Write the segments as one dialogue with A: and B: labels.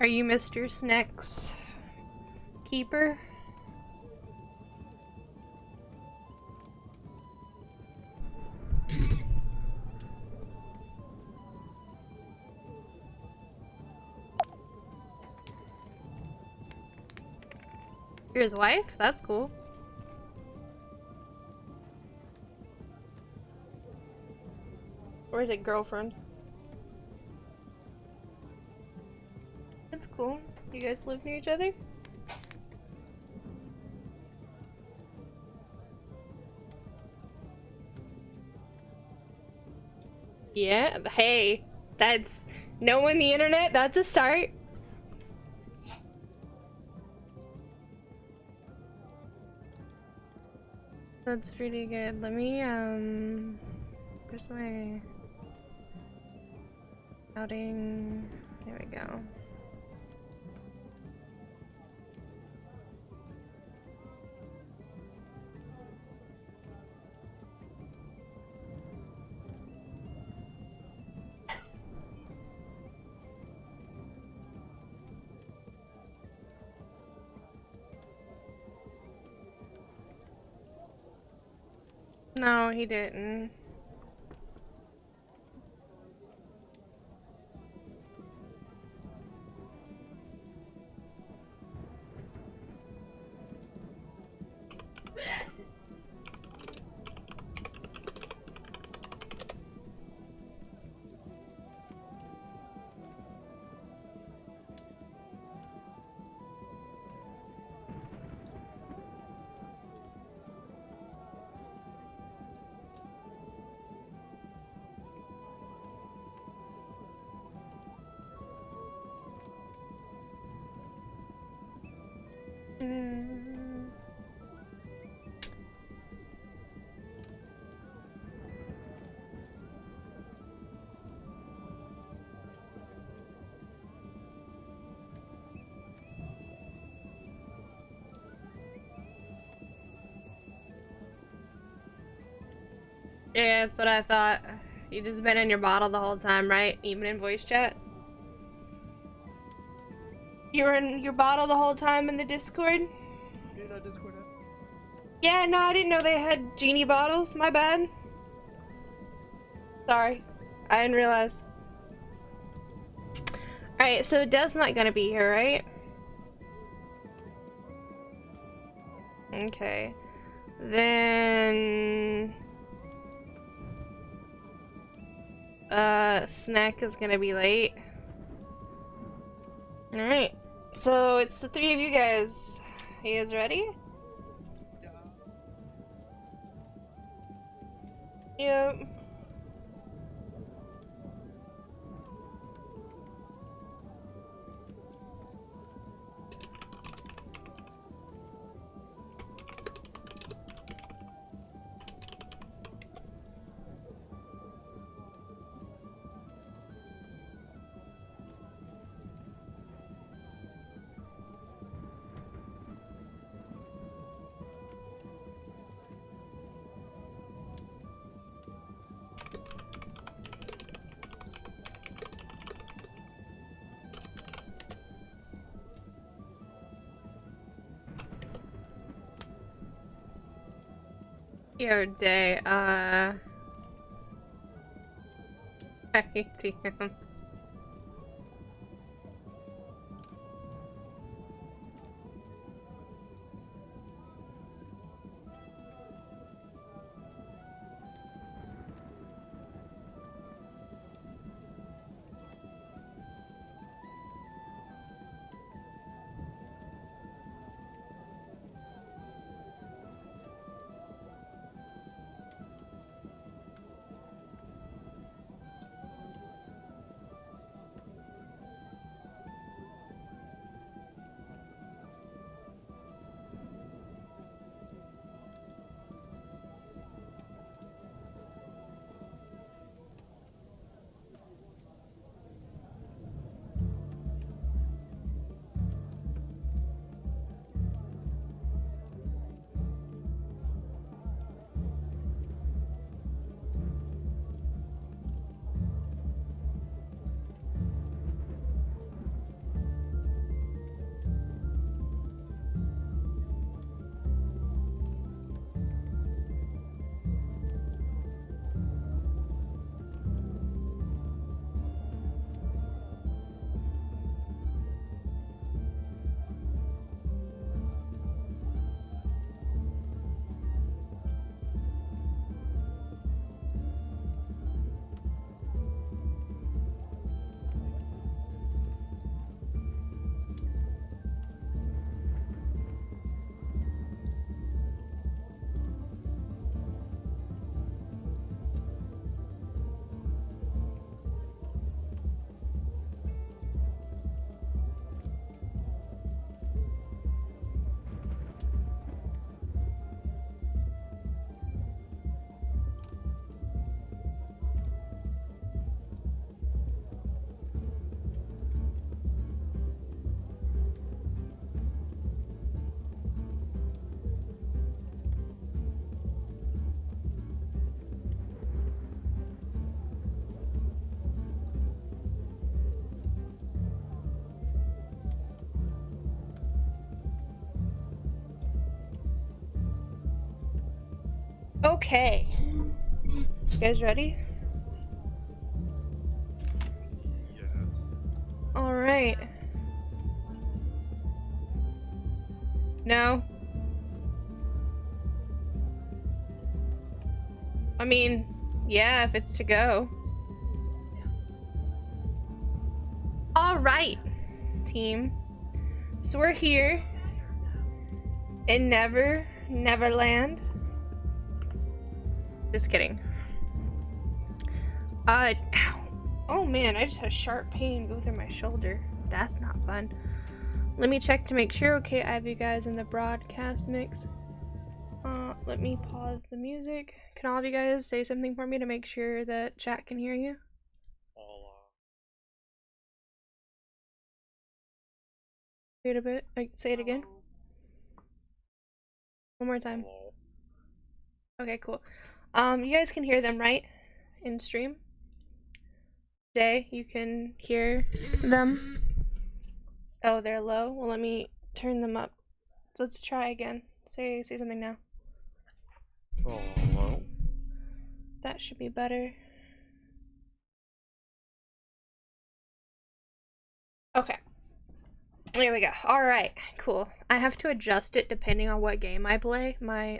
A: Are you Mr. Snack's keeper? You're his wife? That's cool. Or is it girlfriend? That's cool. You guys live near each other? Yeah, hey, that's knowing the internet, that's a start. That's pretty good. Let me, where's my outing? There we go. No, he didn't. Yeah, that's what I thought. You just been in your bottle the whole time, right? Even in voice chat? You were in your bottle the whole time in the Discord?
B: Yeah, no, Discord app.
A: Yeah, no, I didn't know they had genie bottles. My bad. Sorry. I didn't realize. Alright, so Dev's not gonna be here, right? Okay. Then... Snack is gonna be late. Alright. So it's the three of you guys. You guys ready?
B: Yeah.
A: Yep. Your day, DMs. Okay. You guys ready?
C: Yes.
A: Alright. No? I mean, yeah, if it's to go. Alright, team. So we're here in Neverland. Just kidding. Ow. Oh man, I just had a sharp pain go through my shoulder. That's not fun. Let me check to make sure. Okay, I have you guys in the broadcast mix. Let me pause the music. Can all of you guys say something for me to make sure that chat can hear you? Wait a bit. Say it again. One more time.
C: Hello.
A: Okay, cool. You guys can hear them, right? In stream? Day, you can hear them? Oh, they're low? Well, let me turn them up. So let's try again. Say something now.
C: Hello.
A: That should be better. Okay. There we go. Alright, cool. I have to adjust it depending on what game I play. My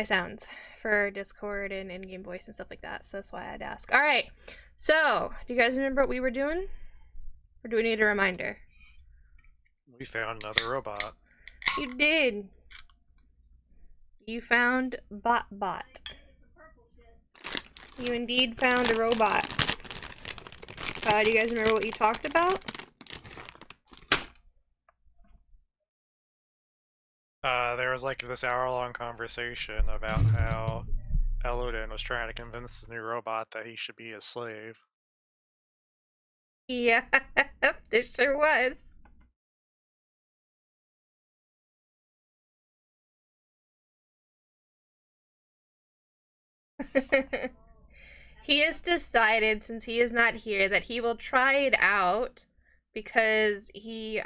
A: sounds for Discord and in-game voice and stuff like that. So that's why I had to ask. Alright. So, do you guys remember what we were doing? Or do we need a reminder?
C: We found another robot.
A: You did. You found Bot. You indeed found a robot. Do you guys remember what you talked about?
C: There was like this hour-long conversation about how Elodin was trying to convince the new robot that he should be a slave.
A: Yeah, there sure was. He has decided, since he is not here, that he will try it out because he's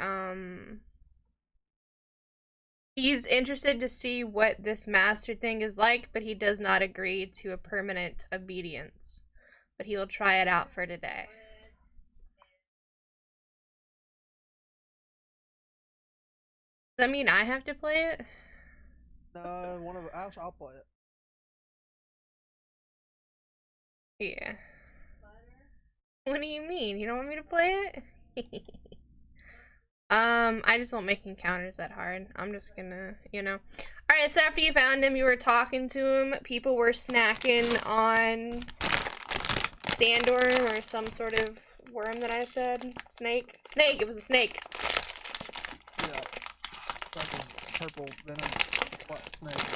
A: interested to see what this master thing is like, but he does not agree to a permanent obedience. But he will try it out for today. Does that mean I have to play it?
B: No, I'll play it.
A: Yeah. What do you mean? You don't want me to play it? I just won't make encounters that hard. I'm just gonna, you know. Alright, so after you found him, you were talking to him. People were snacking on sandworm or some sort of worm that I said. Snake? Snake! It was a snake.
B: Yeah. It's like a purple venom snake.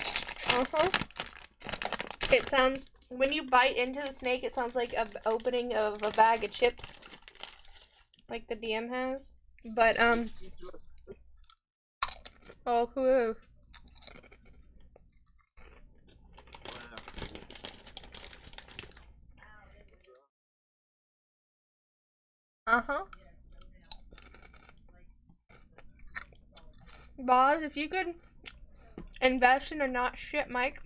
A: Uh-huh. It sounds, when you bite into the snake, it sounds like an opening of a bag of chips. Like the DM has. But, oh, cool. Uh-huh. Boz, if you could invest in a not shit mic,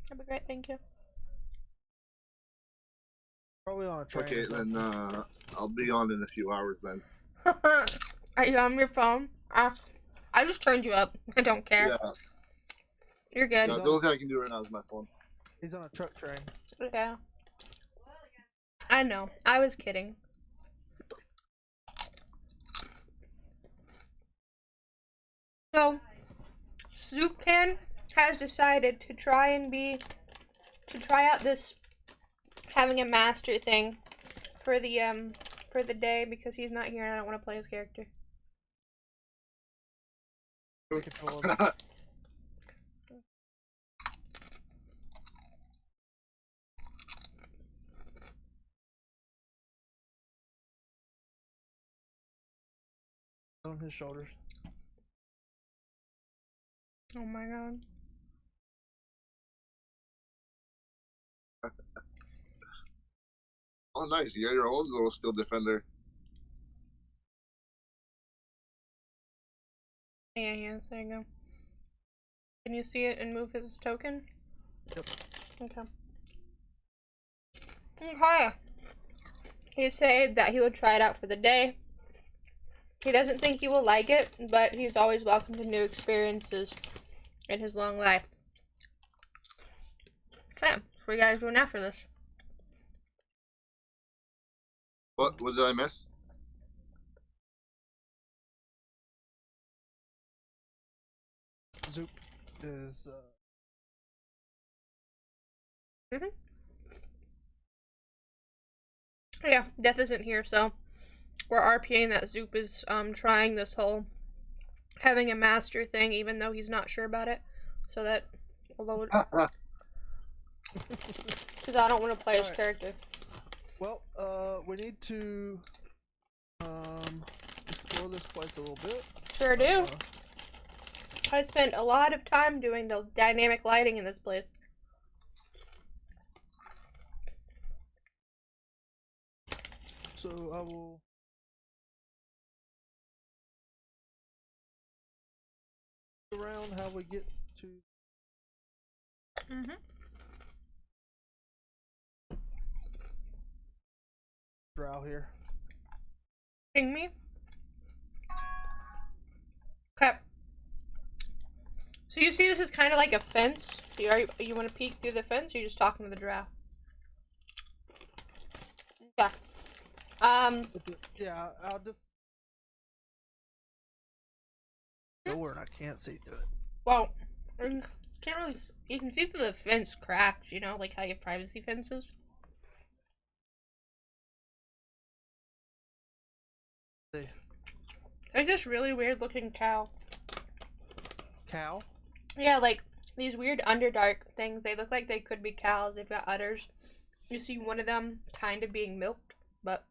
A: that'd be great, thank you.
B: Probably on a train.
D: Okay, then I'll be on in a few hours then.
A: Are you on your phone? I just turned you up. I don't care.
D: Yeah.
A: You're good.
D: Yeah, the only thing I can do right now is my phone.
B: He's on a truck train.
A: Yeah. I know. I was kidding. So, Zukan has decided to try out this having a master thing for the day because he's not here and I don't want to play his character.
B: On his shoulders.
A: Oh my god.
D: Oh, nice. You got your own little skill defender.
A: Yeah, yes, there you go. Can you see it and move his token?
B: Yep.
A: Okay. Okay. He said that he would try it out for the day. He doesn't think he will like it, but he's always welcome to new experiences in his long life. Okay, so what are you guys doing after this?
D: What did I miss?
B: Zoop is
A: Yeah, Death isn't here, so we're RPing that Zoop is trying this whole having a master thing, even though he's not sure about it. So that load, because I don't want to play his
B: Alright.
A: character.
B: well, we need to explore this place a little bit.
A: Sure do. I spent a lot of time doing the dynamic lighting in this place.
B: So I will around how we get to Drow here.
A: Ping me. Okay. So you see this is kind of like a fence. You want to peek through the fence, or are you just talking to the drow? Okay.
B: Yeah, I'll just door and I can't see through it.
A: Well, you can't really. You can see through the fence cracks. You know, like how you have privacy fences.
B: See.
A: Like this really weird looking cow.
B: Cow?
A: Yeah, like these weird underdark things. They look like they could be cows. They've got udders. You see one of them kind of being milked, but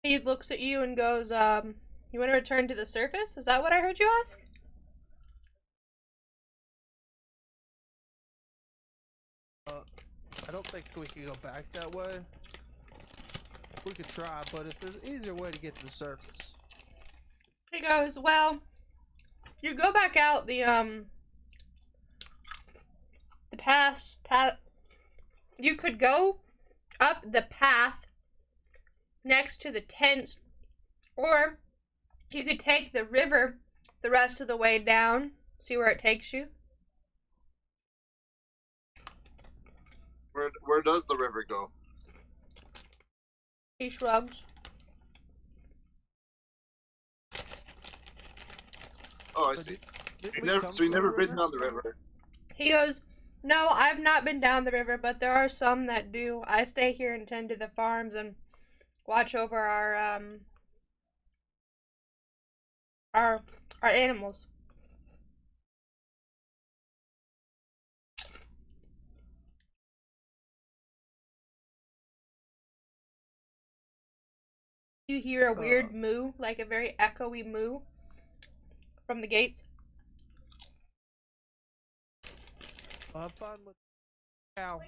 A: he looks at you and goes, you want to return to the surface? Is that what I heard you ask?
B: I don't think we can go back that way. We could try, but if there's an easier way to get to the surface.
A: He goes, well, you go back out the path, you could go up the path next to the tents, or you could take the river the rest of the way down, see where it takes you.
D: Where does the river go?
A: He shrugs.
D: Oh, I
B: So
D: see.
B: didn't
D: You
B: we
D: never,
B: come
D: so you
B: from
D: never
B: the
D: been
B: river?
D: down the river.
A: He goes, no, I've not been down the river, but there are some that do. I stay here and tend to the farms and watch over our animals. You hear a weird moo, like a very echoey moo from the gates.
B: I'm fine with cow.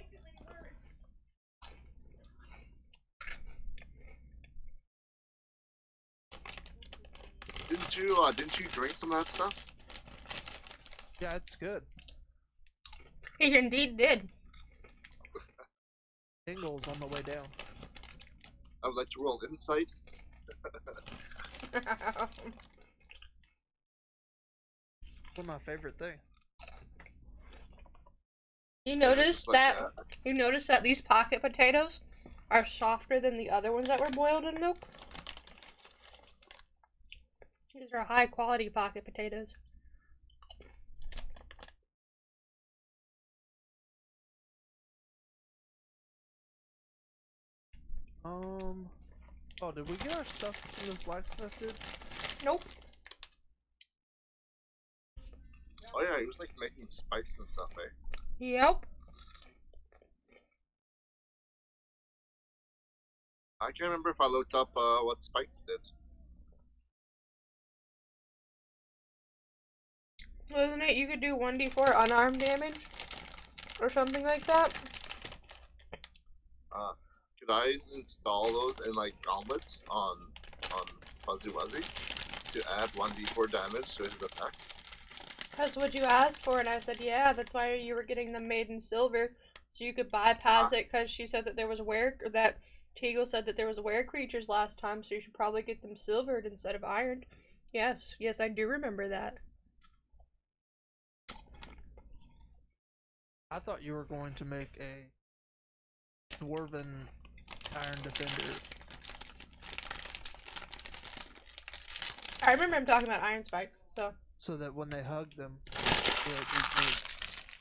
D: Didn't you drink some of that stuff?
B: Yeah, it's good.
A: He indeed did.
B: Tingles on the way down.
D: I would like to roll insight.
B: One of my favorite things.
A: You notice
D: Just like
A: you notice that these pocket potatoes are softer than the other ones that were boiled in milk. These are high quality pocket potatoes.
B: Oh, did we get our stuff from this blacksmith dude?
A: Nope.
D: Oh yeah, he was like making spice and stuff, eh?
A: Yep.
D: I can't remember if I looked up what spice did.
A: Wasn't it you could do 1d4 unarmed damage? Or something like that?
D: Could I install those in like gauntlets on Fuzzy Wuzzy to add 1d4 damage to his attacks?
A: That's what you asked for, and I said, yeah, that's why you were getting them made in silver, so you could bypass it, because she said that there was that Teagle said that there was were creatures last time, so you should probably get them silvered instead of ironed. Yes, yes, I do remember that.
B: I thought you were going to make a dwarven iron defender.
A: I remember him talking about iron spikes, so.
B: So that when they hug them,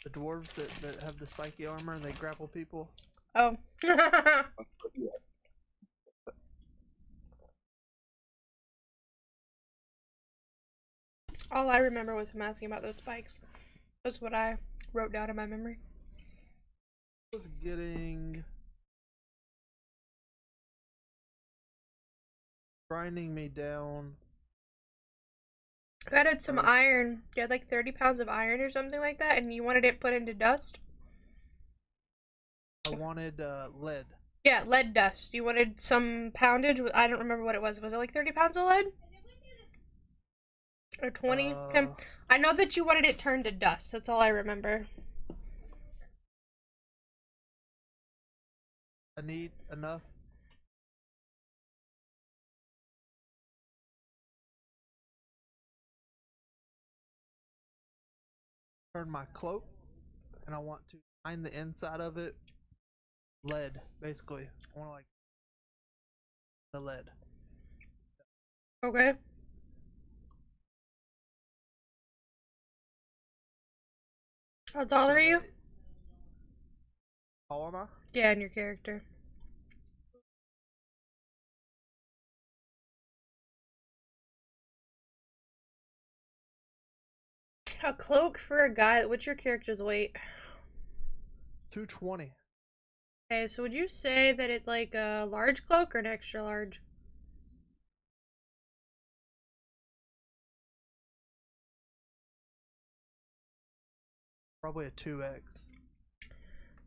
B: the dwarves that have the spiky armor, they grapple people.
A: Oh. All I remember was him asking about those spikes. That's what I wrote down in my memory.
B: I was getting grinding me down.
A: You added some iron. You had like 30 pounds of iron or something like that, and you wanted it put into dust?
B: I wanted lead.
A: Yeah, lead dust. You wanted some poundage? I don't remember what it was. Was it like 30 pounds of lead? Or 20? I know that you wanted it turned to dust. That's all I remember.
B: I need enough. Turn my cloak, and I want to line the inside of it lead, basically. I want to like the lead.
A: Okay. How tall are you?
B: How am I?
A: Yeah, and your character. A cloak for a guy. What's your character's weight?
B: 220.
A: Okay, so would you say that it's like a large cloak or an extra large?
B: Probably a 2x.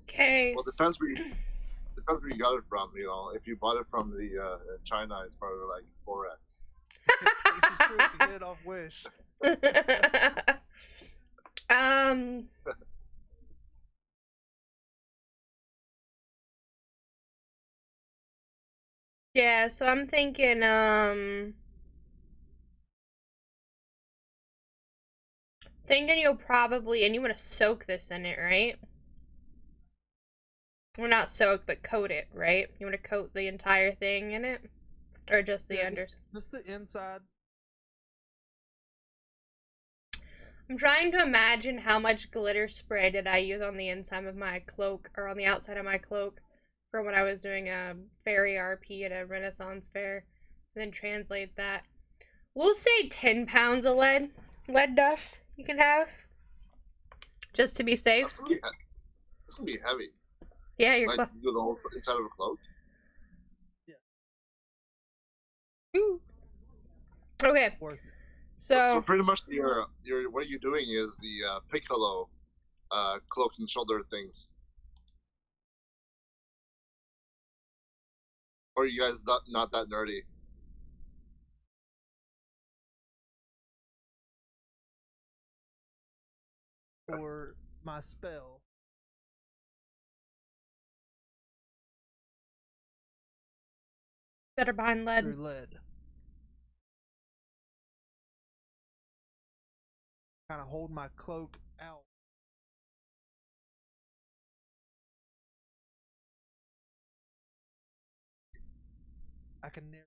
A: Okay.
D: Well, depends where you got it from. You know, if you bought it from the China, it's probably like 4x.
B: This is true. You get it off Wish.
A: Yeah, so I'm thinking, you'll probably, and you want to soak this in it, right? Well, not soak, but coat it, right? You want to coat the entire thing in it? Or just the underside?
B: Just the inside.
A: I'm trying to imagine how much glitter spray did I use on the inside of my cloak, or on the outside of my cloak, for when I was doing a fairy RP at a Renaissance fair, and then translate that. We'll say 10 pounds of lead dust you can have, just to be safe.
D: It's gonna be heavy.
A: Yeah, your
D: Like
A: cloak.
D: you do the whole inside of a cloak.
A: Okay.
B: Worth it.
D: So pretty much your what you're doing is the Piccolo cloak and shoulder things. Or are you guys not that nerdy?
B: For my spell.
A: Better behind lead.
B: Through lead. Kind of hold my cloak out. I can never.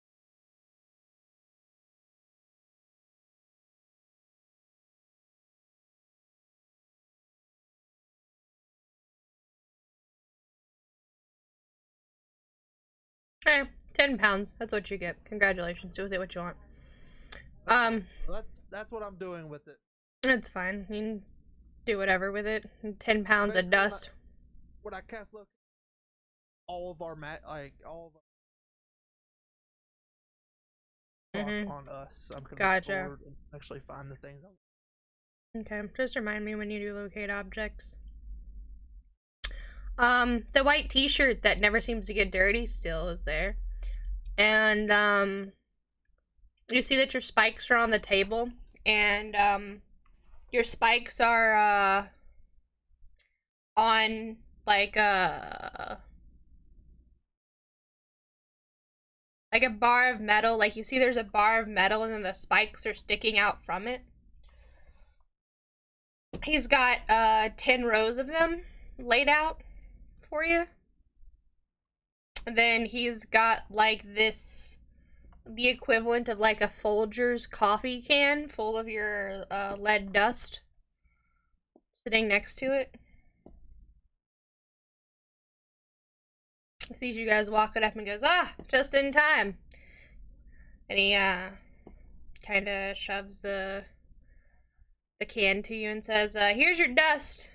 A: Eh, 10 pounds. That's what you get. Congratulations. Do with it what you want.
B: That's what I'm doing with it.
A: It's fine. You can do whatever with it. 10 pounds of dust.
B: When I cast look, all of our on us. I'm gonna
A: Gotcha.
B: move forward and actually find the things.
A: Okay, just remind me when you do locate objects. The white t-shirt that never seems to get dirty still is there. And, you see that your spikes are on the table, and, your spikes are on like a bar of metal. Like you see there's a bar of metal and then the spikes are sticking out from it. He's got 10 rows of them laid out for you. And then he's got like this, the equivalent of like a Folgers coffee can full of your lead dust sitting next to it. He sees you guys walking up and goes, "Ah, just in time." And he kind of shoves the can to you and says, "Here's your dust.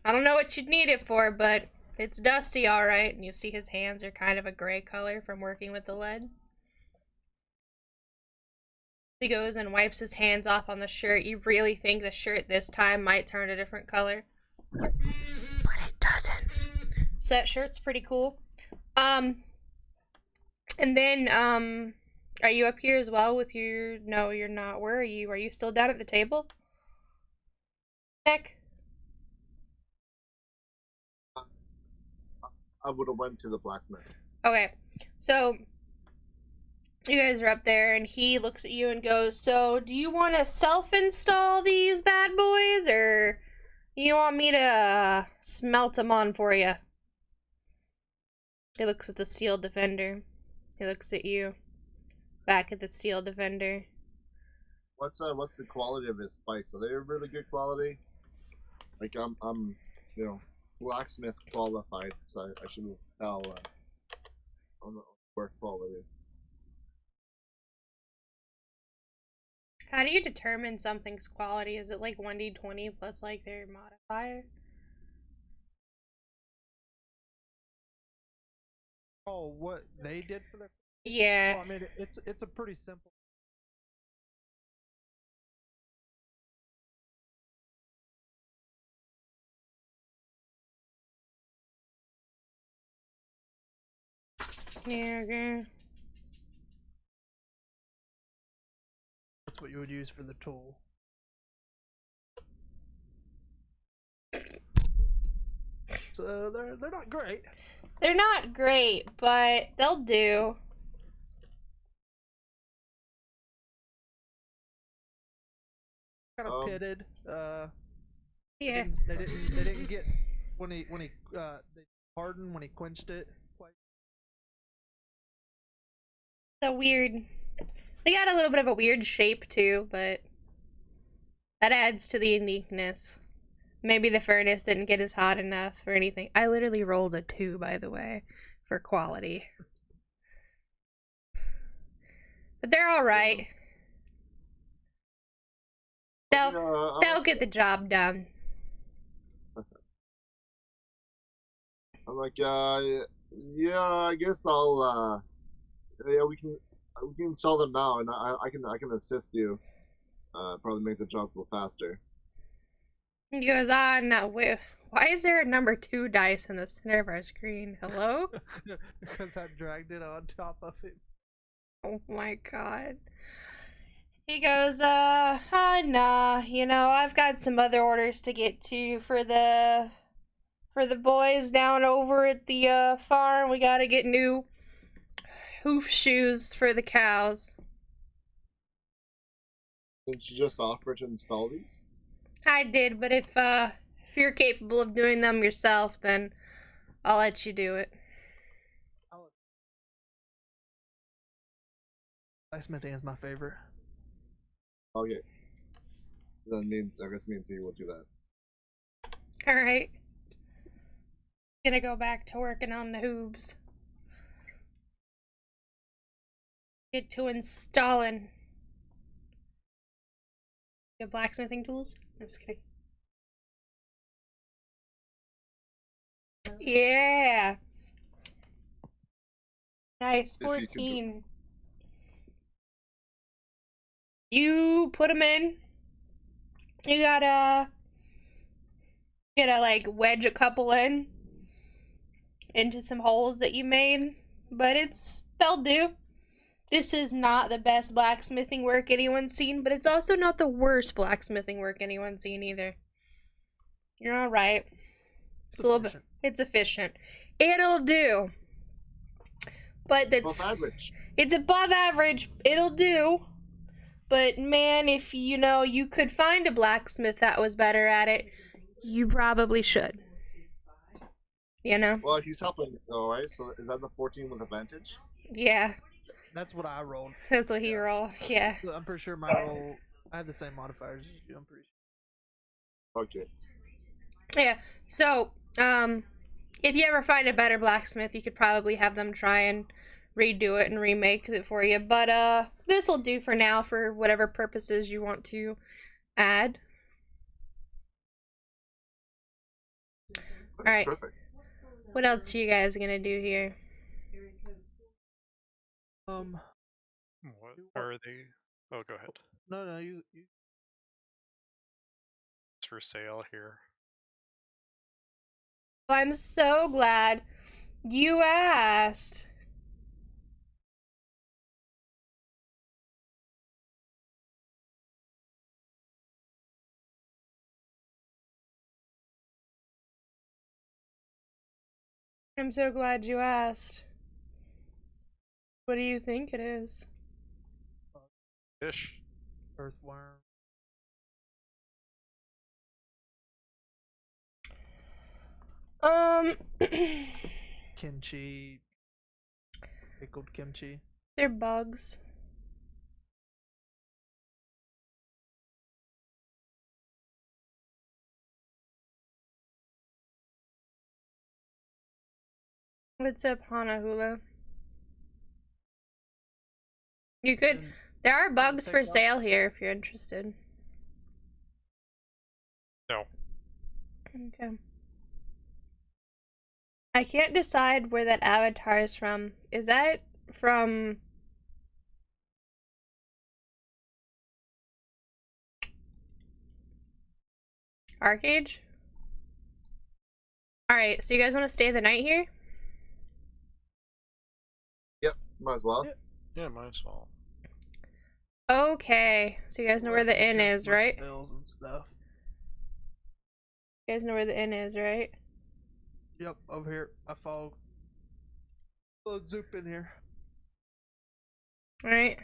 A: I don't know what you'd need it for, but it's dusty, all right." And you see his hands are kind of a gray color from working with the lead. He goes and wipes his hands off on the shirt. You really think the shirt this time might turn a different color, but it doesn't. So that shirt's pretty cool. And then, are you up here as well with your... No, you're not. Where are you? Are you still down at the table? Nick?
D: I would have went to the blacksmith.
A: Okay, so you guys are up there, and he looks at you and goes, "So, do you want to self-install these bad boys, or you want me to smelt them on for you?" He looks at the steel defender. He looks at you. Back at the steel defender.
D: What's the quality of his spikes? Are they a really good quality? Like I'm you know, blacksmith qualified, so I should tell on the work quality.
A: How do you determine something's quality? Is it like 1d20 plus like their modifier?
B: Oh, what they did for their...
A: Yeah.
B: Well, I mean, it's a pretty simple...
A: Yeah, okay.
B: That's what you would use for the tool. So they're not great.
A: They're not great, but they'll do.
B: Kind of pitted.
A: Yeah.
B: They didn't get when he they hardened when he quenched it. Quite.
A: The weird. They got a little bit of a weird shape too, but that adds to the uniqueness. Maybe the furnace didn't get as hot enough or anything. I literally rolled a 2, by the way, for quality. But they're all right. They'll get the job done.
D: I'm like, yeah, I guess I'll, yeah, we can install them now, and I can assist you. Probably make the job go faster.
A: He goes, no, wait, why is there a number 2 dice in the center of our screen? Hello?
B: Because I dragged it on top of it.
A: Oh my god. He goes, nah, you know, I've got some other orders to get to for the boys down over at the farm. We gotta get new hoof shoes for the cows.
D: Didn't you just offer to install these?
A: I did, but if you're capable of doing them yourself, then I'll let you do it.
B: Blacksmithing is my favorite.
D: Okay. Then I guess me and T will do that.
A: Alright. Gonna go back to working on the hooves. Get to installing. You have blacksmithing tools? I'm just kidding. Yeah. Nice. 14. You put them in. You gotta like wedge a couple in into some holes that you made, but they'll do. This is not the best blacksmithing work anyone's seen, but it's also not the worst blacksmithing work anyone's seen either. You're alright. It's a little bit. It's efficient. It'll do. But that's
D: Above average.
A: it's above average. It'll do. But man, if you could find a blacksmith that was better at it, you probably should.
D: Well, he's helping though, right? So is that the 14 with advantage?
A: Yeah,
B: That's what I rolled.
A: that's what he rolled. Yeah.
B: So I'm pretty sure my roll. I have the same modifiers as you. I'm pretty sure.
D: Okay.
A: Yeah. So, if you ever find a better blacksmith, you could probably have them try and redo it and remake it for you. But this will do for now for whatever purposes you want to add. All right.
D: Perfect.
A: What else are you guys gonna do here?
C: What are they? Oh, go ahead.
B: No, you.
C: It's for sale here.
A: I'm so glad you asked. I'm so glad you asked. What do you think it is?
C: Fish.
B: Earthworm. Kimchi. Pickled kimchi.
A: They're bugs. What's up, Hanahula? You could.
B: And
A: There are bugs
B: take
A: for
B: out-
A: sale here if you're interested.
C: No.
A: Okay. I can't decide where that avatar is from. Is that from Arcade? Alright, so you guys want to stay the night here?
D: Yep. Might as well.
B: Yep.
C: Yeah, might as well.
A: Okay, so you guys know where the inn is, right?
B: Bills and stuff.
A: You guys know where the inn is, right?
B: Yep, over here. I follow. Little zoop in here.
A: Alright.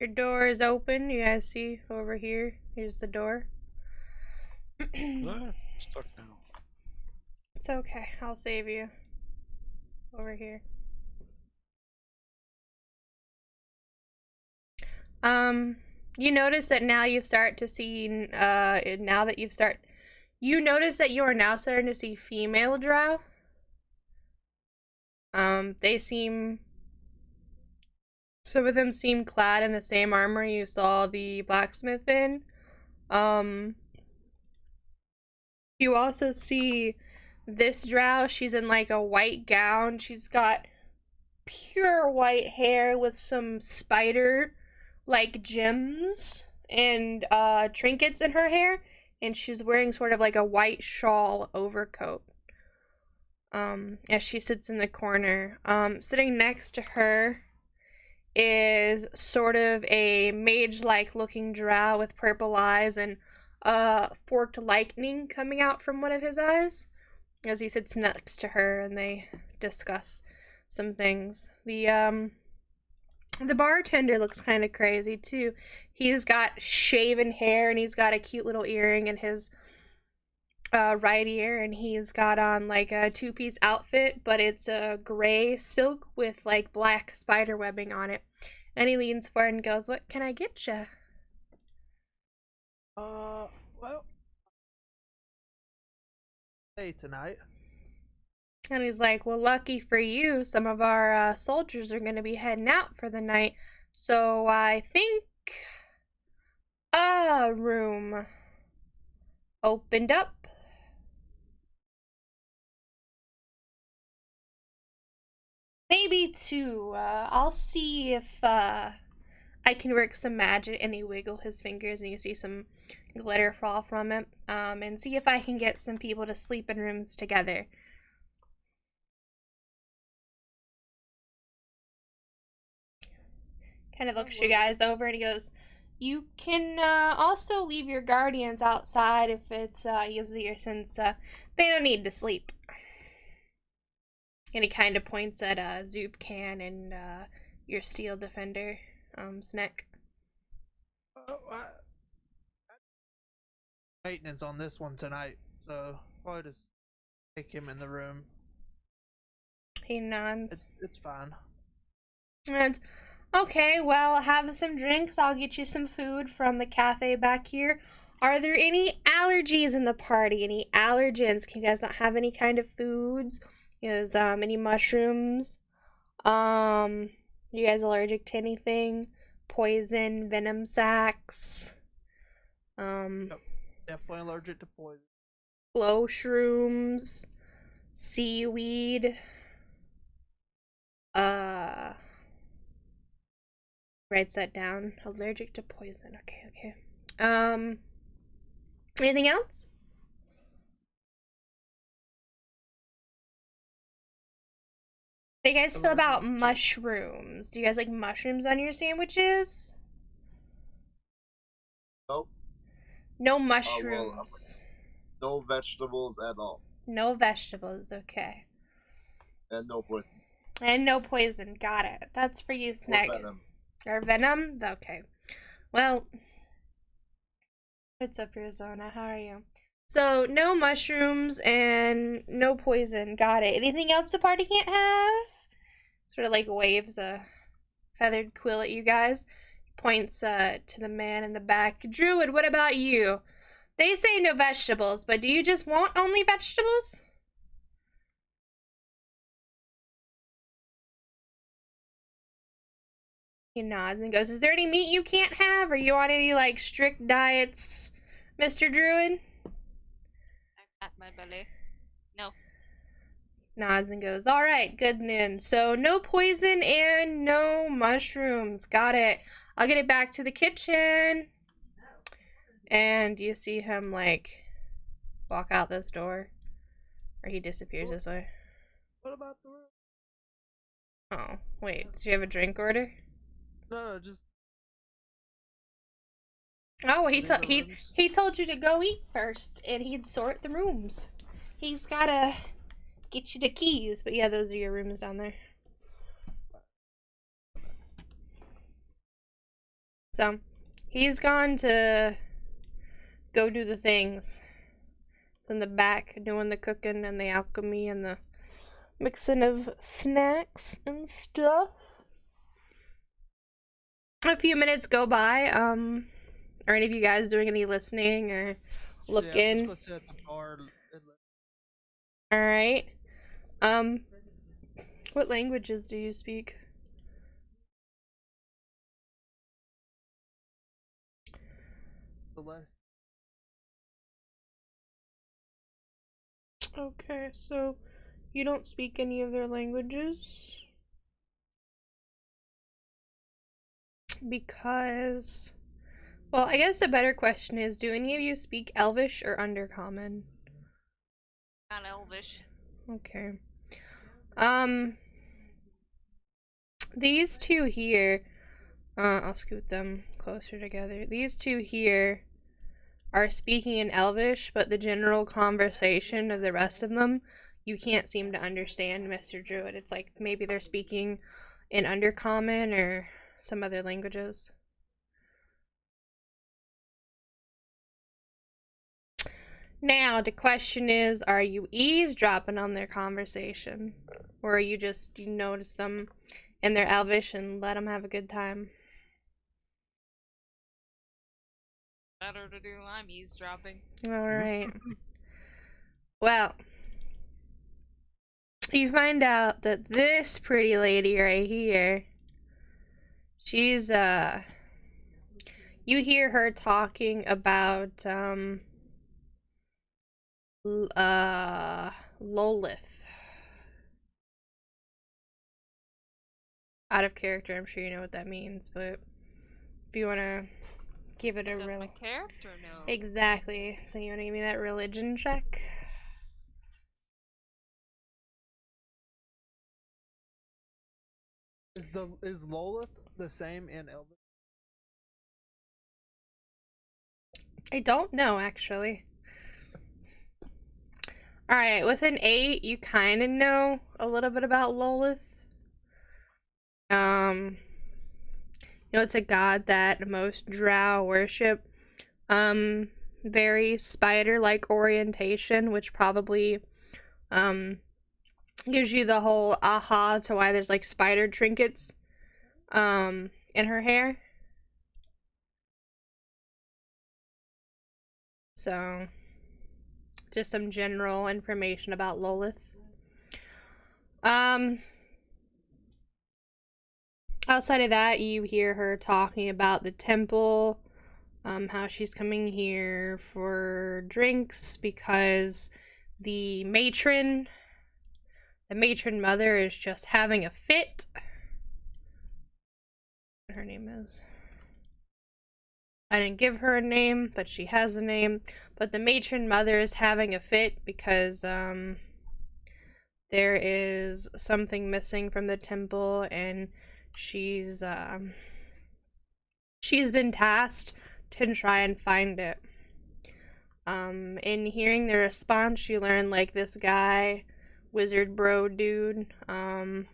A: Your door is open. You guys see over here? Here's the door.
C: Ah, stuck now.
A: It's okay. I'll save you. Over here. You notice that now you start to see, you notice that you are now starting to see female drow. Some of them seem clad in the same armor you saw the blacksmith in. You also see this drow. She's in like a white gown. She's got pure white hair with some spider like gems and trinkets in her hair, and she's wearing sort of like a white shawl overcoat as she sits in the corner. Sitting next to her is sort of a mage-like looking drow with purple eyes and forked lightning coming out from one of his eyes as he sits next to her and they discuss some things. The bartender looks kind of crazy too. He's got shaven hair and he's got a cute little earring in his right ear, and he's got on like a two-piece outfit, but it's a gray silk with like black spider webbing on it. And he leans forward and goes, "What can I get you?"
B: Well, hey tonight.
A: And he's like, "Well, lucky for you, some of our soldiers are going to be heading out for the night. So I think a room opened up." Maybe two. I'll see if I can work some magic. And he wiggle his fingers and you see some glitter fall from it. And see if I can get some people to sleep in rooms together. Kind of looks you guys over and he goes, you can also leave your guardians outside if it's easier, since they don't need to sleep. And he kind of points at Zoop Can and your steel defender, Snack.
B: Maintenance on this one tonight, so I'll just take him in the room.
A: He nods.
B: It's fine.
A: And okay, well, have some drinks. I'll get you some food from the cafe back here. Are there any allergies in the party? Any allergens? Can you guys not have any kind of foods? Is any mushrooms? You guys allergic to anything? Poison, venom sacs?
B: Yep, definitely allergic to poison.
A: Glow shrooms, seaweed. Writes that down. Allergic to poison. Okay. Anything else? How do you guys feel about mushrooms? Do you guys like mushrooms on your sandwiches?
D: Nope.
A: No mushrooms.
D: No vegetables at all.
A: No vegetables, okay.
D: And no poison.
A: And no poison, got it. That's for you, Snake.
D: Or venom.
A: Or venom? Okay. Well, what's up, Arizona? How are you? So, no mushrooms and no poison. Got it. Anything else the party can't have? Sort of like waves a feathered quill at you guys. Points to the man in the back. Druid, what about you? They say no vegetables, but do you just want only vegetables? He nods and goes, is there any meat you can't have? Are you on any, like, strict diets, Mr. Druid?
E: At my belly. No.
A: Nods and goes, alright, good then. So, no poison and no mushrooms. Got it. I'll get it back to the kitchen. And you see him, like, walk out this door. Or he disappears this way.
B: What about the room?
A: Oh, wait. Did you have a drink order?
B: No, just.
A: Oh, he
B: Rooms.
A: he told you to go eat first, and he'd sort the rooms. He's gotta get you the keys, but yeah, those are your rooms down there. So, he's gone to go do the things. It's in the back, doing the cooking and the alchemy and the mixing of snacks and stuff. A few minutes go by. Are any of you guys doing any listening or looking?
B: Yeah, let's go sit at the bar.
A: All right. What languages do you speak?
B: The last.
A: Okay, so you don't speak any of their languages? Because, well, I guess the better question is, do any of you speak Elvish or Undercommon?
E: Not Elvish.
A: Okay. These two here, I'll scoot them closer together. These two here are speaking in Elvish, but the general conversation of the rest of them, you can't seem to understand, Mr. Druid. It's like maybe they're speaking in Undercommon or some other languages. Now, the question is, are you eavesdropping on their conversation? Or are you just, you notice them in their Elvish and let them have a good time?
E: Better to do. I'm eavesdropping.
A: Alright. Well, you find out that this pretty lady right here, she's, you hear her talking about, Lolith. Out of character, I'm sure you know what that means, but if you want to give it a
E: Does
A: real...
E: my character know?
A: Exactly. So you want to give me that religion check?
B: Is Lolith the same in Elvis?
A: I don't know, actually. Alright, with an 8, you kind of know a little bit about Lolith. You know, it's a god that most drow worship. Very spider-like orientation, which probably, gives you the whole aha to why there's, like, spider trinkets, in her hair. So, just some general information about Lolith. Outside of that, you hear her talking about the temple, how she's coming here for drinks because the matron mother is just having a fit. What her name is. I didn't give her a name, but she has a name. But the matron mother is having a fit because there is something missing from the temple, and she's been tasked to try and find it. In hearing the response, you learn, like, this guy, wizard bro dude, you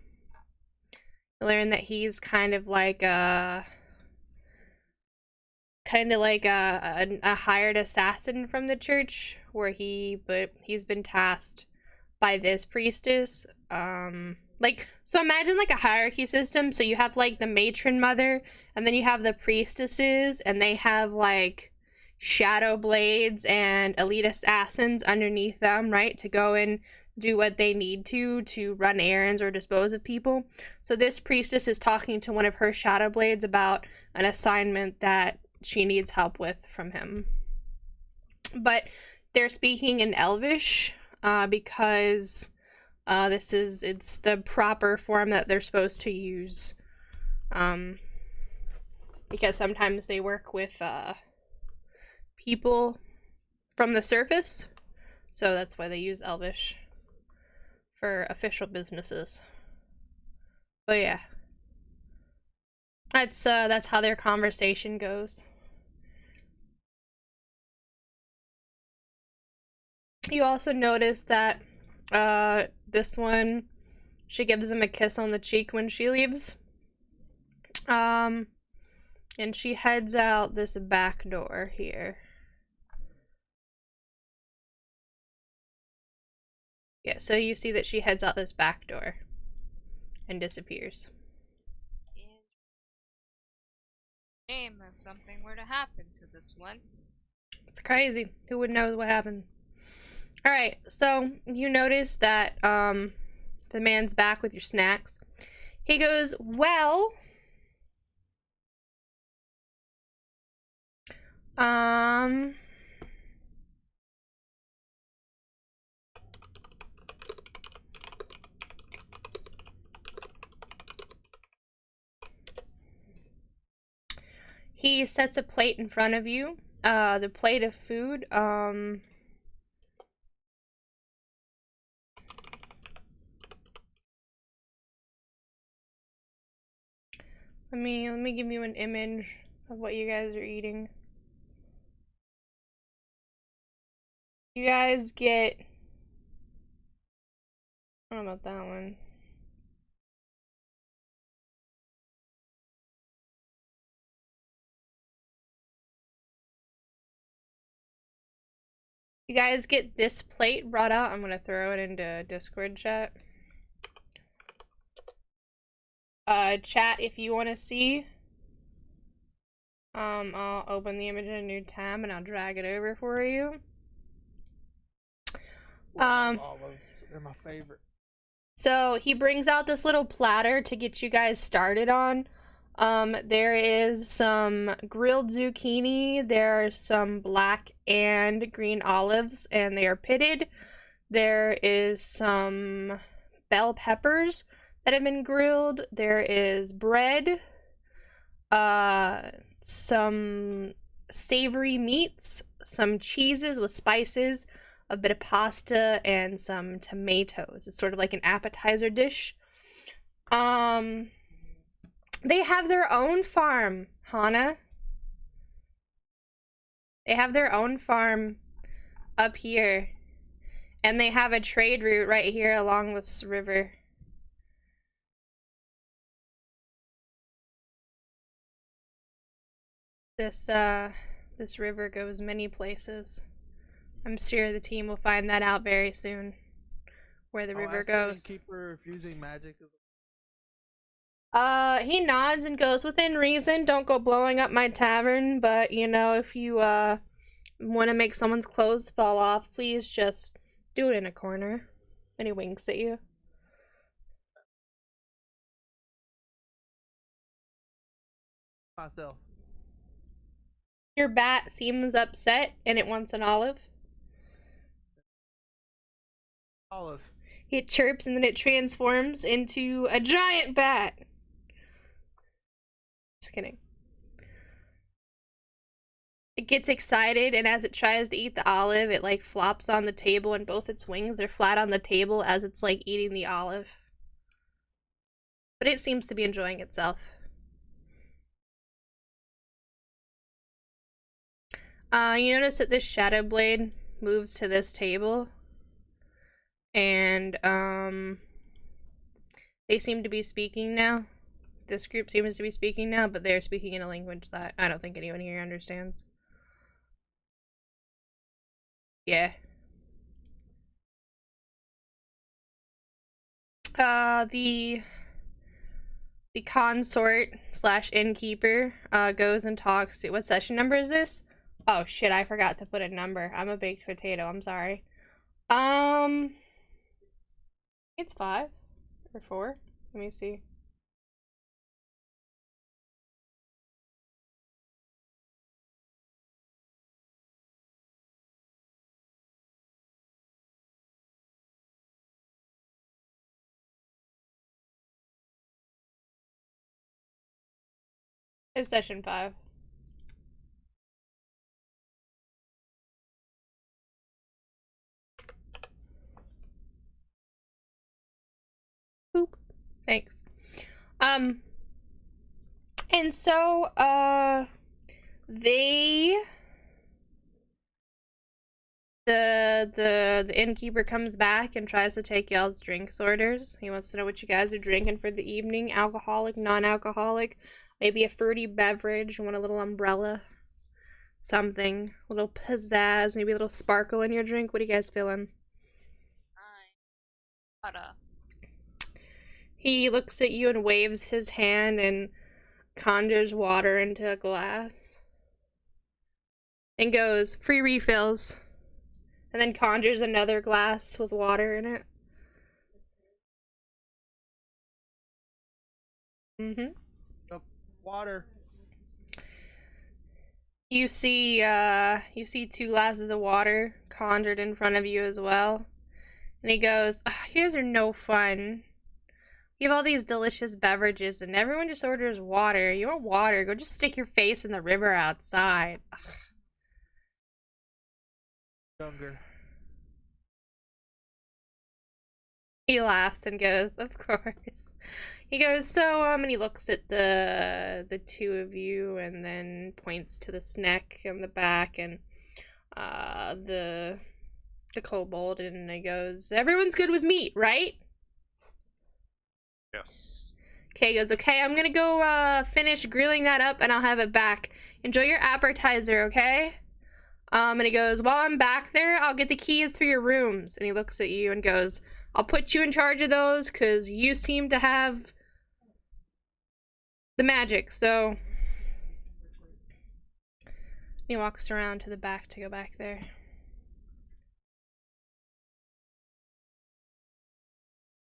A: learn that he's kind of like a hired assassin from the church, but he's been tasked by this priestess. So imagine like a hierarchy system. So you have like the matron mother, and then you have the priestesses, and they have like shadow blades and elite assassins underneath them, right? To go and do what they need to run errands or dispose of people. So this priestess is talking to one of her shadow blades about an assignment that she needs help with from him. But they're speaking in Elvish, because it's the proper form that they're supposed to use. Because sometimes they work with people from the surface, so that's why they use Elvish for official businesses. But yeah, that's how their conversation goes. You also notice that this one, she gives him a kiss on the cheek when she leaves. And she heads out this back door here. Yeah, so you see that she heads out this back door and disappears.
E: Shame if something were to happen to this one.
A: It's crazy. Who would know what happened? Alright, so you notice that the man's back with your snacks. He goes, well, he sets a plate in front of you. The plate of food, let me give you an image of what you guys are eating. You guys get, I don't know about that one. You guys get this plate brought out. I'm gonna throw it into Discord chat. Chat, if you want to see, I'll open the image in a new tab and I'll drag it over for you.
B: Olives, they're my favorite.
A: So he brings out this little platter to get you guys started on. There is some grilled zucchini, there are some black and green olives, and they are pitted. There is some bell peppers that have been grilled. There is bread, some savory meats, some cheeses with spices, a bit of pasta, and some tomatoes. It's sort of like an appetizer dish. They have their own farm, Hana. They have their own farm up here. And they have a trade route right here along this river. This river goes many places. I'm sure the team will find that out very soon. Where the river goes.
B: Keeper refusing magic.
A: He nods and goes, within reason, don't go blowing up my tavern, but, you know, if you, want to make someone's clothes fall off, please just do it in a corner. Then he winks at you.
B: Myself.
A: Your bat seems upset, and it wants an olive.
B: Olive.
A: It chirps, and then it transforms into a giant bat. Just kidding. It gets excited, and as it tries to eat the olive, it like flops on the table, and both its wings are flat on the table as it's like eating the olive. But it seems to be enjoying itself. You notice that this shadow blade moves to this table, and they seem to be speaking now. This group seems to be speaking now, but they're speaking in a language that I don't think anyone here understands. Yeah. The consort / innkeeper goes and talks to, what session number is this? Oh shit, I forgot to put a number. I'm a baked potato, I'm sorry. It's 5 or 4. Let me see. It's session 5. Boop. Thanks. And so, the innkeeper comes back and tries to take y'all's drinks orders. He wants to know what you guys are drinking for the evening. Alcoholic, non-alcoholic, maybe a fruity beverage. You want a little umbrella, something, a little pizzazz, maybe a little sparkle in your drink. What are you guys feeling? He looks at you and waves his hand and conjures water into a glass. And goes, free refills. And then conjures another glass with water in it.
B: Water.
A: You see 2 glasses of water conjured in front of you as well. And he goes, you guys are no fun. You have all these delicious beverages and everyone just orders water. You want water? Go just stick your face in the river outside. Ugh.
B: Younger.
A: He laughs and goes, of course. He goes, so, and he looks at the 2 of you and then points to the snack in the back and the kobold, and he goes, everyone's good with meat, right?
C: Yes.
A: Okay, he goes, okay, I'm gonna go finish grilling that up and I'll have it back. Enjoy your appetizer, okay? And he goes, while I'm back there, I'll get the keys for your rooms. And he looks at you and goes, I'll put you in charge of those because you seem to have the magic, so. He walks around to the back to go back there.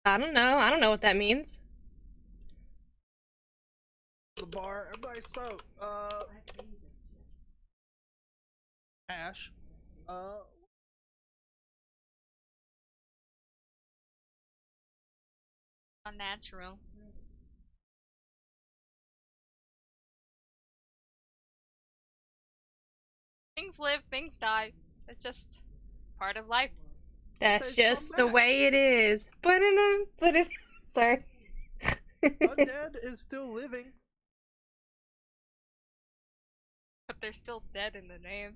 A: I don't know what that means.
B: The bar, everybody so, Ash,
E: Unnatural. Things live, things die. It's just part of life.
A: That's
B: They come
A: just the
B: back.
A: way it is. Sorry.
B: Undead is still living.
E: they're still dead in the name.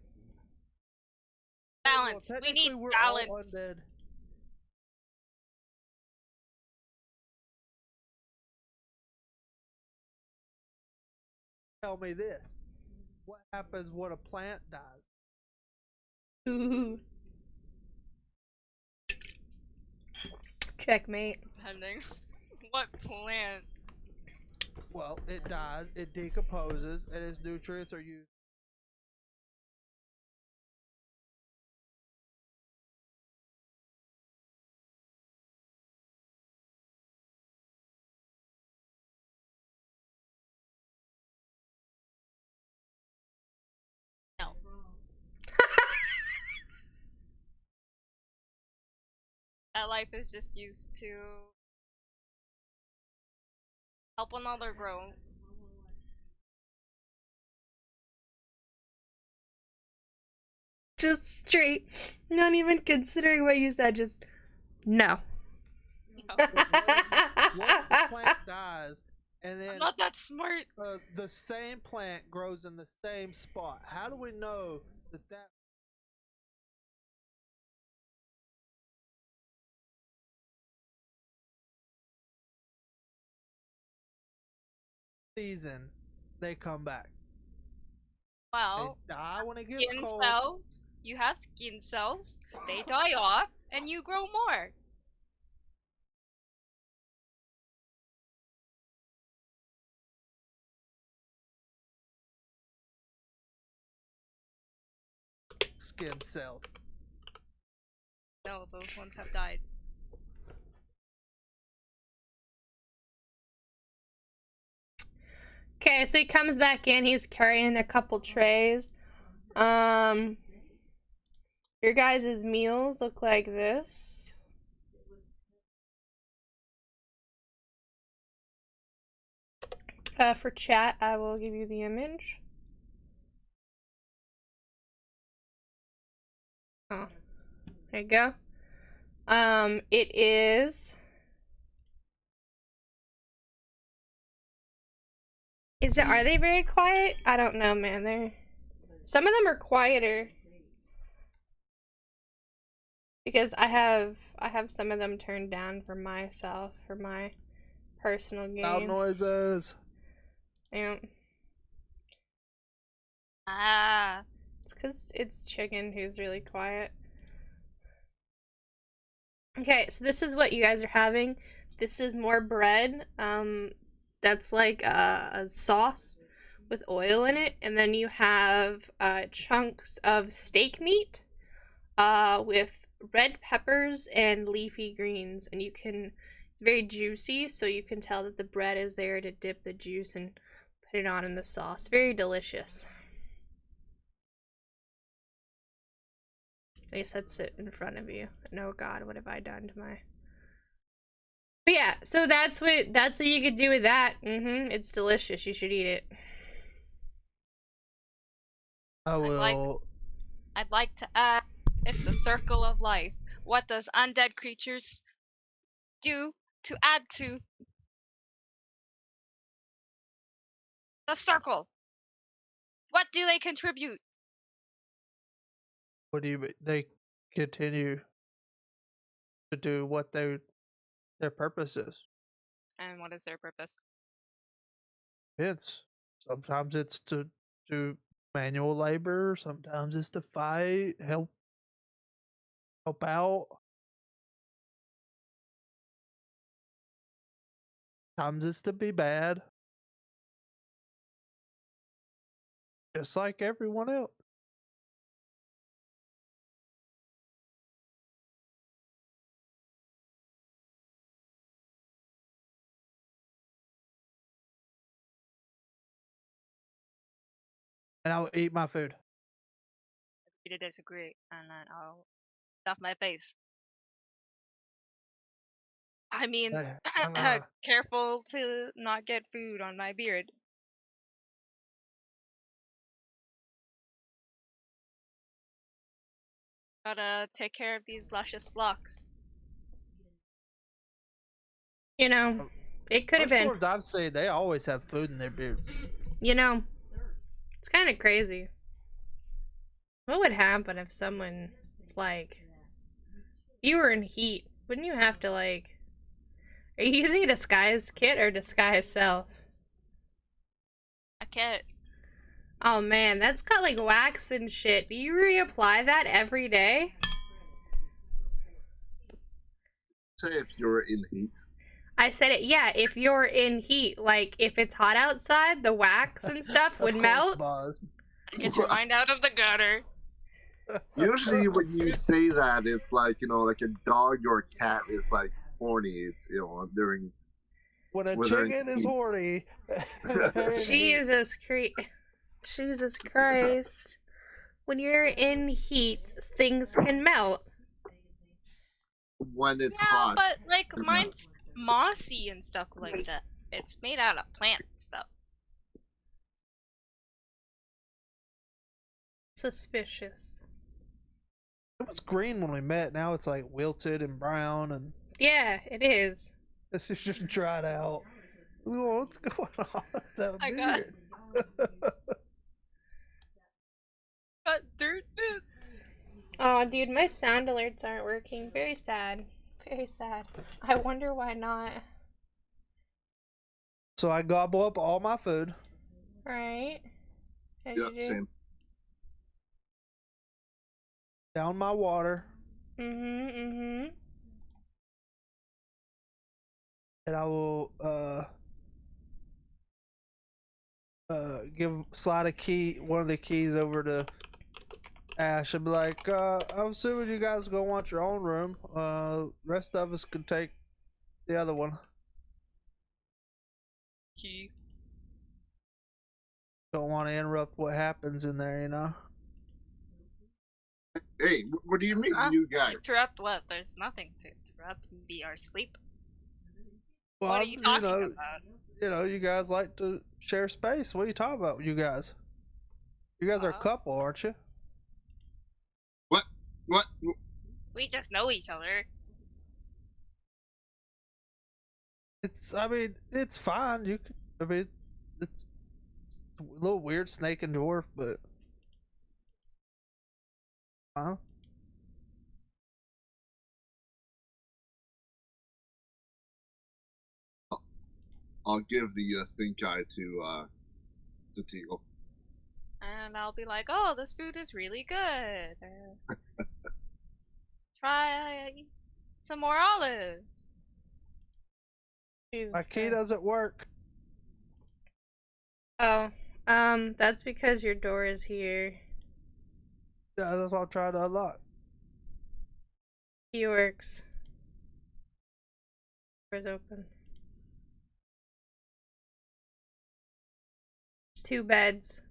B: Well,
E: Balance. We
B: technically,
E: need
B: we're
E: balance.
B: all undead. Tell me this. What happens when a plant dies?
A: Ooh. Checkmate.
E: Depending. What plant?
B: Well, it dies, it decomposes, and its nutrients are used.
E: No. That life is just used to help another grow.
A: Just straight. Not even considering what you said, just no.
B: What if the plant dies, and
E: I'm
B: then
E: not that smart.
B: the same plant grows in the same spot? How do we know that season they come back? They
E: Well,
B: die when it gets
E: skin
B: cold.
E: cells. You have skin cells. They die off, and you grow more.
B: Skin cells.
E: No, those ones have died.
A: Okay, so he comes back in. He's carrying a couple trays. Your guys' meals look like this. For chat, I will give you the image. Oh, there you go. It is. Are they very quiet? I don't know, man. Some of them are quieter. Because I have some of them turned down for myself, for my personal game.
B: Loud noises.
A: Yeah.
E: Ah.
A: It's because it's Chicken who's really quiet. Okay, so this is what you guys are having. This is more bread. That's like a sauce with oil in it. And then you have chunks of steak meat with red peppers and leafy greens. And it's very juicy, so you can tell that the bread is there to dip the juice and put it on in the sauce. Very delicious. They said sit in front of you. And oh god, what have I done to my... But yeah, so that's what you could do with that. It's delicious. You should eat it.
E: I'd like to add, it's a circle of life. What does undead creatures do to add to the circle? What do they contribute?
B: What do you mean? They continue to do what their purpose is.
E: And what is their purpose?
B: It's sometimes it's to do manual labor, sometimes it's to fight, help out. Sometimes it's to be bad. Just like everyone else. And I'll eat my food.
E: You to disagree, and then I'll stuff my face. I mean, careful to not get food on my beard. Gotta take care of these luscious locks.
A: You know, it could have
B: Most
A: been.
B: dwarves I've seen, they always have food in their beard.
A: You know, it's kind of crazy. What would happen if someone, like, you were in heat? Wouldn't you have to, like, are you using a disguise kit or disguise self?
E: A kit.
A: Oh man, that's got like wax and shit. Do you reapply that every day?
D: Say if you're in heat.
A: I said it, yeah, if you're in heat, like if it's hot outside, the wax and stuff would melt.
B: Buzz.
E: Get your mind out of the gutter.
D: Usually when you say that, it's like, you know, like a dog or a cat is like horny. It's, you know, during.
B: When a
D: Whether
B: chicken is
D: he-
B: horny.
A: Jesus Christ. When you're in heat, things can melt.
D: When it's
E: Yeah,
D: hot.
E: but like
D: Mhm.
E: mine's mossy and stuff like that. It's made out of plant stuff.
A: Suspicious.
B: It was green when we met. Now it's like wilted and brown, and
A: Yeah, it is.
B: it's just dried out. Ooh, what's going on with that
E: I got-
B: beard?
E: Got dirt.
A: Oh, dude, my sound alerts aren't working. Very sad. Very sad. I wonder why not.
B: So I gobble up all my food.
A: Right? How'd
D: Yep,
A: you do?
D: same.
B: Down my water,
A: Mm-hmm.
B: and I will slide one of the keys over to Ash and be like, I'm assuming you guys go want your own room. Rest of us can take the other one.
E: Key.
B: Don't want to interrupt what happens in there, you know.
D: Hey, what do you mean,
E: Huh?
D: you guys?
E: Interrupt what? There's nothing to interrupt. Be our sleep.
B: Well,
E: What are you talking about?
B: You know, you guys like to share space. What are you talking about, you guys? You guys are a couple, aren't you?
D: What?
E: We just know each other.
B: I mean, it's fine. It's a little weird, snake and dwarf, but. Huh?
D: I'll give the stink eye to Teagle.
E: And I'll be like, oh, this food is really good. Try some more olives.
A: Jesus
B: My key
A: Christ.
B: doesn't work.
A: Oh, that's because your door is here.
B: Yeah, that's what I'm trying to unlock.
A: Key works. Door's open. There's 2 beds.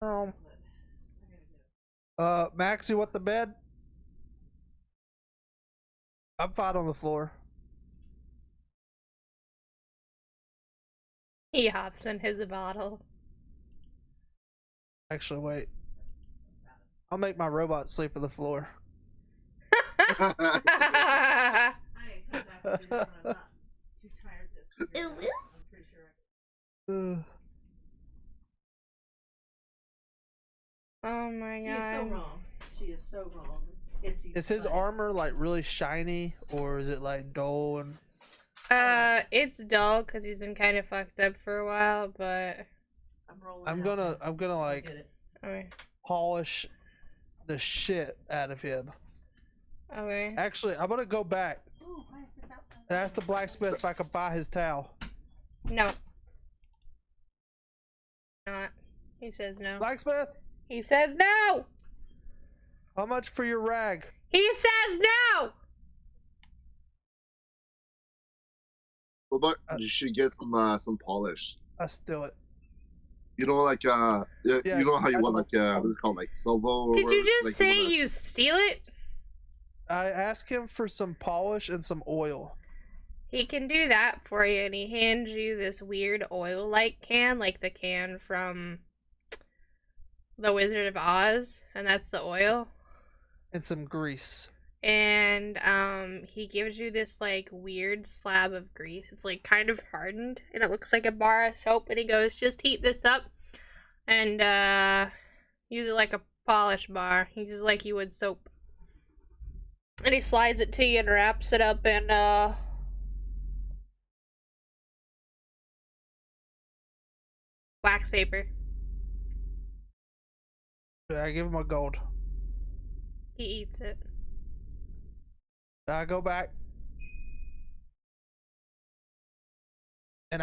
B: Um, Max, you want the bed? I'm fine on the floor.
A: He hops in his bottle.
B: Actually, wait. I'll make my robot sleep on the floor.
A: Oh my
F: She is so
A: god.
F: wrong. She is so wrong.
B: Is his armor like really shiny, or is it like dull and?
A: It's dull because he's been kind of fucked up for a while, but
B: I'm gonna like
A: okay.
B: polish the shit out of him.
A: Okay.
B: Actually, I'm gonna go back and ask the blacksmith if I can buy his towel.
A: No. Not. He says no.
B: Blacksmith,
A: He says no!
B: how much for your rag?
A: He says no!
D: Well, but you should get some polish.
B: I steal it.
D: You know, like you know how you
B: I
D: want
B: know.
D: like what's it called, like Silvo? Or
A: Did you
D: whatever,
A: just
D: like,
A: say
D: wanna-
A: you steal it?
B: I ask him for some polish and some oil.
A: He can do that for you, and he hands you this weird oil-like can, like the can from the Wizard of Oz, and that's the oil.
B: And some grease.
A: And he gives you this like weird slab of grease. It's like kind of hardened, and it looks like a bar of soap. And he goes, "Just heat this up, and use it like a polish bar. Uses like you would soap." And he slides it to you and wraps it up in wax paper.
B: I give him a gold.
A: He eats it.
B: I go back. And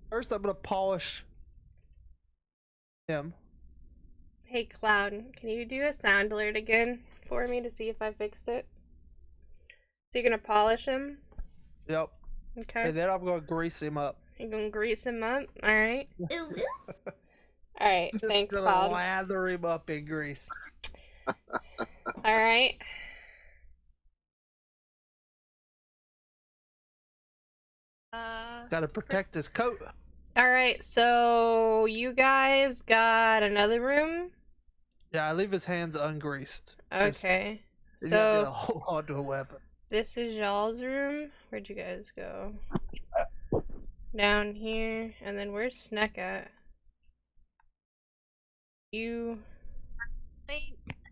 B: first I'm gonna polish him.
A: Hey Cloud, can you do a sound alert again for me to see if I fixed it? So you're gonna polish him?
B: Yep.
A: Okay.
B: And then I'm gonna grease him up.
A: You're gonna grease him up? Alright. Alright,
B: Just
A: thanks,
B: gonna
A: Cloud.
B: lather him up in grease.
A: Alright.
B: Gotta protect his coat.
A: Alright, so you guys got another room?
B: Yeah, I leave his hands ungreased.
A: Okay.
B: You gotta
A: So
B: hold on to a weapon.
A: this is y'all's room. Where'd you guys go? Down here. And then where's Sneck at? You...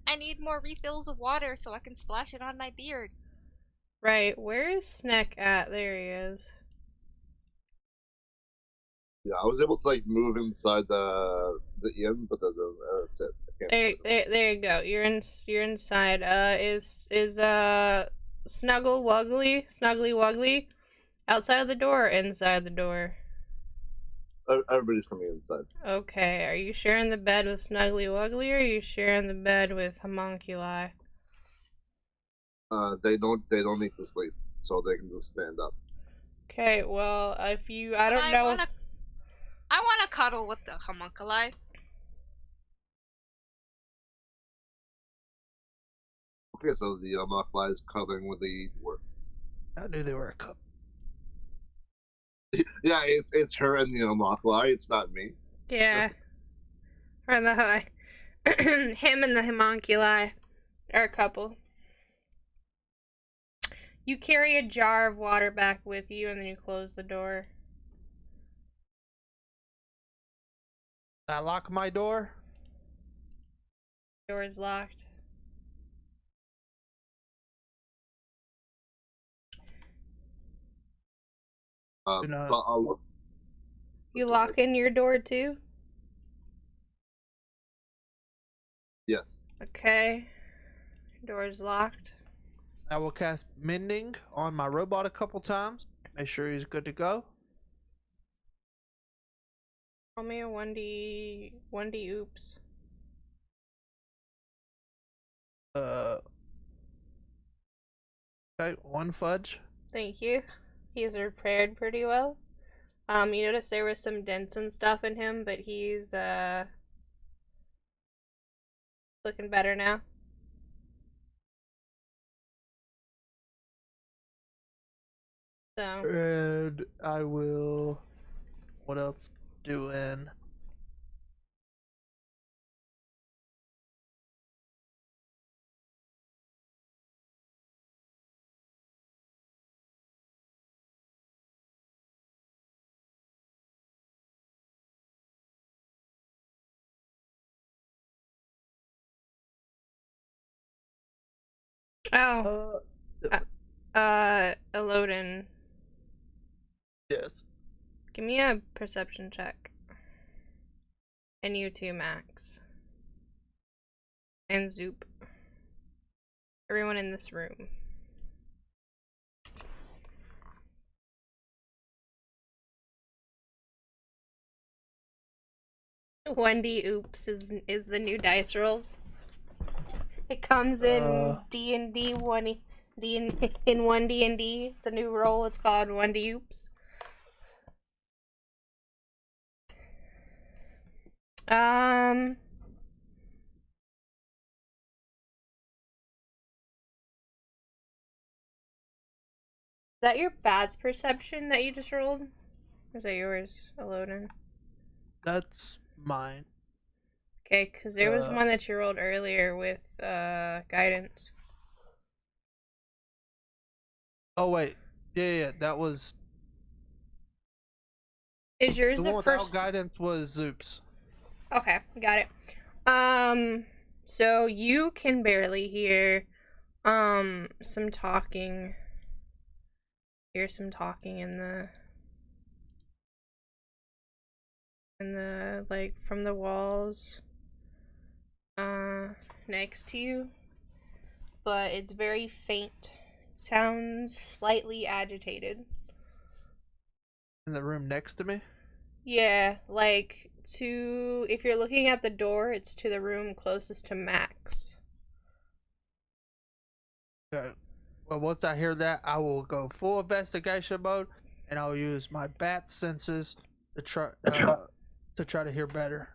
E: I need more refills of water so I can splash it on my beard.
A: Right, where is Sneck at? There he is.
D: Yeah, I was able to like move inside the inn, but that's it. I can't
A: There you go. You're inside. Is Snuggly Wuggly outside the door or inside the door?
D: Everybody's coming inside.
A: Okay, are you sharing the bed with Snuggly Wuggly or are you sharing the bed with Homunculi?
D: They don't need to sleep, so they can just stand up.
A: Okay, well, if you I don't
E: But
A: know.
E: I wanna cuddle with the homunculi.
D: Okay, so the Mokla is cuddling with the dwarf.
B: I knew they were a couple.
D: Yeah, it's her and the Mokla. It's not me.
A: Yeah. Or the him and the homunculi are a couple. You carry a jar of water back with you and then you close the door.
B: I lock my door.
A: Door is locked.
B: You know-
D: But I'll
A: You lock in your door too?
D: yes.
A: Okay. Door's locked.
B: I will cast mending on my robot a couple times. Make sure he's good to go.
A: Call me a 1D oops.
B: Okay, one fudge.
A: Thank you. He's repaired pretty well. You notice there was some dents and stuff in him, but he's looking better now. So
B: And I will. What else doing?
A: oh, Elodin,
B: Yes.
A: give me a perception check. And you too, Max. And Zoop. Everyone in this room. Wendy Oops is the new dice rolls. It comes in D&D 1 in 1 D&D. It's a new roll. It's called 1D Oops. Is that your bad's perception that you just rolled? Or is that yours, Elodin?
B: That's mine.
A: Okay, because there was
B: Uh,
A: one that you rolled earlier with guidance.
B: Oh wait, yeah, that was
A: Is yours
B: the
A: the
B: one without
A: first?
B: guidance. Was Zoops.
A: Okay, got it. So you can barely hear some talking. Hear some talking in the like from the walls next to you, but it's very faint. It sounds slightly agitated.
B: In the room next to me.
A: Yeah, like to if you're looking at the door, it's to the room closest to Max.
B: Okay. Well, once I hear that, I will go full investigation mode, and I'll use my bat senses to try to hear better.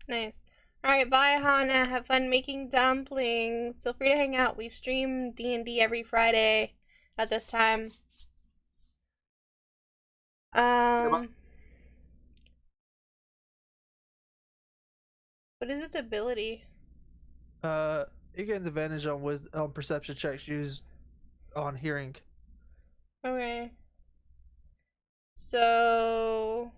A: Nice. Alright, bye Hana. Have fun making dumplings. Feel free to hang out. We stream D&D every Friday at this time. What is its ability?
B: It gains advantage on perception checks used on hearing.
A: Okay. So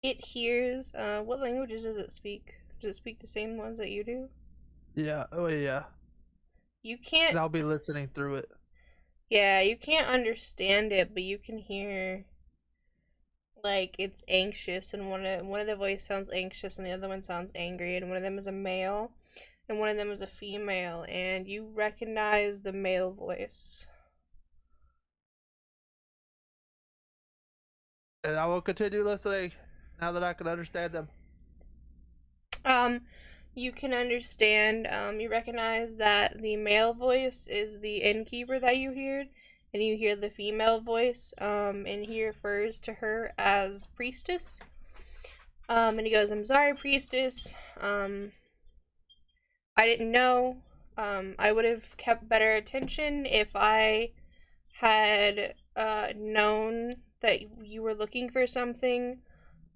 A: it hears what languages does it speak? Does it speak the same ones that you do?
B: Yeah. Oh yeah.
A: You
B: 'Cause
A: can't
B: I'll be listening through it.
A: Yeah, you can't understand it, but you can hear like it's anxious and one of the voice sounds anxious and the other one sounds angry and one of them is a male and one of them is a female and you recognize the male voice.
B: And I will continue listening now that I can understand them.
A: You can understand, you recognize that the male voice is the innkeeper that you heard, and you hear the female voice, and he refers to her as priestess. And he goes, I'm sorry, priestess. I didn't know. I would have kept better attention if I had known that you were looking for something.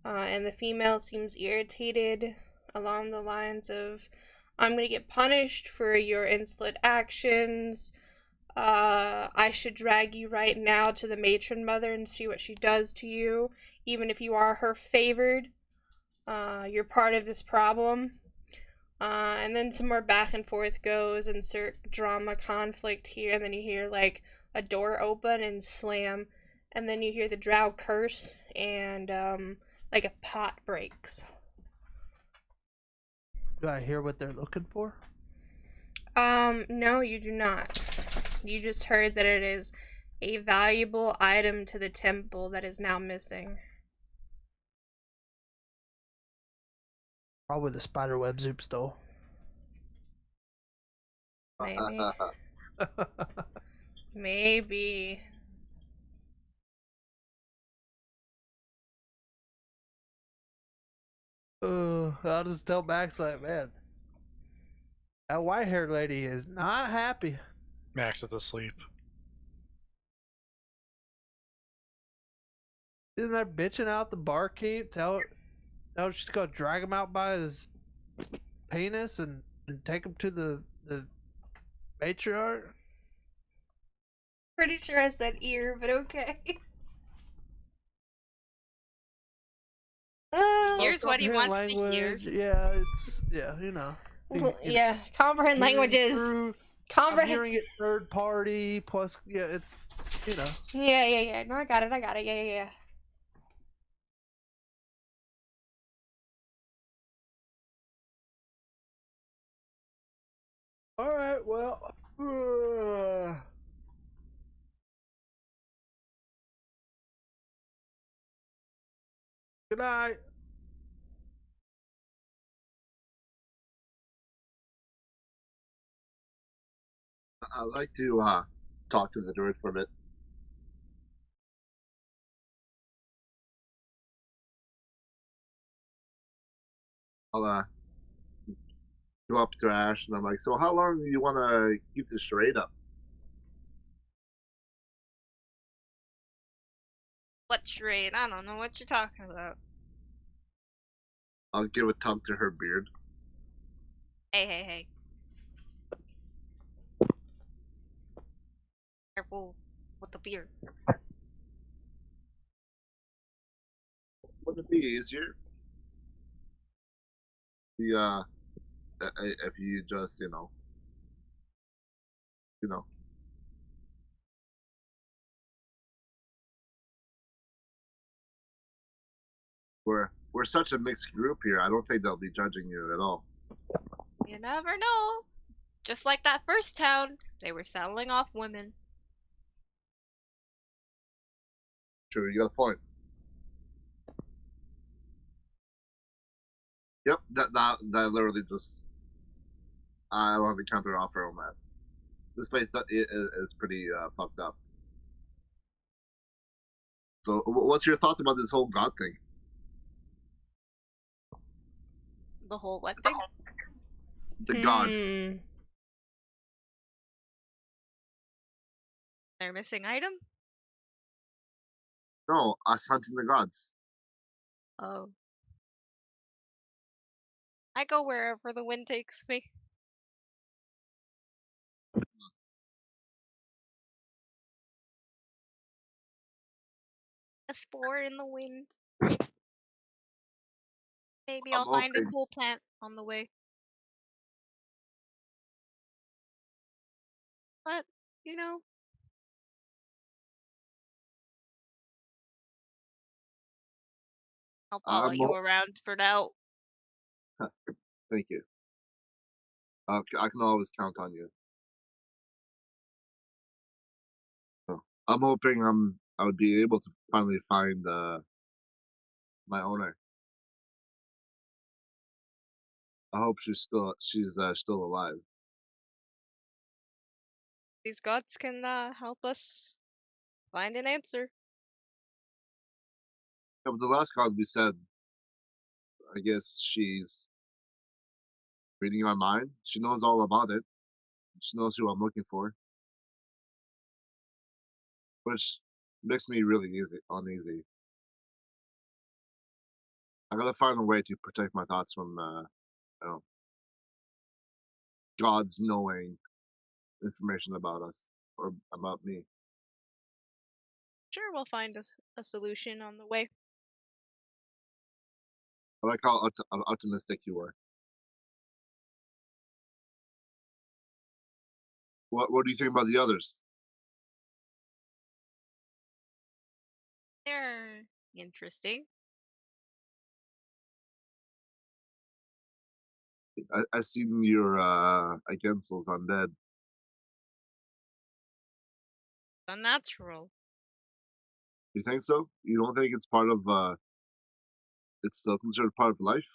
A: And the female seems irritated along the lines of, I'm gonna get punished for your insolent actions. I should drag you right now to the matron mother and see what she does to you. Even if you are her favored, you're part of this problem. And then some more back and forth goes, insert drama conflict here, and then you hear like a door open and slam, and then you hear the drow curse, and like a pot breaks.
B: Do I hear what they're looking for?
A: No, you do not. You just heard that it is a valuable item to the temple that is now missing.
B: Probably the spider web Zoop stole.
A: Maybe. Maybe.
B: I'll just tell Max like, man, that white-haired lady is not happy.
C: Max is asleep.
B: Isn't that bitching out the barkeep? Tell her she's gonna drag him out by his penis and take him to the matriarch.
A: Pretty sure I said ear, but okay.
E: Here's what he
B: Comprehend
E: wants to hear.
B: language. Yeah, it's you know.
A: Yeah, comprehend languages.
B: I'm
A: Comprehend.
B: hearing it third party plus it's
A: Yeah. No, I got it. Yeah.
B: All right. Well. Good night.
D: I'd like to talk to the druid for a bit. I'll go up to Ash and I'm like, so how long do you want to keep this charade up?
E: What charade? I don't know what you're talking about.
D: I'll give a tug to her beard.
E: Hey. Careful with the beer.
D: Would it be easier? The if you just you know, we're such a mixed group here. I don't think they'll be judging you at all.
E: You never know. Just like that first town, they were selling off women.
D: True, you got a point. Yep, that literally just I don't have a counter offer on that. This place is pretty fucked up. So, what's your thoughts about this whole God thing?
E: The whole what thing?
D: The God.
E: Their missing item?
D: No, us hunting the gods.
E: Oh. I go wherever the wind takes me. A spore in the wind. Maybe
D: I'm
E: I'll find a
D: hoping.
E: cool plant on the way. But, you know, I'll follow
D: I'm.
E: you around for now.
D: Thank you. I can always count on you. So, I'm hoping I would be able to finally find my owner. I hope she's still alive.
E: These gods can help us find an answer.
D: Yeah, but the last god we said, I guess she's reading my mind. She knows all about it. She knows who I'm looking for, which makes me really uneasy. I gotta find a way to protect my thoughts from you know, gods knowing information about us or about me.
E: Sure, we'll find a solution on the way.
D: I like how optimistic you are. What do you think about the others?
E: They're interesting.
D: I seen your utensils undead.
E: Unnatural.
D: You think so? You don't think it's part of it's still considered part of life?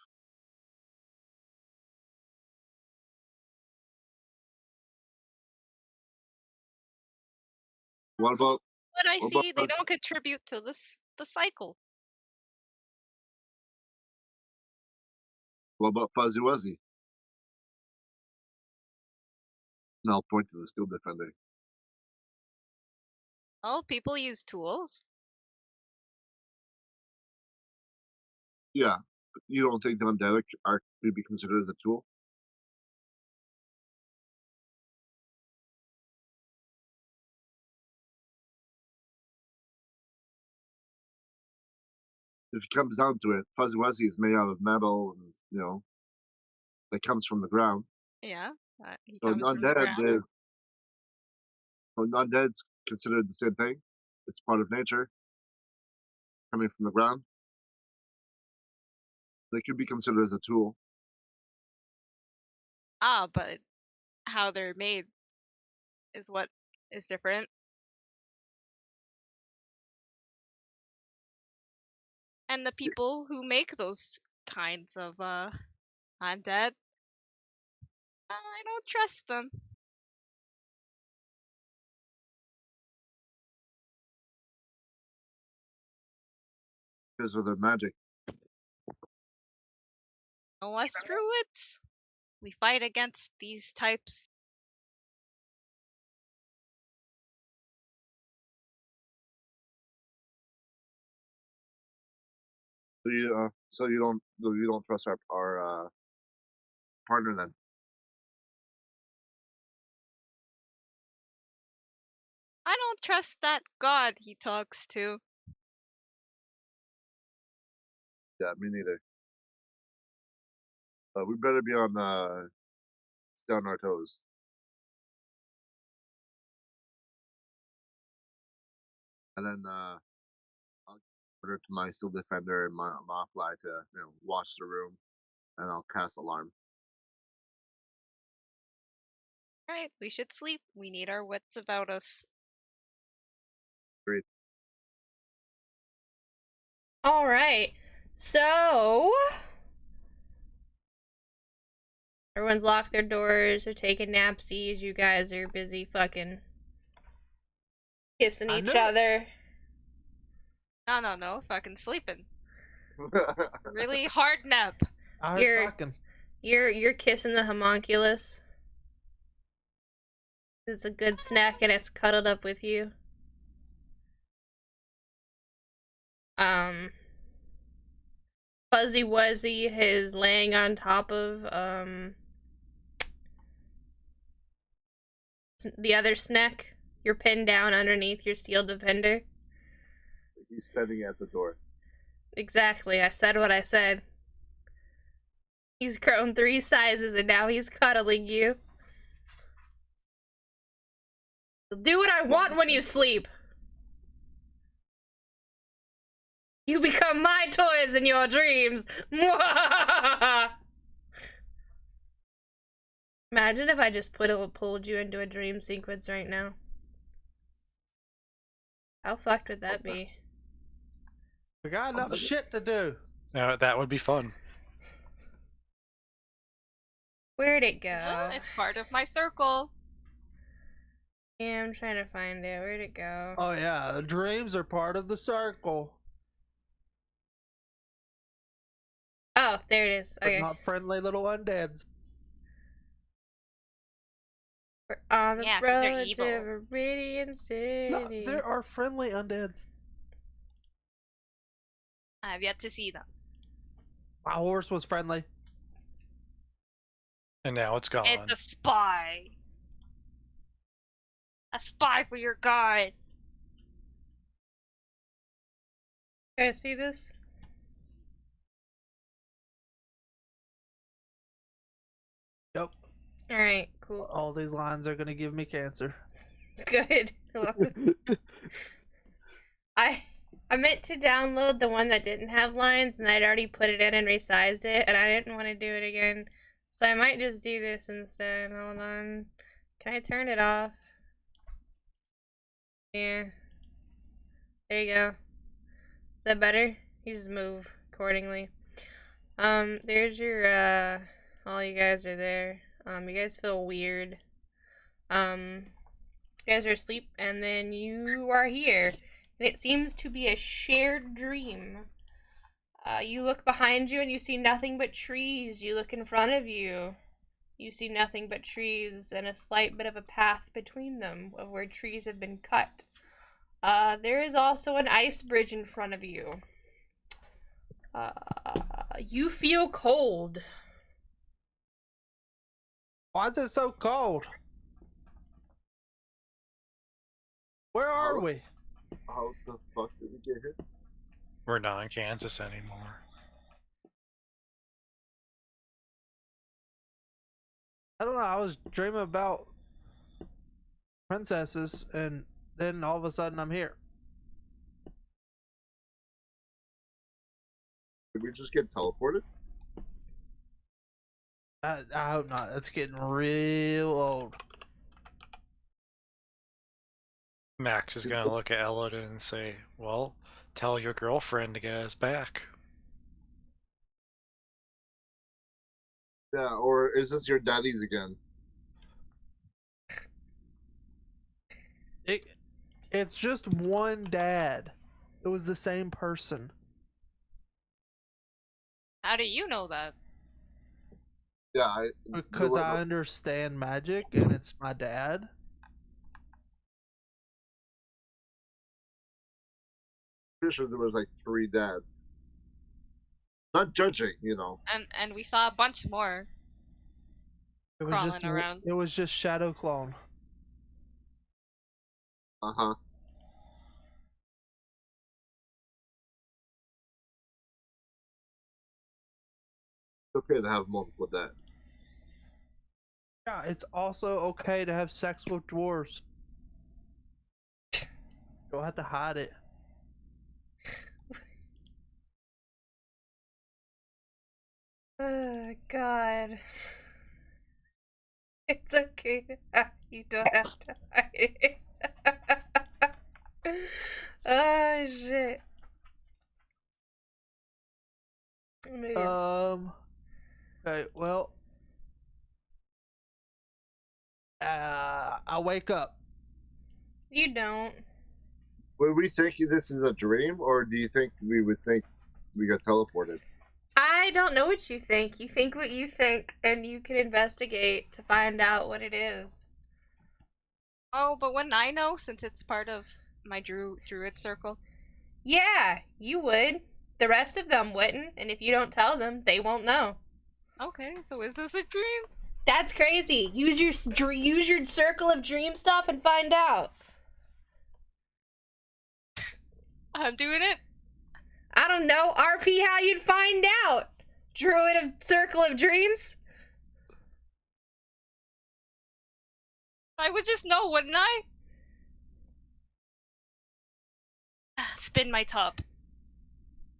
D: What about
E: But I
D: what about
E: see they don't contribute to the cycle.
D: Fuzzy Wuzzy? And I'll point to the steel defender.
E: Oh, people use tools.
D: Yeah, you don't think the undead could be considered as a tool? If it comes down to it, Fuzzy Wuzzy is made out of metal, and that comes from the ground.
E: Yeah, he
D: So
E: comes from the ground.
D: undead's considered the same thing. It's part of nature, coming from the ground. They could be considered as a tool.
E: Ah, but how they're made is what is different. And the people who make those kinds of undead, I don't trust them.
D: Because of their magic.
E: Oh, us druids, we fight against these types.
D: So So you don't trust our partner then?
E: I don't trust that god he talks to.
D: Yeah, me neither. We better be on stay on our toes. And then I'll order to my steel defender and my fly to watch the room, and I'll cast alarm.
E: Right, we should sleep. We need our wits about us.
D: Great.
A: All right. So everyone's locked their doors. They're taking napsies. You guys are busy fucking kissing each other.
E: No, fucking sleeping. Really hard nap.
B: I
A: You're-
B: heard fucking.
A: You're kissing the homunculus. It's a good snack and it's cuddled up with you. Fuzzy Wuzzy is laying on top of the other snack. You're pinned down underneath your steel defender.
D: He's standing at the door.
A: Exactly, I said what I said. He's grown 3 sizes and now he's cuddling you. Do what I want when you sleep. You become my toys in your dreams. Imagine if I just pulled you into a dream sequence right now. How fucked would that be?
B: We got enough shit to do.
C: No, that would be fun.
A: Where'd it go?
E: Well, it's part of my circle.
A: Yeah, I'm trying to find it. Where'd it go?
B: Oh yeah, the dreams are part of the circle,
A: Oh, there it is.
B: but
A: Okay.
B: not friendly little undeads.
A: We're on the
E: Yeah, 'cause they're
A: road
E: evil.
A: to Viridian City.
B: No, there are friendly undeads.
E: I have yet to see them.
B: My horse was friendly.
C: And now it's gone.
E: It's a spy. A spy for your god.
A: You guys see this?
B: Yep.
A: Alright, cool.
B: All these lines are gonna give me cancer.
A: Good. I meant to download the one that didn't have lines, and I'd already put it in and resized it, and I didn't want to do it again. So I might just do this instead. Hold on. Can I turn it off? Yeah. There you go. Is that better? You just move accordingly. There's your, all you guys are there. You guys feel weird. You guys are asleep, and then you are here. And it seems to be a shared dream. You look behind you and you see nothing but trees. You look in front of you. You see nothing but trees and a slight bit of a path between them of where trees have been cut. There is also an ice bridge in front of you. You feel cold.
B: Why is it so cold? Where are we?
D: How the fuck did we get here?
C: We're not in Kansas anymore.
B: I don't know. I was dreaming about princesses, and then all of a sudden I'm here.
D: Did we just get teleported?
B: I hope not. That's getting real old.
C: Max is gonna look at Elodin and say, well, tell your girlfriend to get us back.
D: Yeah, or is this your daddy's again?
B: It's just one dad. It was the same person.
E: How do you know that?
D: Yeah,
B: Because I understand magic, and it's my dad.
D: pretty sure there was like 3 dads. Not judging, you know.
E: And we saw a bunch more
B: It was
E: crawling
B: just
E: around.
B: it was just Shadow Clone.
D: Uh-huh. It's okay to have multiple dads.
B: Yeah, it's also okay to have sex with dwarves. Don't have to hide it.
A: Oh, God. It's okay. You don't have to hide it. Oh, shit. Maybe.
B: Okay, well, I wake up.
A: You don't.
D: Were we thinking this is a dream, or do you think we would think we got teleported?
A: I don't know what you think. You think what you think, and you can investigate to find out what it is.
E: Oh, but wouldn't I know since it's part of my druid circle?
A: Yeah, you would. The rest of them wouldn't, and if you don't tell them, they won't know.
E: Okay, so is this a dream?
A: That's crazy. Use your circle of dream stuff and find out.
E: I'm doing it.
A: I don't know, RP, how you'd find out. Druid of Circle of Dreams.
E: I would just know, wouldn't I? Spin my top.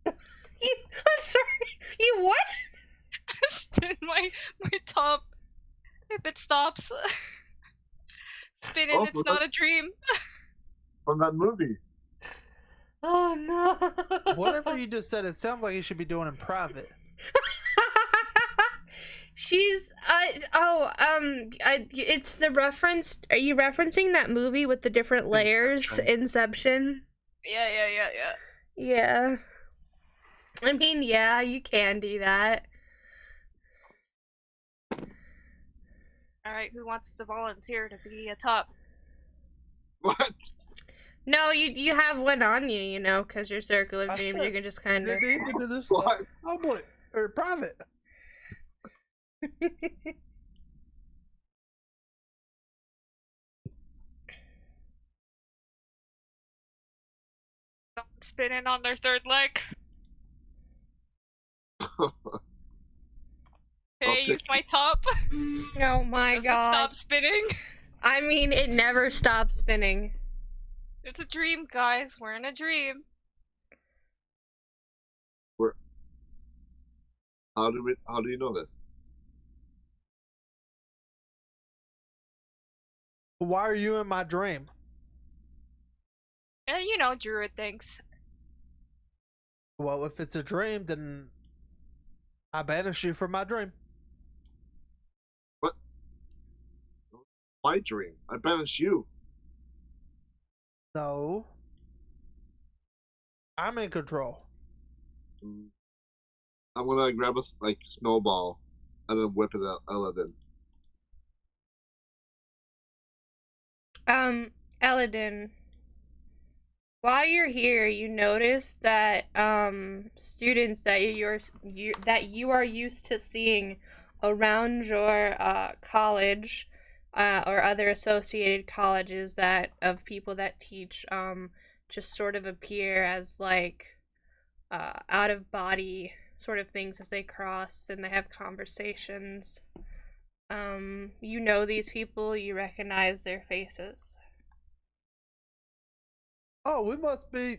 A: I'm sorry. You what?
E: Spin my top. If it stops, spin it.
D: Oh,
E: It's not a dream.
D: From that movie.
A: Oh no.
B: Whatever you just said, it sounds like you should be doing in private.
A: She's it's the reference. Are you referencing that movie with the different layers? Inception.
E: Yeah.
A: Yeah. I mean, yeah, you can do that.
E: Alright, who wants to volunteer to be a top?
D: What?
A: No, you have one on you, you know, because your circle of
B: I
A: dreams.
B: said-
A: You can just kind of.
B: You can do this
D: What?
B: public or private.
E: Spinning on their third leg. Hey, use my top.
A: Oh my
E: Does it
A: god.
E: stop spinning?
A: I mean, it never stops spinning.
E: It's a dream, guys. We're in a dream.
D: How do you know this?
B: Why are you in my dream?
E: And you know, druid things.
B: Well, if it's a dream, then I banish you from my dream.
D: What? My dream. I banish you.
B: No. I'm in control.
D: I'm gonna grab a snowball and then whip it at Eladin.
A: Eladin, while you're here, you notice that students that you are used to seeing around your college or other associated colleges that of people that teach just sort of appear as like out of body sort of things as they cross and they have conversations. You know these people, you recognize their faces.
B: Oh, we must be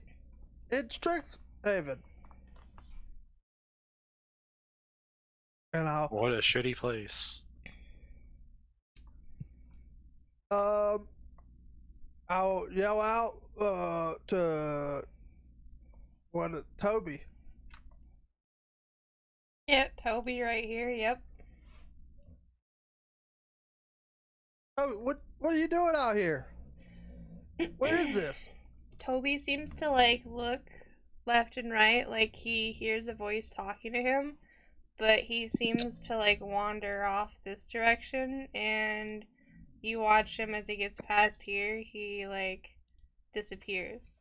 B: in Strixhaven. And
C: What a shitty place.
B: I'll yell out to Toby.
A: Yeah, Toby right here, yep.
B: Oh, what are you doing out here? Where is this?
A: Toby seems to like look left and right like he hears a voice talking to him, but he seems to like wander off this direction, and you watch him as he gets past here, he like disappears.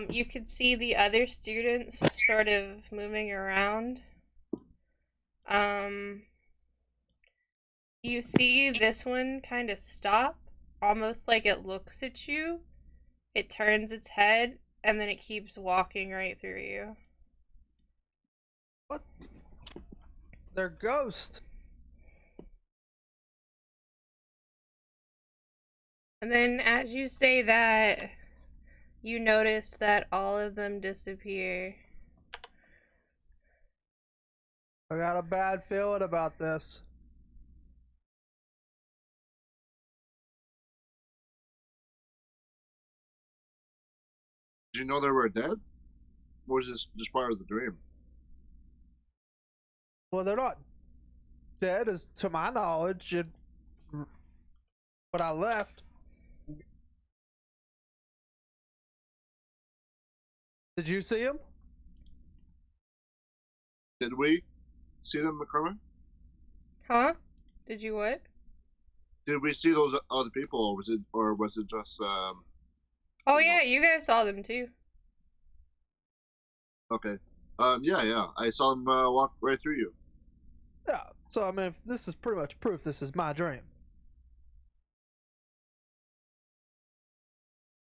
A: You could see the other students sort of moving around. You see this one kind of stop, almost like it looks at you. It turns its head, and then it keeps walking right through you.
B: What? They're ghosts.
A: And then as you say that, you notice that all of them disappear.
B: I got a bad feeling about this.
D: Did you know they were dead? Or was this just part of the dream?
B: Well, they're not dead, as to my knowledge, but I left. Did you see him?
D: Did we see them, McCormick?
A: Huh? Did you what?
D: Did we see those other people, or was it just
A: Oh yeah, you guys saw them too.
D: okay? Yeah. I saw them walk right through you.
B: Yeah. So I mean, this is pretty much proof this is my dream.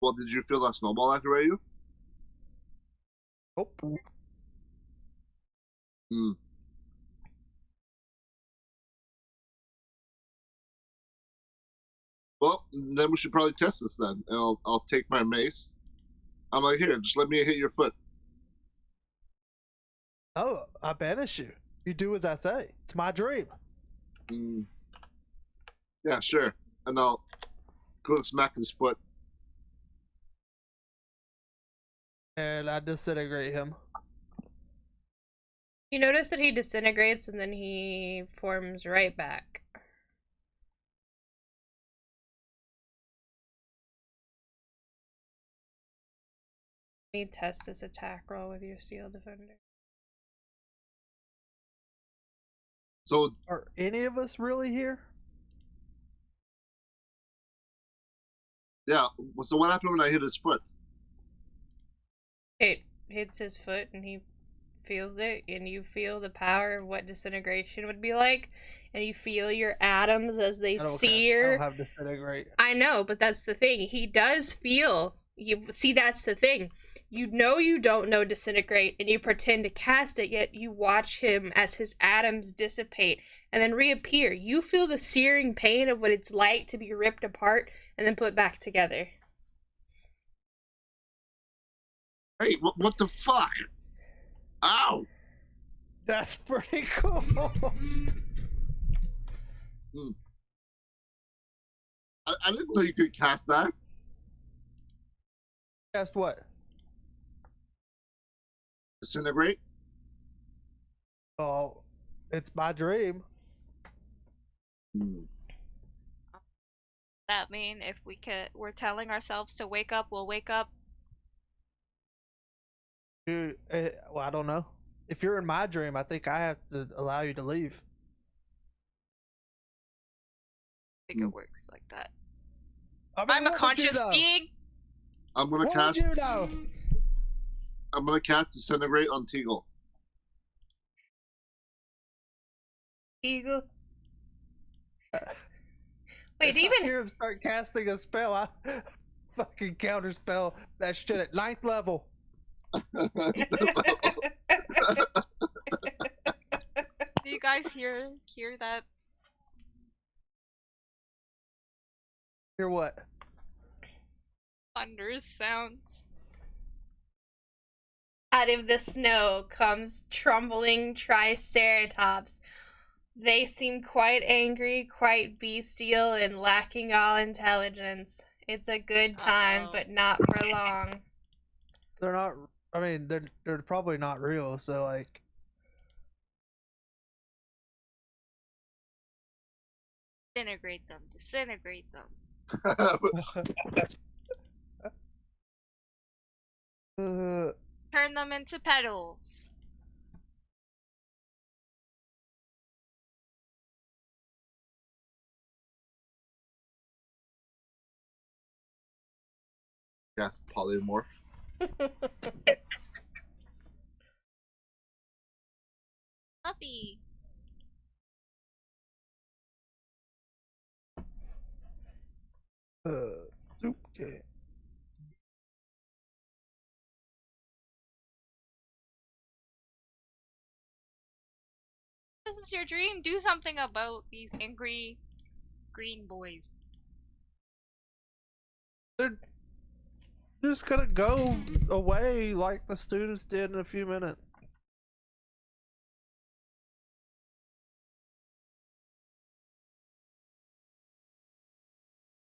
D: Well, did you feel that snowball after you?
B: Nope.
D: Hmm. Well, then we should probably test this then. And I'll take my mace. I'm like, here, just let me hit your foot.
B: Oh, I banish you. You do as I say. It's my dream.
D: Mm. Yeah, sure. And I'll go and smack his foot.
B: And I disintegrate him.
A: You notice that he disintegrates and then he forms right back. Let me test this attack roll with your Steel Defender.
D: So,
B: Are any of us really here?
D: yeah. So what happened when I hit his foot?
A: It hits his foot and he feels it, and you feel the power of what disintegration would be like, and you feel your atoms as they
B: I don't
A: sear.
B: have disintegrate.
A: I know, but that's the thing. He does feel. You see, that's the thing. You know you don't know disintegrate, and you pretend to cast it, yet you watch him as his atoms dissipate and then reappear. You feel the searing pain of what it's like to be ripped apart and then put back together.
D: Hey, what the fuck? Ow!
B: That's pretty cool.
D: I didn't know you could cast that.
B: Guess what?
D: Disintegrate?
B: Oh, it's my dream.
E: That mean if we're telling ourselves to wake up, we'll wake up.
B: Dude, well, I don't know. If you're in my dream, I think I have to allow you to leave.
E: I think it works like that.
B: I mean,
E: I'm a
B: what would you
E: conscious
B: know?
E: being.
D: I'm gonna
B: What
D: cast.
B: would you know?
D: I'm gonna cast disintegrate on Teagle.
A: Eagle.
B: If
A: Wait,
B: I
A: even
B: hear him start casting a spell, I fucking counterspell that shit at 9th level.
E: Do you guys hear that?
B: Hear what?
E: Thunder sounds.
A: out of the snow comes trembling Triceratops. They seem quite angry, quite bestial, and lacking all intelligence. It's a good time,
E: Uh-oh.
A: but not for long.
B: They're not. I mean, they're probably not real. So like,
E: Disintegrate them. Disintegrate them. Turn them into petals.
D: Cast polymorph.
E: Puppy.
B: Okay.
E: This is your dream. Do something about these angry green boys.
B: They're just gonna go away like the students did in a few minutes.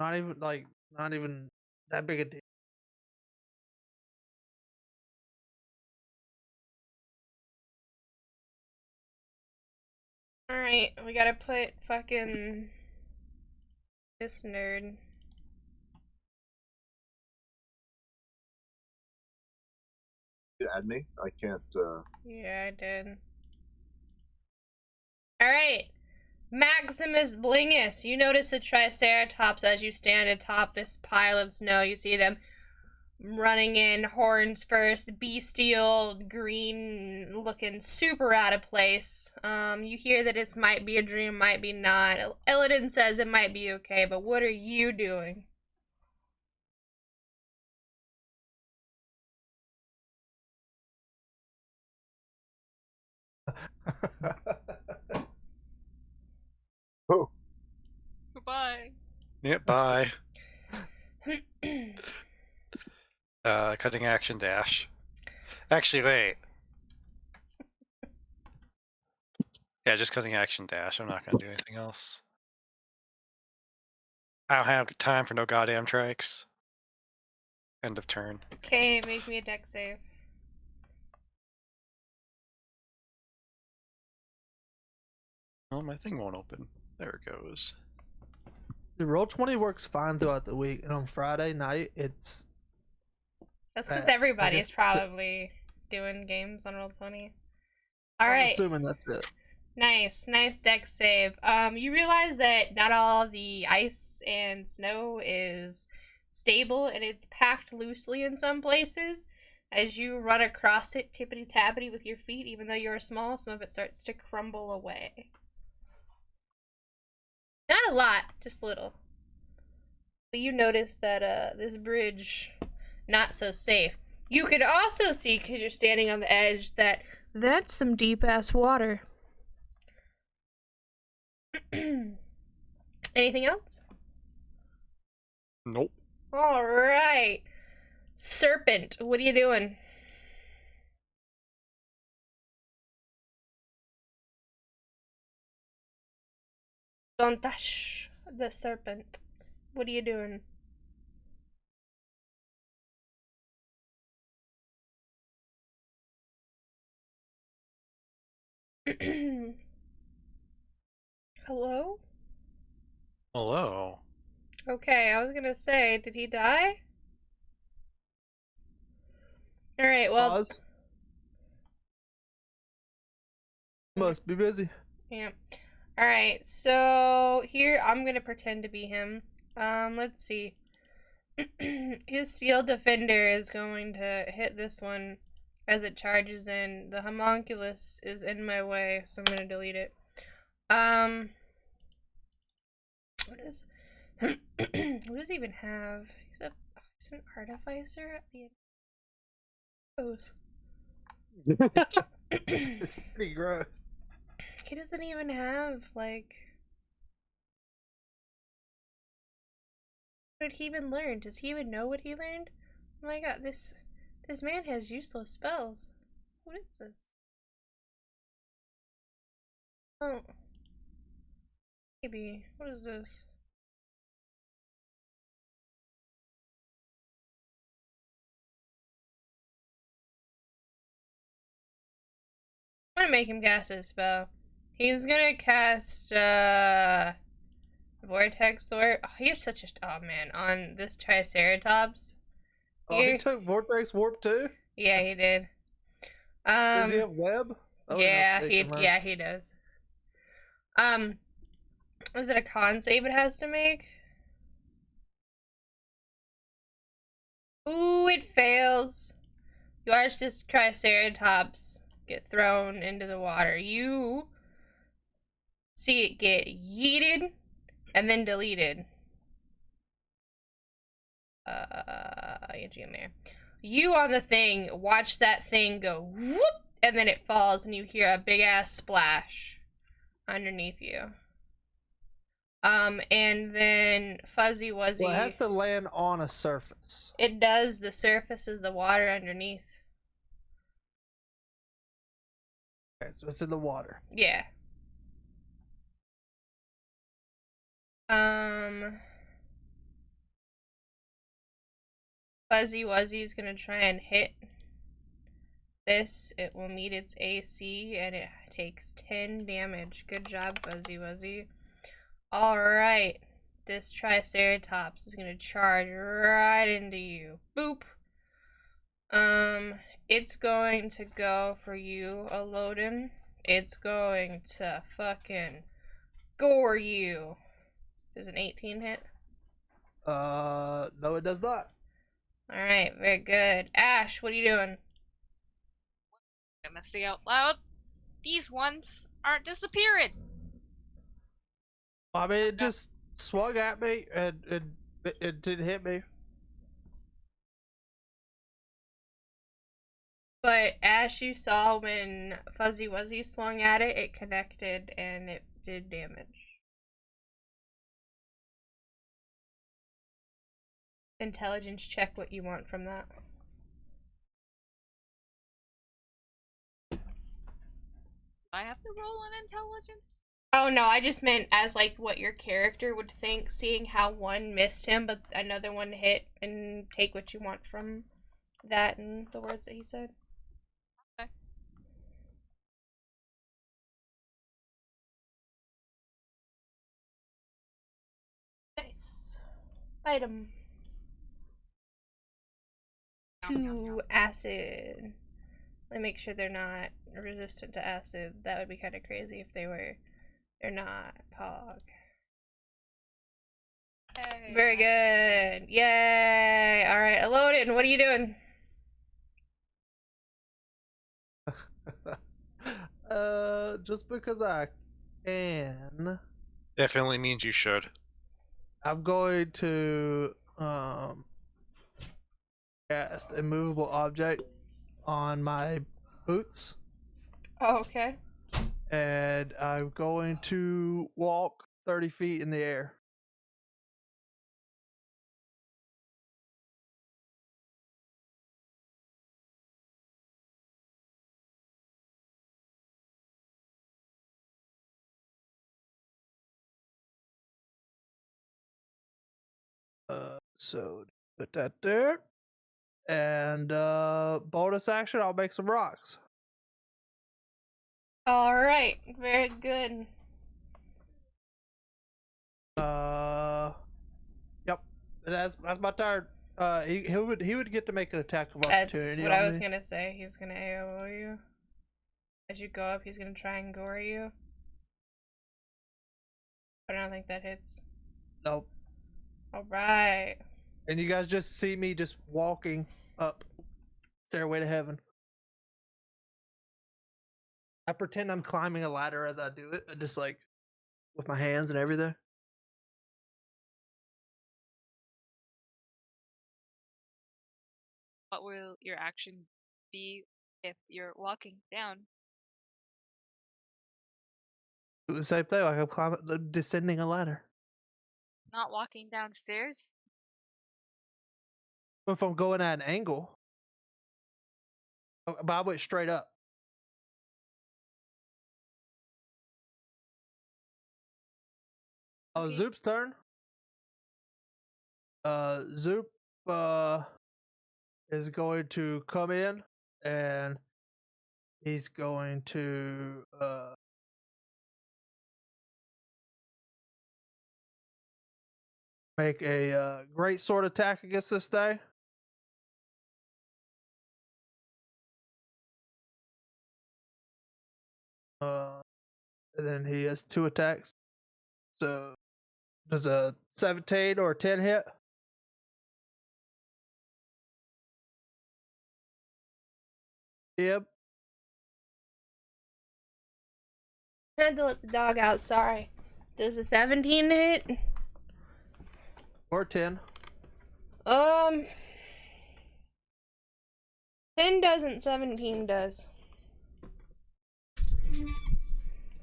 B: Not even that big a deal.
A: Alright, we gotta put fucking this nerd.
D: You add me? I can't.
A: Yeah, I did. Alright. Maximus Blingus. You notice the Triceratops as you stand atop this pile of snow. You see them running in, horns first, bestial, green, looking super out of place. You hear that it might be a dream, might be not. Illidan says it might be okay, but what are you doing?
D: Oh,
E: Goodbye.
C: Yeah, bye. Cutting action dash. Actually, wait. Yeah, just cutting action dash. I'm not gonna do anything else. I don't have time for no goddamn trikes. End of turn.
A: Okay, make me a deck save.
C: Oh, my thing won't open. There it goes.
B: The Roll20 works fine throughout the week, and on Friday night, it's
A: That's because
B: I
A: everybody's
B: guess-
A: probably doing games on Roll20.
B: I'm
A: Alright.
B: assuming that's it.
A: Nice deck save. You realize that not all the ice and snow is stable and it's packed loosely in some places. As you run across it tippity tappity with your feet, even though you're small, some of it starts to crumble away. Not a lot, just a little. But you notice that this bridge, not so safe. You could also see, because you're standing on the edge, that that's some deep ass water. Anything else?
C: Nope.
A: All right. Serpent, what are you doing? Don't touch the serpent. What are you doing? Hello?
C: Hello.
A: Okay, I was gonna say, did he die? Alright, well.
B: Pause. Must be busy.
A: Yeah. Alright, so here I'm gonna pretend to be him. Let's see. His steel defender is going to hit this one as it charges in. The homunculus is in my way, so I'm gonna delete it. What is what does he even have? He's an artificer at the end.
B: It's pretty gross.
A: He doesn't even have like. What did he even learn? Does he even know what he learned? Oh my god, this man has useless spells. What is this? Oh. Maybe. What is this? I'm gonna make him cast a spell. He's gonna cast Vortex Sword. Oh, he's such a oh man, on this Triceratops.
B: Oh, he took Vortex Warp too?
A: Yeah, he did.
B: Does he have web?
A: Yeah, he does. Is it a con save it has to make? Ooh, it fails. You watch this Triceratops get thrown into the water. You see it get yeeted and then deleted. You on the thing watch that thing go whoop, and then it falls, and you hear a big ass splash underneath you. And then Fuzzy Wuzzy.
B: Well, it has to land on a surface.
A: It does. The surface is the water underneath.
B: Okay, so it's in the water.
A: Yeah. Fuzzy Wuzzy's gonna try and hit this. It will meet its AC and it takes 10 damage. Good job, Fuzzy Wuzzy. Alright. This Triceratops is gonna charge right into you. Boop. It's going to go for you, Elodin. It's going to fucking gore you. Does an 18 hit?
B: No, it does not.
A: Alright, very good. Ash, what are you doing?
E: I'm gonna say out loud, these ones aren't disappearing.
B: I mean, it just swung at me and it didn't hit me.
A: But Ash, you saw when Fuzzy Wuzzy swung at it, it connected and it did damage. Intelligence check what you want from that.
E: I have to roll an intelligence?
A: Oh no, I just meant as like what your character would think, seeing how one missed him but another one hit, and take what you want from that and the words that he said.
E: Okay.
A: Nice. Item. 2 acid. Let me make sure they're not resistant to acid. That would be kind of crazy if they were. They're not. Pog.
E: Hey.
A: Very good. Yay! Alright, Elodin, what are you doing?
B: Just because I can,
C: Definitely means you should.
B: I'm going to cast a movable object on my boots,
A: Oh, okay.
B: and I'm going to walk 30 feet in the air. So put that there. And bonus action, I'll make some rocks.
A: Alright, very good.
B: Yep. That's my turn. He would get to make an attack of
A: That's
B: opportunity.
A: what
B: on
A: I was
B: me.
A: gonna say. He's gonna AOO you. As you go up, he's gonna try and gore you. But I don't think that hits.
B: Nope.
A: Alright.
B: And you guys just see me just walking up Stairway to Heaven. I pretend I'm climbing a ladder as I do it, just like with my hands and everything.
E: What will your action be if you're walking down?
B: Do the same thing, like I'm climbing, descending a ladder.
E: Not walking downstairs?
B: But if I'm going at an angle, but I went straight up.
E: Okay.
B: Zoop's turn. Zoop is going to come in and he's going to make a great sword attack against this thing. And then he has 2 attacks. So does a 17 or a 10 hit? Yep.
A: I had to let the dog out, sorry. Does a 17 hit?
B: Or 10.
A: 10 doesn't, 17 does.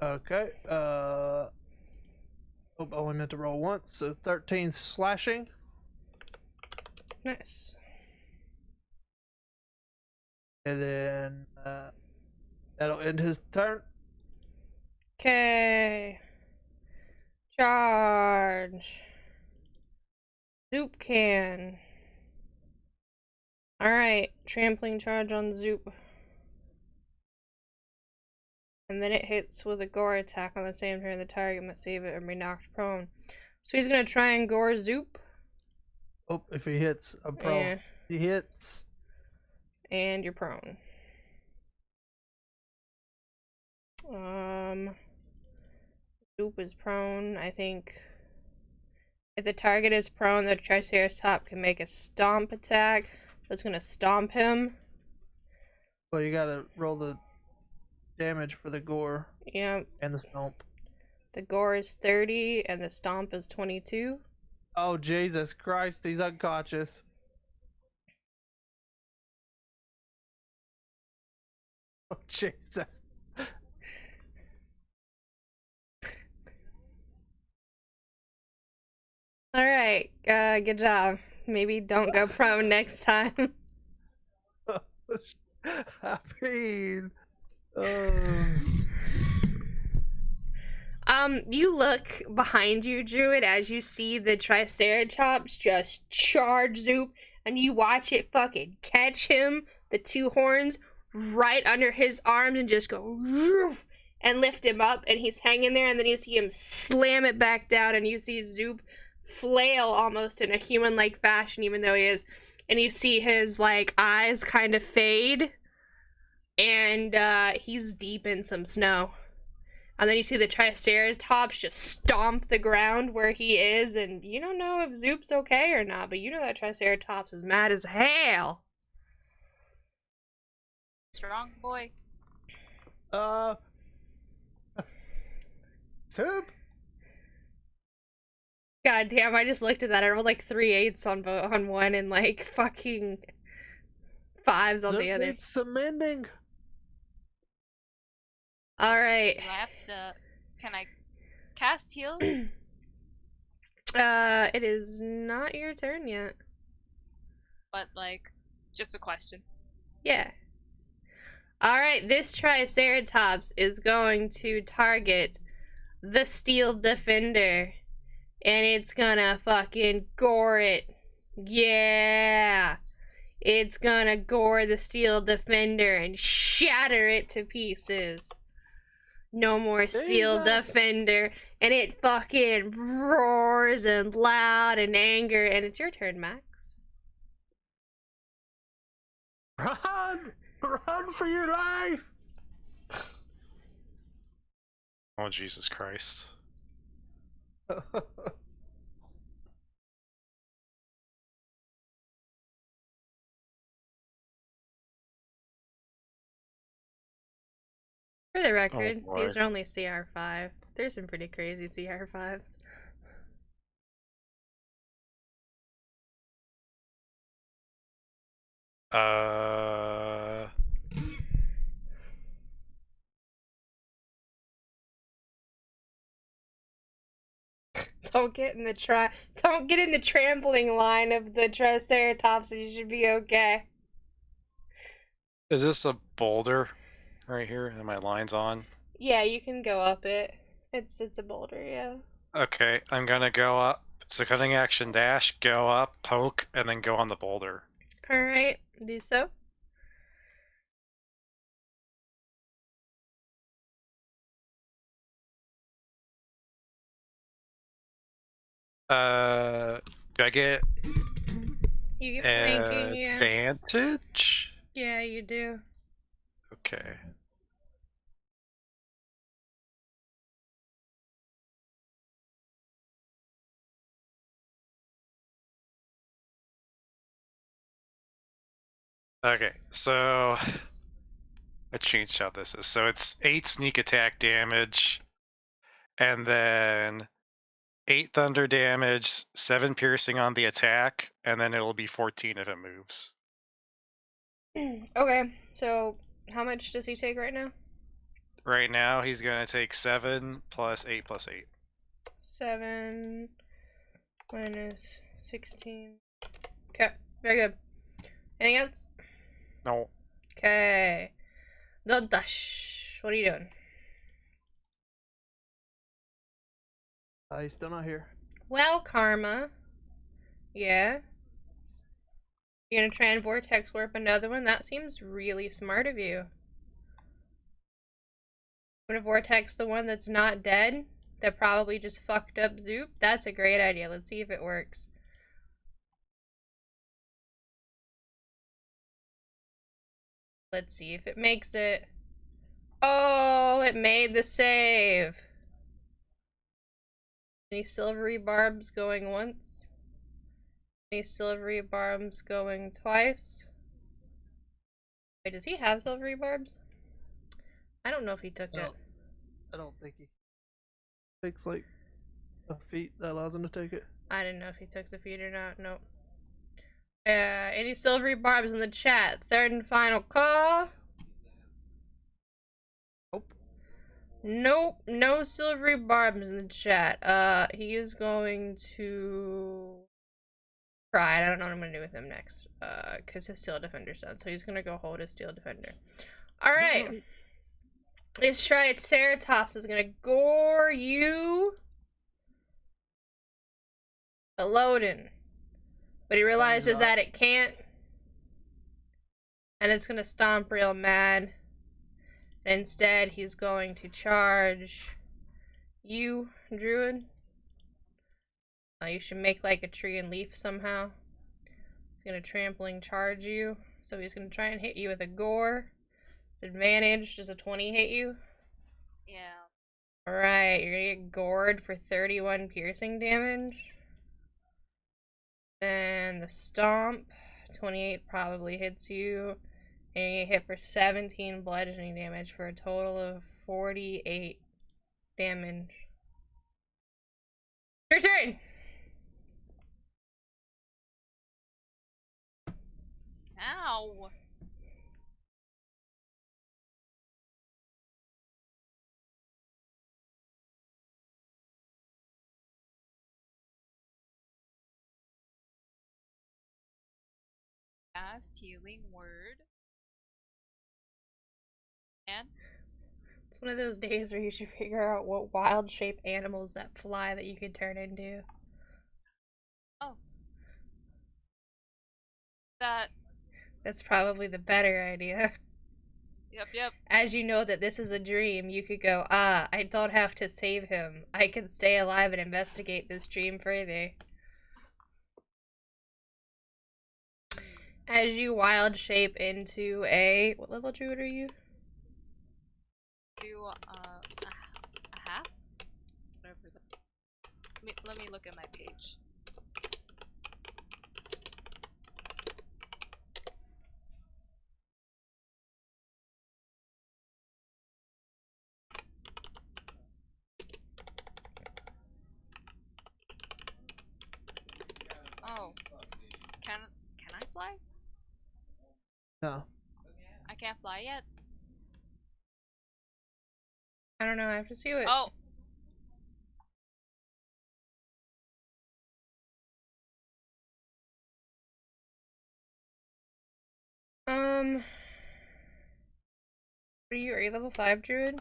B: Okay. Oh, I only meant to roll once, so 13 slashing.
A: Nice.
B: And then that'll end his turn.
A: Okay. Charge. Zoop can. Alright, trampling charge on Zoop. And then it hits with a gore attack on the same turn. The target must save it or be knocked prone. So he's gonna try and gore Zoop.
B: Oh, if he hits a prone.
A: Yeah.
B: He hits.
A: And you're prone. Zoop is prone. I think if the target is prone, the Triceratops can make a stomp attack. So it's gonna stomp him.
B: Well, you gotta roll the damage for the gore
A: Yep.
B: and the stomp.
A: The gore is 30 and the stomp is 22.
B: Oh, Jesus Christ, he's unconscious. Oh, Jesus.
A: Alright, good job. Maybe don't go prone next time.
B: I mean,
A: You look behind you, Druid, as you see the Triceratops just charge Zoop, and you watch it fucking catch him, the two horns, right under his arms and just go roof, and lift him up, and he's hanging there, and then you see him slam it back down, and you see Zoop flail almost in a human-like fashion, even though he is, and you see his, like, eyes kind of fade, and, he's deep in some snow. And then you see the Triceratops just stomp the ground where he is, and you don't know if Zoop's okay or not, but you know that Triceratops is mad as hell.
E: Strong boy.
B: Soup?
A: God damn, I just looked at that. I rolled like 3 8s on one and like fucking 5s on the other.
B: It's some mending.
A: Alright.
E: Do I have to? Can I cast heal?
A: It is not your turn yet.
E: But like, just a question.
A: Yeah. Alright, this Triceratops is going to target the Steel Defender. And it's gonna fucking gore it. Yeah. It's gonna gore the Steel Defender and shatter it to pieces. No more Steel Defender. And it fucking roars and loud and anger. And it's your turn, Max.
B: Run! Run for your life!
C: Oh, Jesus Christ.
A: For the record,
C: boy.
A: these are only CR5. There's some pretty crazy CR5s. Don't get in the trampling line of the Triceratops, and you should be okay.
C: Is this a boulder right here? And my line's on?
A: Yeah, you can go up it. It's a boulder, yeah.
C: Okay, I'm gonna go up. It's a cutting action dash, go up, poke, and then go on the boulder.
A: Alright, do so.
C: Do I get
A: You get flanking, yeah.
C: advantage?
A: Yeah, you do.
C: Okay. Okay, so I changed how this is. So it's 8 sneak attack damage, and then 8 thunder damage, 7 piercing on the attack, and then it'll be 14 if it moves.
A: Okay, so how much does he take right now?
C: Right now, he's gonna take 7 plus 8 plus 8.
A: 7 minus 16. Okay, very good. Anything else?
C: No.
A: Okay. The dash. What are you doing?
B: He's still not here.
A: Well, Karma. Yeah. You're gonna try and vortex warp another one? That seems really smart of you. I'm gonna vortex the one that's not dead. That probably just fucked up Zoop. That's a great idea. Let's see if it works. Let's see if it makes it. Oh, it made the save. Any silvery barbs going once? Any silvery barbs going twice? Wait, does he have silvery barbs? I don't know if he took it.
B: I don't think he takes like a feat that allows him to take it.
A: I didn't know if he took the feed or not. Nope. Any silvery barbs in the chat? Third and final call.
B: Nope.
A: Nope. No silvery barbs in the chat. He is going to cry. I don't know what I'm gonna do with him next. Because his steel defender's done. So he's gonna go hold his steel defender. Alright. This Triceratops is gonna gore you. Loading. But he realizes that it can't. And it's gonna stomp real mad. And instead, he's going to charge you, Druid. You should make like a tree and leaf somehow. He's gonna trampling charge you. So he's gonna try and hit you with a gore. It's advantage. Does a 20 hit you?
E: Yeah.
A: Alright, you're gonna get gored for 31 piercing damage. Then the stomp, 28 probably hits you. And you get hit for 17 bludgeoning damage for a total of 48 damage. Your turn!
E: Ow. Cast healing word. And
A: It's one of those days where you should figure out what wild shape animals that fly that you could turn into.
E: oh. That
A: That's probably the better idea.
E: yep.
A: As you know that this is a dream, you could go, I don't have to save him. I can stay alive and investigate this dream further. As you wild shape into a... What level druid are you?
E: Do a half? Whatever let me look at my page. Oh. Can I fly?
B: No.
E: I can't fly yet.
A: I don't know, I have to see what...
E: Oh.
A: What are you? Are you level 5 druid?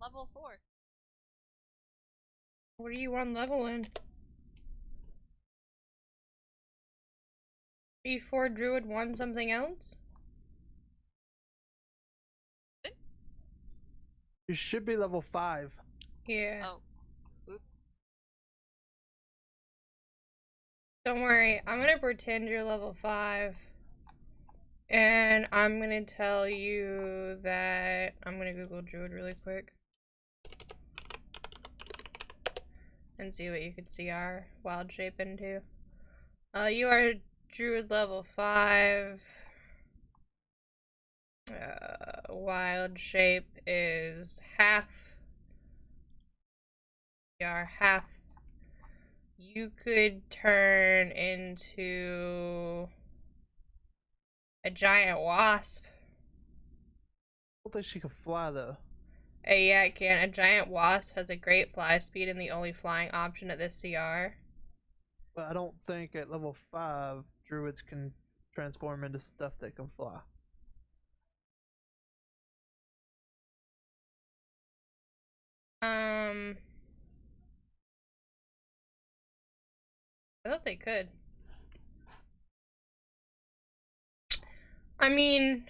E: Level 4.
A: What are you on level in? Are you 4 druid 1 something else?
B: You should be level 5.
A: Yeah.
E: Oh.
A: Don't worry, I'm gonna pretend you're level 5. And I'm gonna tell you that... I'm gonna Google druid really quick. And see what you could see our wild shape into. You are Druid level 5. Wild shape is half. You are half. You could turn into a giant wasp.
B: I don't think she can fly though.
A: Yeah, it can. A giant wasp has a great fly speed and the only flying option at this CR.
B: But I don't think at level 5 druids can transform into stuff that can fly.
A: I thought they could. I mean,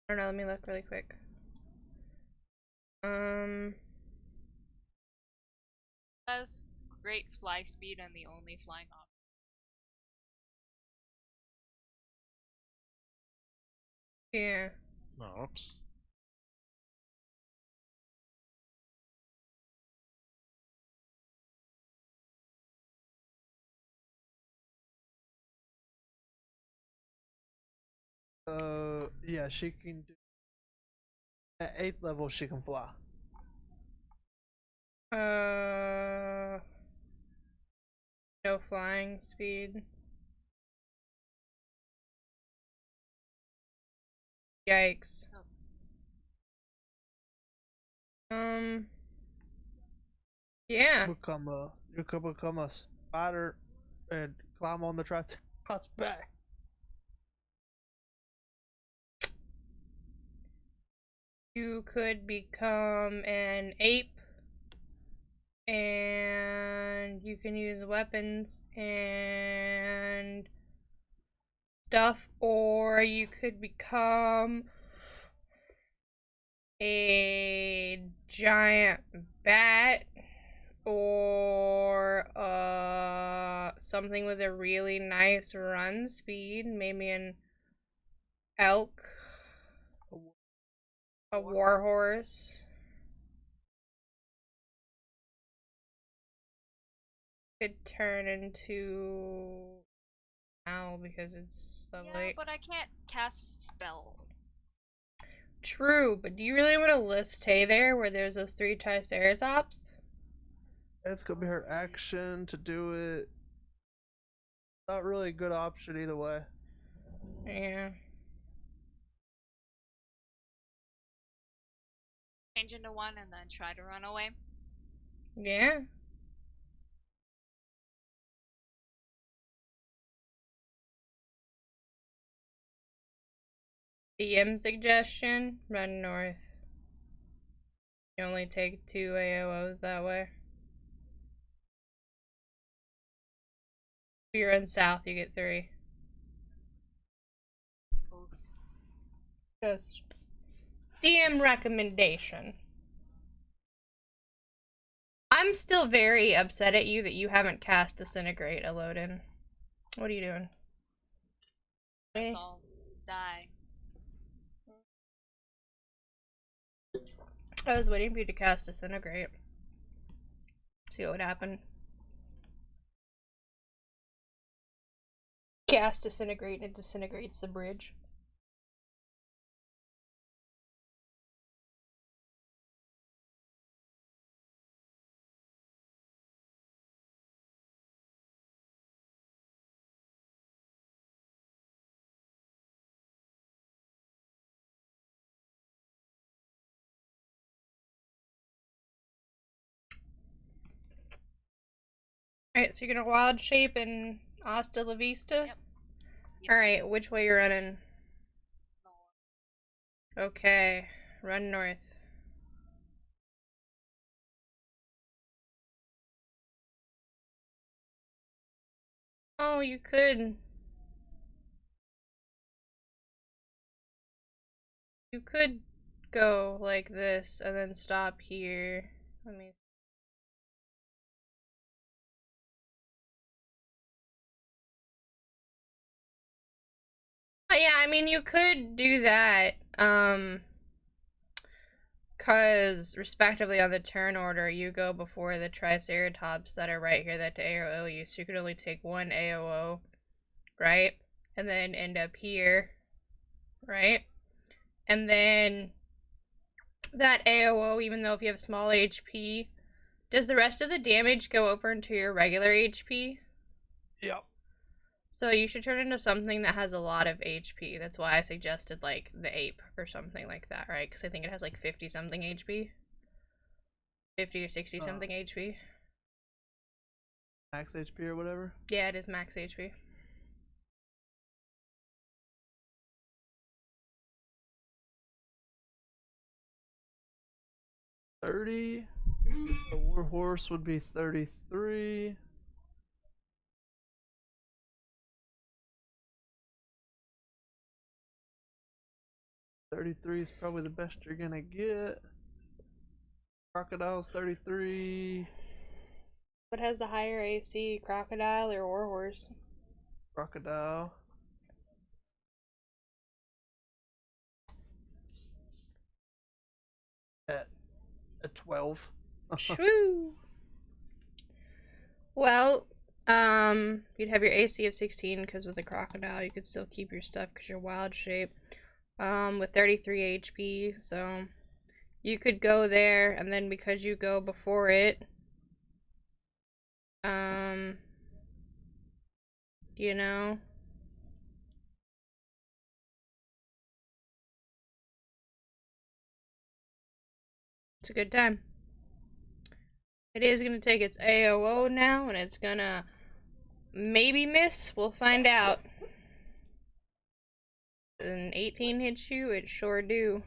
A: I don't know, let me look really quick.
E: Has great fly speed and the only flying option.
A: Yeah.
C: Oh, oops.
B: Yeah, she can do. At 8th level, she can fly.
A: No flying speed. Yikes. Yeah.
B: You could become a spider and climb on the Triceratops back.
A: You could become an ape and you can use weapons and stuff, or you could become a giant bat or something with a really nice run speed, maybe an elk, a warhorse. Could turn into owl because it's level 8.
E: But I can't cast spells.
A: True, but do you really want to stay there where there's those 3 Triceratops?
B: It's gonna be her action to do it. Not really a good option either way.
A: Yeah.
E: Change into one and then try to run away.
A: Yeah. DM suggestion, run north. You only take 2 AOs that way. If you run south, you get 3.
E: Oof.
A: Just DM recommendation. I'm still very upset at you that you haven't cast Disintegrate, Elodin. What are you doing?
E: Guess I'll die.
A: I was waiting for you to cast Disintegrate. See what would happen. Cast Disintegrate and it disintegrates the bridge. Alright, so you're gonna wild shape in Hasta La Vista?
E: Yep.
A: Alright, which way you running? Okay, run north. Oh, you could. You could go like this and then stop here. Let me. Oh, yeah, I mean, you could do that. Because, respectively, on the turn order, you go before the Triceratops that are right here that AOO you, so you can only take one AOO, right? And then end up here, right? And then that AOO, even though if you have small HP, does the rest of the damage go over into your regular HP?
B: Yep.
A: So you should turn into something that has a lot of HP. That's why I suggested, like, the ape or something like that, right? Because I think it has, like, 50-something HP. 50 or 60-something HP.
B: Max HP or whatever.
A: Yeah, it is max HP.
B: $30. The warhorse would be 33. $33 is probably the best you're gonna get. Crocodile's 33.
A: What has the higher AC, Crocodile or Warhorse?
B: Crocodile. At 12.
A: Shwoo! Well, you'd have your AC of 16 because with a Crocodile you could still keep your stuff because you're wild shape. With 33 HP, so you could go there, and then because you go before it, you know, it's a good time. It is gonna take its AOO now, and it's gonna maybe miss. We'll find out. An 18 hits you, it sure do.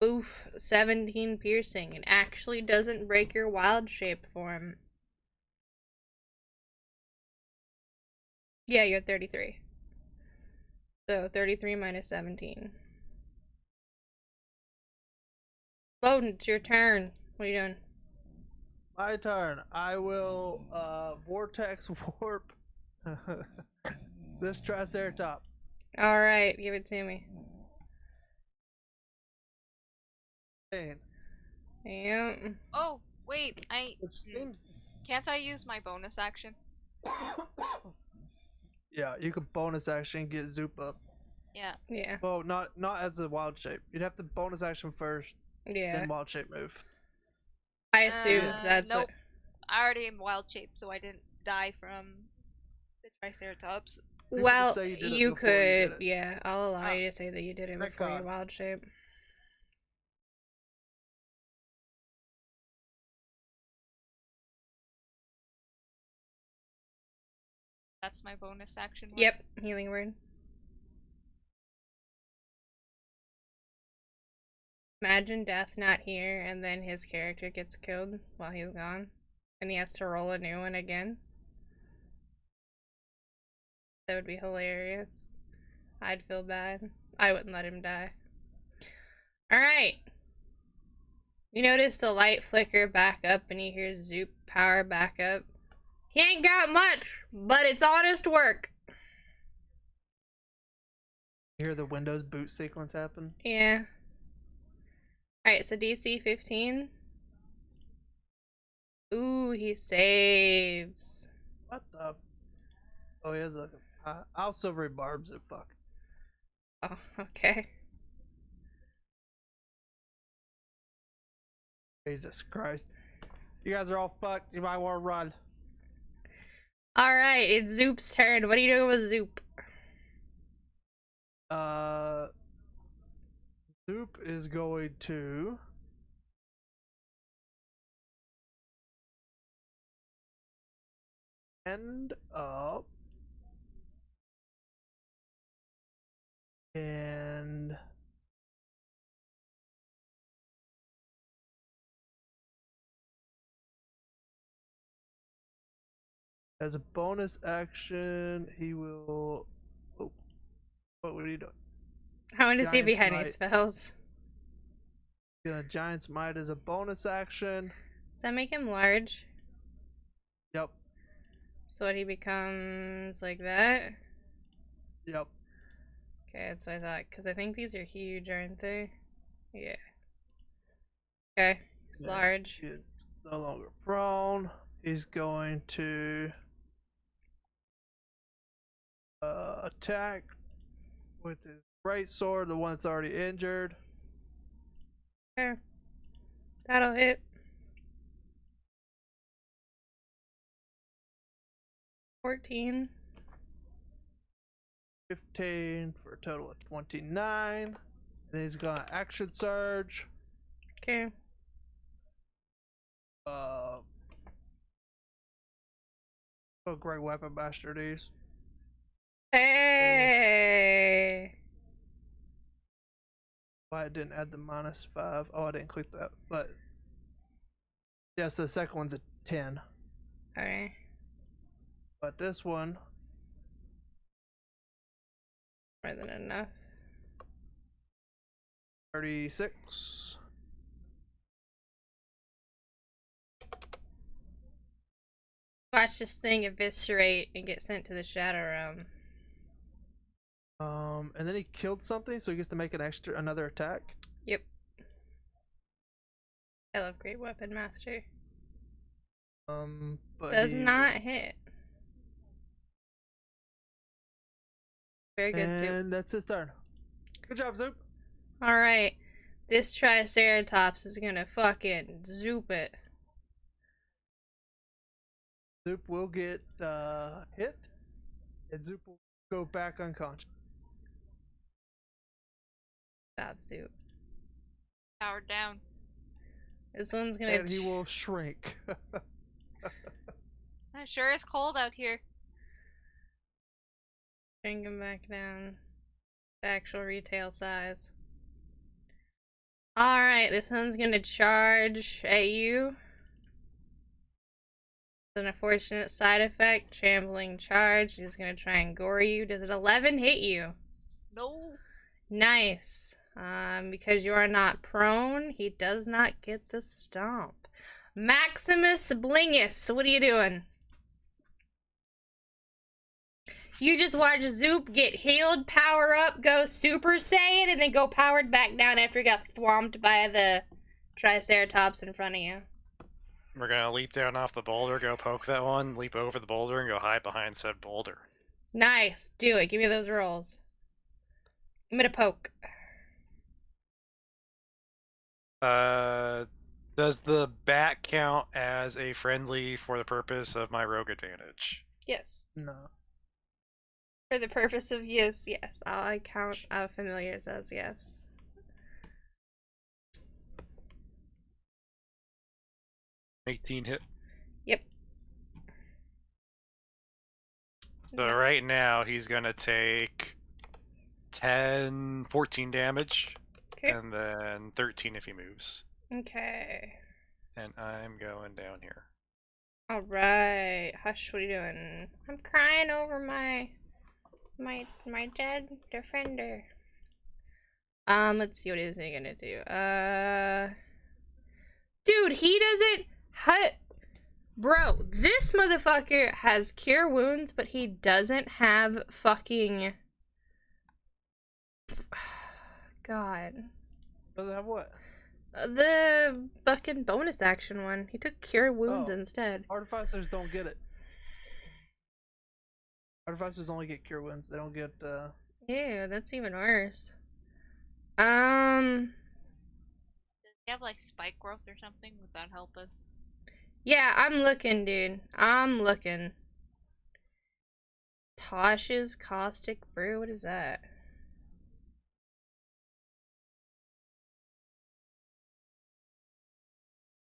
A: Oof, 17 piercing. It actually doesn't break your wild shape form. Yeah, you're 33. So 33 minus 17. Loden, it's your turn. What are you doing?
B: My turn. I will vortex warp this Triceratops.
A: Alright, give it to me. Yeah.
E: Oh, wait,
B: Which seems.
E: can't I use my bonus action?
B: Yeah, you could bonus action get Zoop up.
E: Yeah.
A: Yeah.
B: Well, not as a wild shape. You'd have to bonus action first,
A: Yeah.
B: then wild shape move.
A: I assumed that's
E: nope.
A: what.
E: I already am wild shape, so I didn't die from the Triceratops.
B: You could just
A: Well,
B: say you did it
A: you
B: before you did
A: could.
B: it.
A: Yeah, I'll allow
E: Oh.
A: you to say that you did it before your
B: Retcon.
A: wild shape.
E: That's my bonus action. One.
A: Yep, healing word. Imagine Death not here, and then his character gets killed while he's gone, and he has to roll a new one again. That would be hilarious. I'd feel bad. I wouldn't let him die. Alright. You notice the light flicker back up, and you hear Zoop power back up. He ain't got much, but it's honest work.
B: You hear the Windows boot sequence happen?
A: Yeah. Alright, so DC 15. Ooh, he saves.
B: What the? Oh, he has a. I'll silvery barbs it. Fuck.
A: Oh, okay.
B: Jesus Christ. You guys are all fucked. You might want to run.
A: Alright, it's Zoop's turn. What are you doing with Zoop?
B: Zoop is going to. End up. And. As a bonus action, he will. Oh. What are you doing?
A: I want to see
B: Giant's
A: behind
B: Might.
A: his spells.
B: Gonna Giant's Might as a bonus action.
A: Does that make him large?
B: Yep.
A: So what, he becomes like that?
B: Yep.
A: Okay, that's what I thought. Because I think these are huge, aren't they? Yeah. Okay. He's
B: Yeah,
A: large.
B: He is no longer prone. He's going to attack with his great sword, the one that's already injured.
A: Okay. That'll hit. 14.
B: 15 for a total of 29. And he's gonna action surge.
A: Okay.
B: Oh, great weapon master these.
A: Hey!
B: Why I didn't add the -5. Oh, I didn't click that. But yeah, so the second one's a 10.
A: Alright.
B: But this one,
A: More than enough.
B: 36.
A: Watch this thing eviscerate and get sent to the Shadow Realm.
B: And then he killed something, so he gets to make another attack.
A: Yep. I love Great Weapon Master.
B: But
A: Does
B: he
A: not hit. Very good, Soup.
B: And that's his turn. Good job, Zoop.
A: Alright. This Triceratops is gonna fucking zoop it.
B: Zoop will get hit, and Zoop will go back unconscious.
A: Stop, Soup.
E: Powered down.
A: This one's gonna.
B: And he will shrink.
E: It sure is cold out here.
A: Bring him back down to actual retail size. Alright, this one's gonna charge at you. It's an unfortunate side effect. Trampling charge. He's gonna try and gore you. Does it 11 hit you?
E: No.
A: Nice. Because you are not prone, he does not get the stomp. Maximus Blingus, what are you doing? You just watch Zoop get healed, power up, go Super Saiyan, and then go powered back down after he got thwomped by the Triceratops in front of you.
C: We're gonna leap down off the boulder, go poke that one, leap over the boulder, and go hide behind said boulder.
A: Nice. Do it. Give me those rolls. Give me the poke.
C: Does the bat count as a friendly for the purpose of my rogue advantage?
A: Yes.
B: No.
A: For the purpose of yes. I count familiars as yes.
C: $18 hit.
A: Yep.
C: So right now he's gonna take 14 damage,
A: Okay.
C: and then 13 if he moves.
A: Okay.
C: And I'm going down here.
A: Alright. Hush, what are you doing? I'm crying over my dead defender. Let's see what is he gonna do. Dude, he doesn't bro, this motherfucker has cure wounds, but he doesn't have fucking God.
B: Does it have what?
A: The fucking bonus action one. He took cure wounds
B: Oh.
A: instead.
B: Artificers don't get it. Artificers only get cure wounds. They don't get
A: Ew, that's even worse.
E: Does he have like spike growth or something? Would that help us?
A: Yeah, I'm looking, dude. I'm looking. Tosh's Caustic Brew? What is that?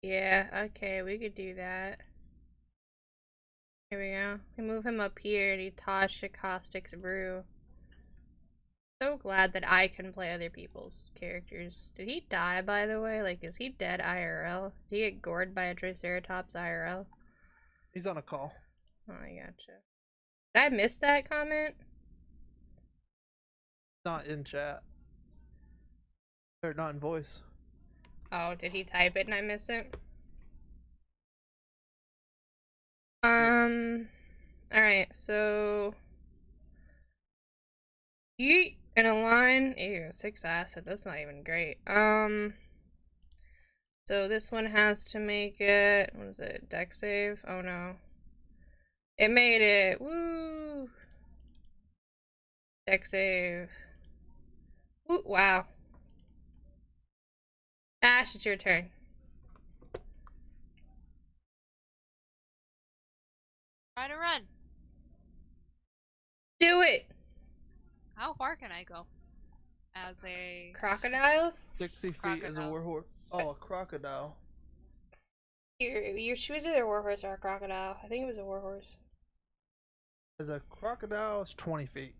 A: Yeah, okay, we could do that. Here we go. We move him up here to Tosh Caustic's Brew. So glad that I can play other people's characters. Did he die, by the way? Like, is he dead IRL? Did he get gored by a Triceratops IRL?
B: he's on a call.
A: Oh, I gotcha. Did I miss that comment?
B: Not in chat. Or not in voice.
A: Oh, did he type it and I miss it? Alright, so... In a line? Ew, 6 acid. That's not even great. So this one has to make it. What is it? Deck save? Oh no. It made it. Woo! Deck save. Woo, wow. Ash, it's your turn.
E: Try to run.
A: Do it!
E: How far can I go? As a
A: Crocodile?
B: 60 feet is a
E: Crocodile.
B: warhorse. Oh, a crocodile.
A: She was either a warhorse or a crocodile. I think it was a warhorse.
B: As a crocodile, it's 20 feet.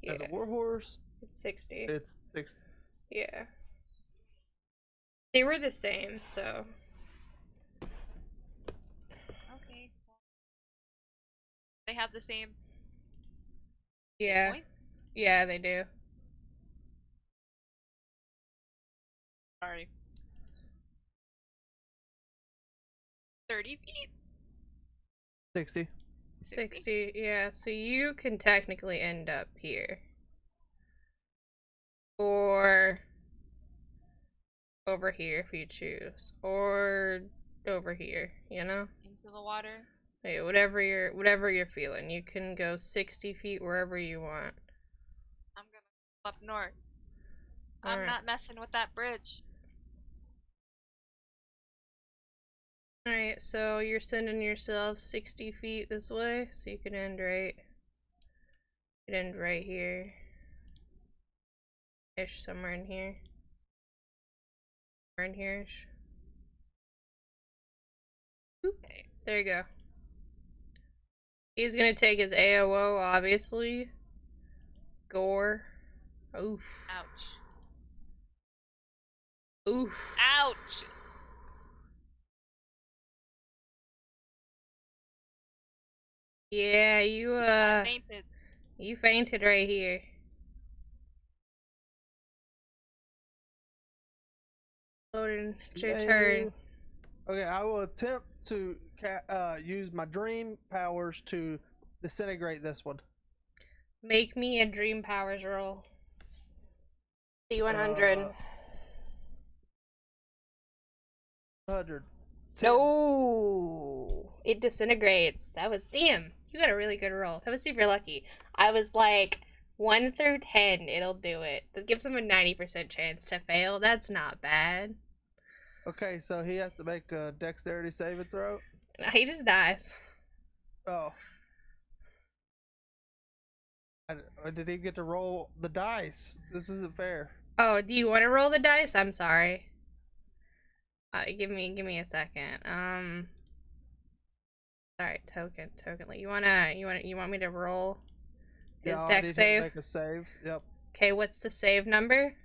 A: Yeah.
B: As a warhorse,
A: It's 60.
B: it's 60.
A: Yeah. They were the same, so.
E: Okay. They have the same
A: Yeah.
E: point?
A: Yeah, they do.
E: Sorry. 30 feet?
B: 60.
A: 60, yeah. So you can technically end up here. Or over here if you choose. Or over here, you know?
E: Into the water.
A: Hey, whatever you're feeling. You can go 60 feet wherever you want.
E: I'm gonna go up north. I'm
A: Alright.
E: not messing with that bridge.
A: Alright, so you're sending yourself 60 feet this way, so you can end right. You can end right here. Ish, somewhere in here. Somewhere in here ish. Okay, there you go. He's gonna take his AOO, obviously. Gore. Oof.
E: Ouch.
A: Oof.
E: Ouch!
A: Yeah,
E: Fainted.
A: you fainted right here. Loading, it's your turn.
B: Okay, I will attempt to use my dream powers to disintegrate this one.
A: Make me a dream powers roll. D100.
B: 100.
A: No, it disintegrates. That was damn. You got a really good roll. That was super lucky. I was like 1 through 10. It'll do it. That gives him a 90% chance to fail. That's not bad.
B: Okay, so he has to make a dexterity saving throw.
A: He just dies.
B: Oh. Did he get to roll the dice? This isn't fair.
A: Oh, do you want to roll the dice? I'm sorry. Give me a second. Sorry, token. Like, you want me to roll his
B: Yeah,
A: deck
B: I need
A: save?
B: him to make a save. Yep.
A: Okay, what's the save number?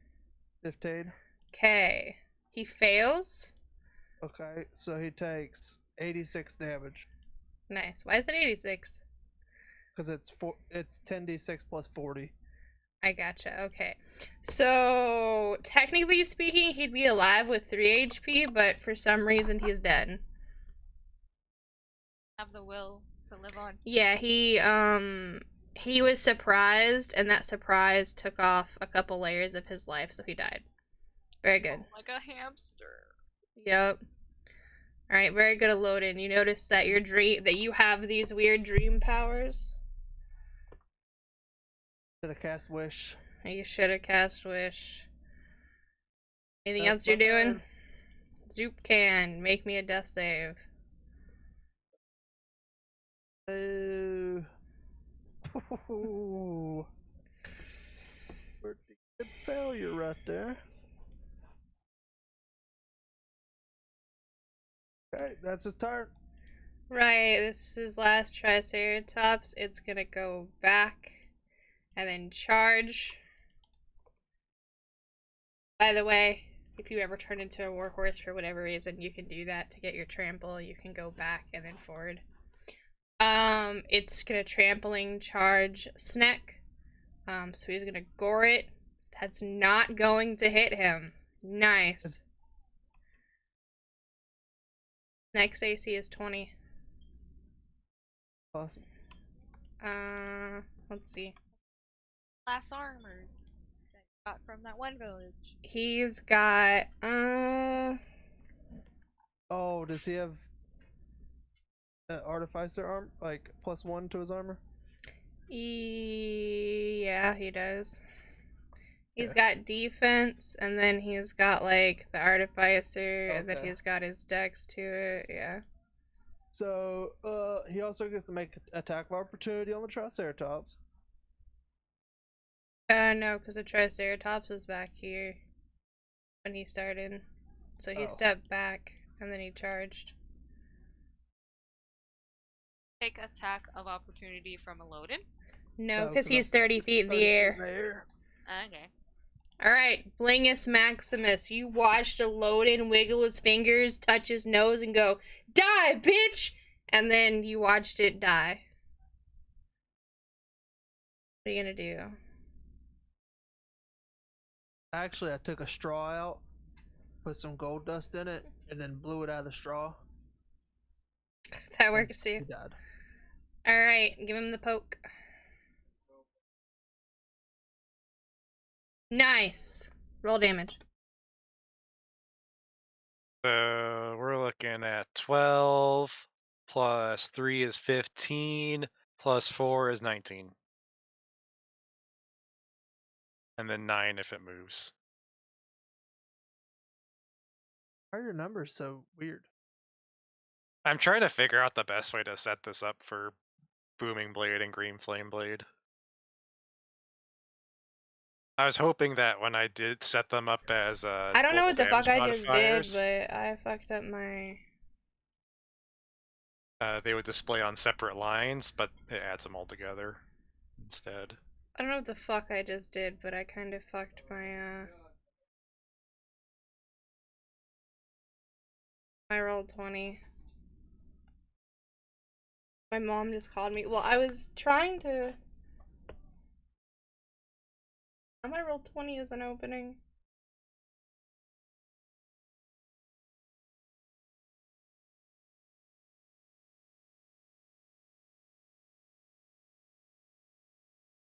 B: 15.
A: Okay, he fails.
B: Okay, so he takes 86 damage
A: Nice. Why is it 86?
B: because it's 10d6 plus 40.
A: I gotcha. Okay. So, technically speaking, he'd be alive with 3 HP, but for some reason he's dead.
E: Have the will to live on.
A: Yeah, he was surprised, and that surprise took off a couple layers of his life, so he died. Very good.
E: Like a hamster.
A: Yep. Alright, very good at loading. You notice that that you have these weird dream powers.
B: Should have cast wish.
A: You should have cast wish. Anything
B: That's
A: else you're
B: my
A: doing?
B: turn.
A: Zoop can make me a death save.
B: Oh. Pretty good failure right there. Okay, that's his turn.
A: Right, this is his last Triceratops. It's gonna go back and then charge. By the way, if you ever turn into a warhorse for whatever reason, you can do that to get your trample. You can go back and then forward. It's gonna trampling charge Sneck. So he's gonna gore it. That's not going to hit him. Nice. Next AC is 20.
B: Awesome.
A: Let's see.
E: Glass armor. got from that one village.
A: He's got
B: Oh, does he have artificer arm, like +1 to his armor?
A: yeah, he does. He's
B: Yeah.
A: got defense, and then he's got like the artificer, and then
B: Okay.
A: he's got his dex to it. Yeah.
B: So, he also gets to make attack of opportunity on the Triceratops.
A: No, because the Triceratops was back here when he started. So he
B: Oh.
A: stepped back, and then he charged.
E: Take attack of opportunity from a load-in.
A: No,
B: No,
A: because
B: 'cause
A: he's 30 feet in
B: 30
A: the
B: feet
A: air.
B: in the air.
E: Okay.
A: Alright, Blingus Maximus, you watched a load-in wiggle his fingers, touch his nose, and go, "Die, bitch!" And then you watched it die. What are you gonna do?
B: Actually, I took a straw out, put some gold dust in it, and then blew it out of the straw.
A: That works
B: He
A: too.
B: died.
A: Alright, give him the poke. Nice! Roll damage.
C: So we're looking at 12 plus 3 is 15 plus 4 is 19. And then 9 if it moves.
B: Why are your numbers so weird?
C: I'm trying to figure out the best way to set this up for Booming Blade and Green Flame Blade. I was hoping that when I did set them up as
A: I don't know
C: global
A: what the fuck
C: damage
A: I just did,
C: modifiers,
A: but I fucked up my...
C: they would display on separate lines, but it adds them all together instead.
A: I don't know what the fuck I just did, but I kind of fucked my, I rolled 20. My mom just called me. Well, I was trying to... How am I rolled 20 as an opening?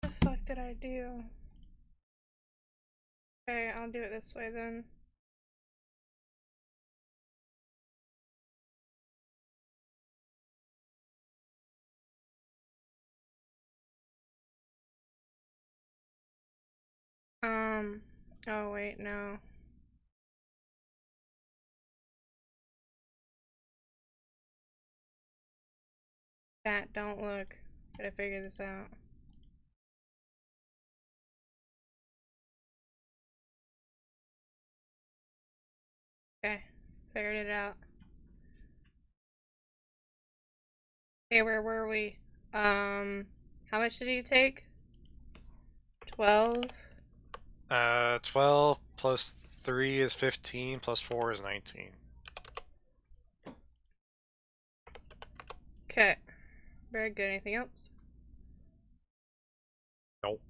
A: What the fuck did I do? Okay, I'll do it this way then. Oh wait, no. Chat, don't look. Gotta figure this out. Okay, figured it out. Okay, where were we? How much did you take? 12?
C: 12 plus 3 is 15 plus 4 is 19.
A: Okay. Very good. Anything else?
C: Nope.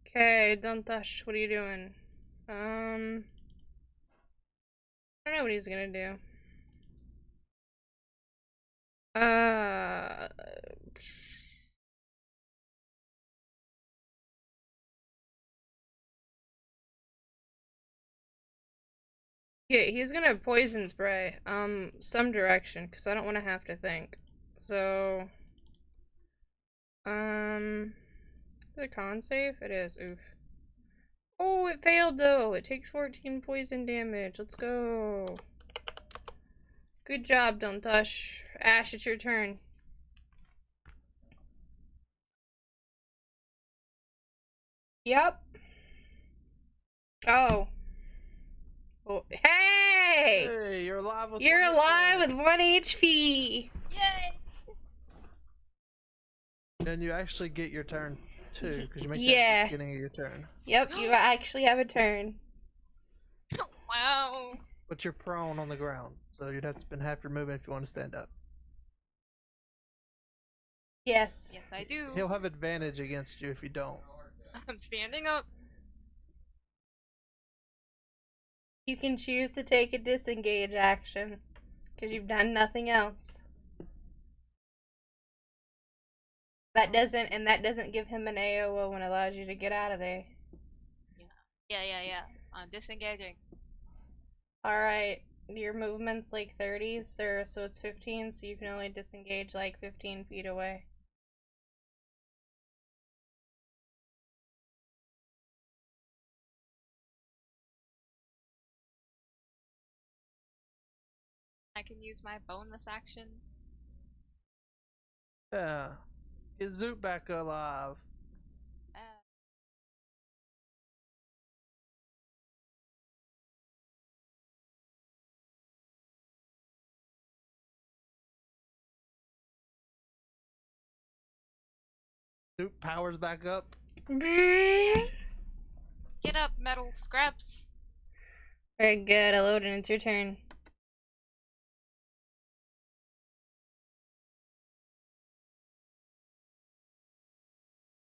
A: Okay, Duntash, what are you doing? I don't know what he's gonna do. Yeah, he's gonna poison spray, some direction, because I don't want to have to think. So, is it a con save? It is, oof. Oh, it failed though! It takes 14 poison damage. Let's go. Good job, Duntash. Ash, it's your turn. Yep. Oh. Oh. Hey!
B: Hey, you're alive with
A: You're
B: 1 hit
A: alive
B: point.
A: with 1 HP!
E: Yay!
B: And you actually get your turn too, because you make that
A: Yeah.
B: at the beginning of your turn.
A: Yep, you actually have a turn.
E: Wow.
B: But you're prone on the ground, so you'd have to spend half your movement if you want to stand up.
A: Yes.
E: Yes, I do.
B: He'll have advantage against you if you don't.
E: I'm standing up.
A: You can choose to take a disengage action, because you've done nothing else. That doesn't give him an AOO and allows you to get out of there.
E: Yeah. Yeah. I'm disengaging.
A: Alright, your movement's like 30, sir, so it's 15, so you can only disengage like 15 feet away.
E: I can use my bonus action.
B: Yeah. Get Zoop back alive.
E: Uh,
B: Zoop powers back up.
A: Very
E: Get up, metal scraps.
A: good, Elodin, it's your turn.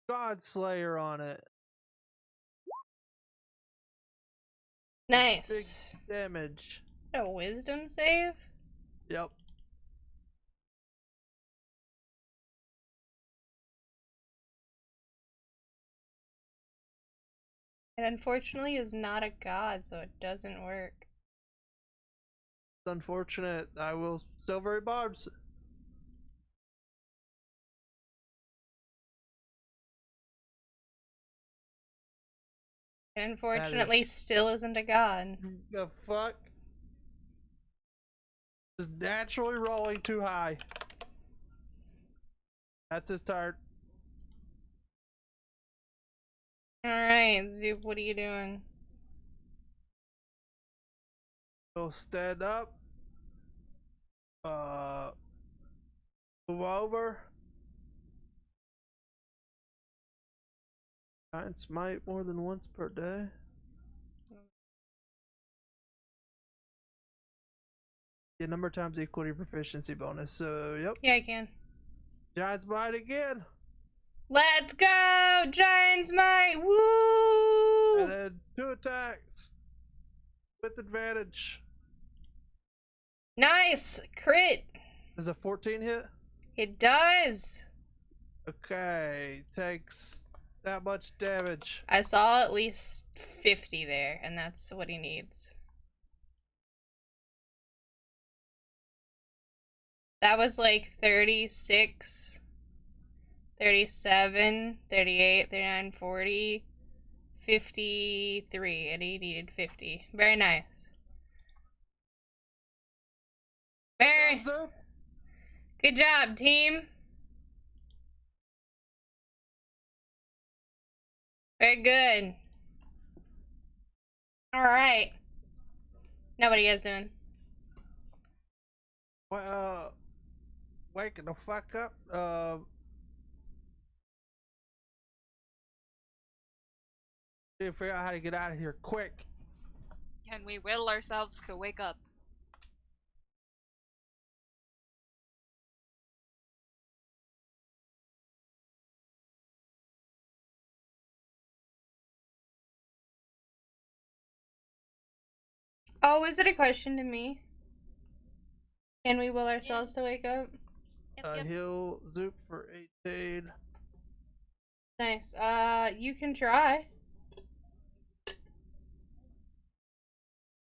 B: God Slayer on it.
A: Nice.
B: Big damage.
A: A wisdom save?
B: Yep.
A: It unfortunately is not a god, so it doesn't work.
B: It's unfortunate. I will silvery barbs.
A: It unfortunately still isn't a god.
B: The fuck? Just naturally rolling too high. That's his turn.
A: Alright, Zoop, what are you doing?
B: He'll stand up. Move over. Giant smite more than once per day. Yeah, number of times equal to your proficiency bonus. So, yep.
A: Yeah, I can.
B: Giant smite again.
A: Let's go! Giant's Might! Woo!
B: And then 2 attacks with advantage.
A: Nice! Crit!
B: Does a 14 hit?
A: It does!
B: Okay, takes that much damage.
A: I saw at least 50 there, and that's what he needs. That was like 36, 37, 38, 39, 40, 53, and he needed 50. Very nice. Very
B: Thumbs up.
A: good job, team. Very good. Alright. Now what are you guys doing?
B: Well, waking the fuck up. Need to figure out how to get out of here quick.
E: Can we will ourselves to wake up?
A: Oh, is it a question to me? Can we will ourselves to wake up?
E: Yep.
B: Heal Zoop for 18.
A: Nice. You can try.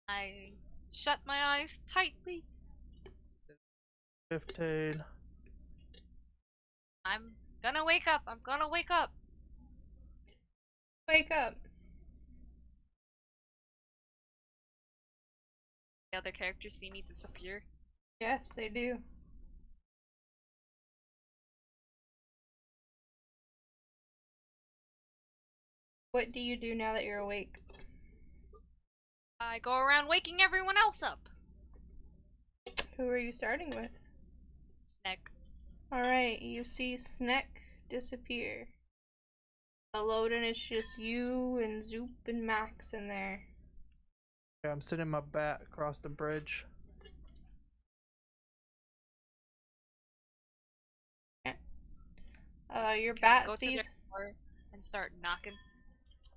E: I shut my eyes tightly.
B: 15.
E: I'm gonna wake up. I'm gonna wake up.
A: Wake up.
E: The other characters see me disappear.
A: Yes, they do. What do you do now that you're awake?
E: I go around waking everyone else up.
A: Who are you starting with?
E: Snack.
A: Alright, you see Sneck disappear. Elodin, it's just you and Zoop and Max in there.
B: Okay, I'm sending my bat across the bridge.
A: Your
E: Can I
A: bat
E: go to
A: sees.
E: their door and start knocking?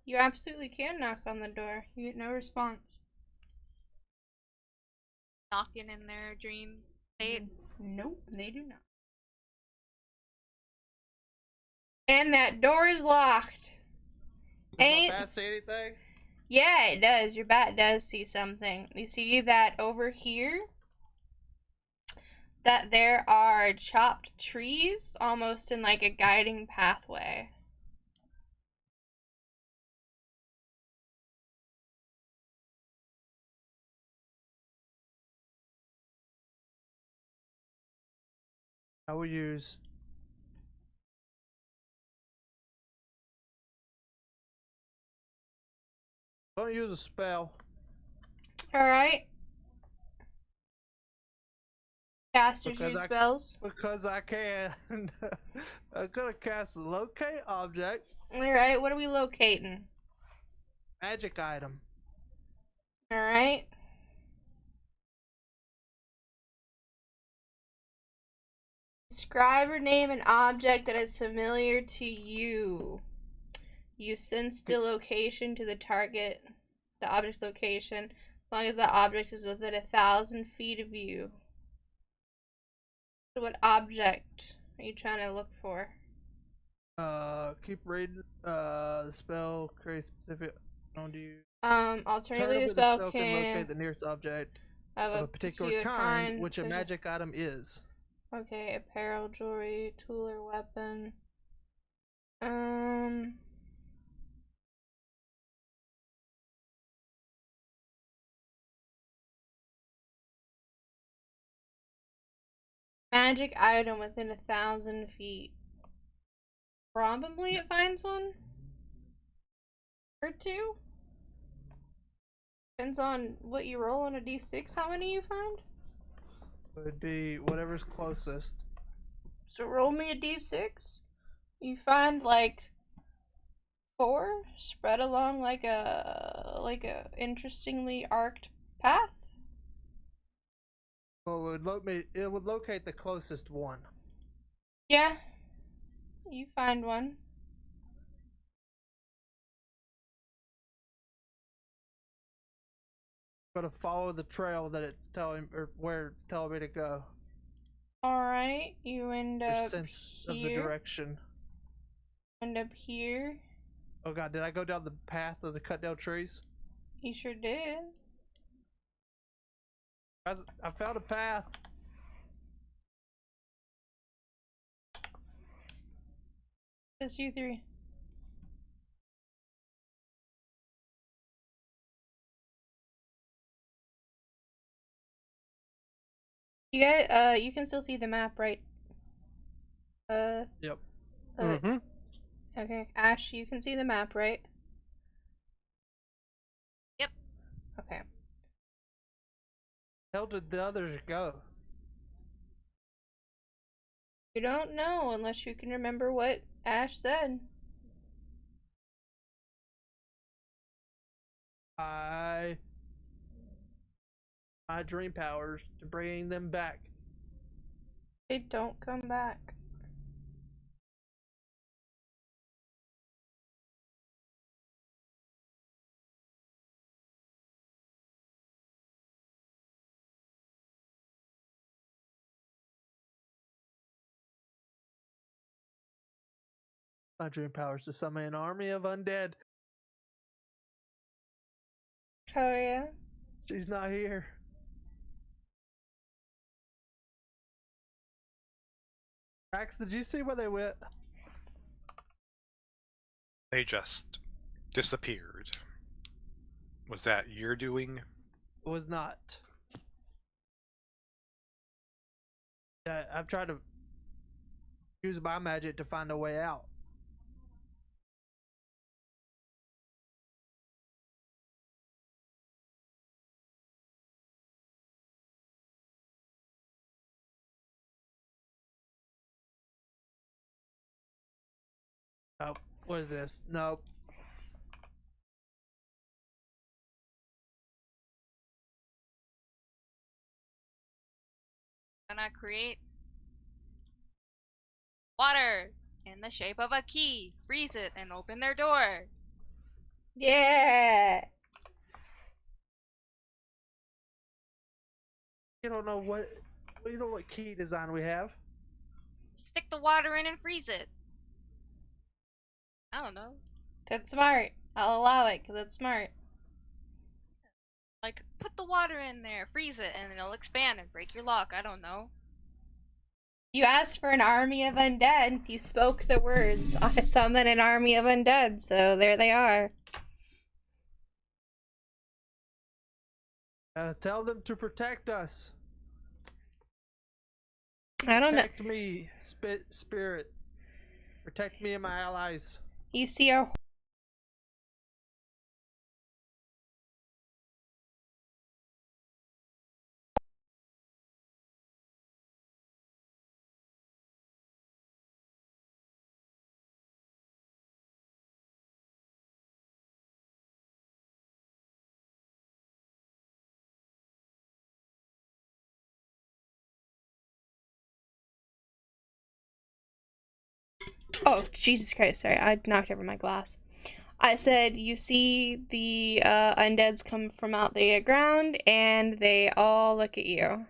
A: You absolutely can knock on the door. You get no response.
E: Knocking in their dream state.
A: Nope, they do not. And that door is locked.
B: Does
A: Ain't
B: my bat say anything?
A: Yeah, it does. Your bat does see something. You see that over here? That there are chopped trees almost in like a guiding pathway.
B: I will use. Don't use a spell
A: Alright. Casters
B: Because
A: use
B: I-
A: spells.
B: because I can. I'm gonna cast a locate object,
A: Alright, what are we locating?
B: magic item.
A: Alright. Describe or name an object that is familiar to you. You sense the location to the target, the object's location, as long as that object is within 1,000 feet of you. So what object are you trying to look for?
B: Keep reading. The spell creates specific. On you.
A: Alternatively, the
B: The
A: spell
B: spell can locate the nearest object
A: have
B: of a particular kind, which a
A: such as-
B: magic item is.
A: Okay, apparel, jewelry, tool, or weapon. Magic item within 1,000 feet. Probably it finds one. Or two. Depends on what you roll on a d6, how many you find.
B: Would be whatever's closest.
A: So roll me a d6. You find like 4 spread along like a interestingly arced path.
B: Well, it would locate the closest one.
A: Yeah. You find one.
B: Gotta follow the trail that it's telling, or where it's telling me to go.
A: Alright, you end
B: Your
A: up
B: sense of the
A: here.
B: direction.
A: End up here.
B: Oh god, did I go down the path of the cut down trees?
A: You sure did.
B: Guys, I found a path.
A: Just you three. You guys, you can still see the map, right?
B: Yep.
C: Mm-hmm.
A: Okay. Ash, you can see the map, right?
E: Yep.
A: Okay.
B: Hell did the others go?
A: You don't know unless you can remember what Ash said.
B: My dream powers to bring them back.
A: They don't come back.
B: My dream powers to summon an army of undead.
A: Oh yeah?
B: She's not here. Max, did you see where they went?
C: They just disappeared. Was that your doing?
B: It was not. Yeah, I've tried to use my magic to find a way out. Oh, what is this? Nope.
E: Gonna create water in the shape of a key, freeze it, and open their door.
A: Yeah!
B: You don't know what. You know what key design we have?
E: Stick the water in and freeze it. I don't know.
A: That's smart. I'll allow it, because it's smart.
E: Like, put the water in there, freeze it, and it'll expand and break your lock. I don't know.
A: You asked for an army of undead. You spoke the words. I summon an army of undead, so there they are.
B: Tell them to protect us.
A: I don't know.
B: Protect me, spirit. Protect me and my allies.
A: You see a Oh, Jesus Christ, sorry, I knocked over my glass. I said, you see the undeads come from out the ground, and they all look at you.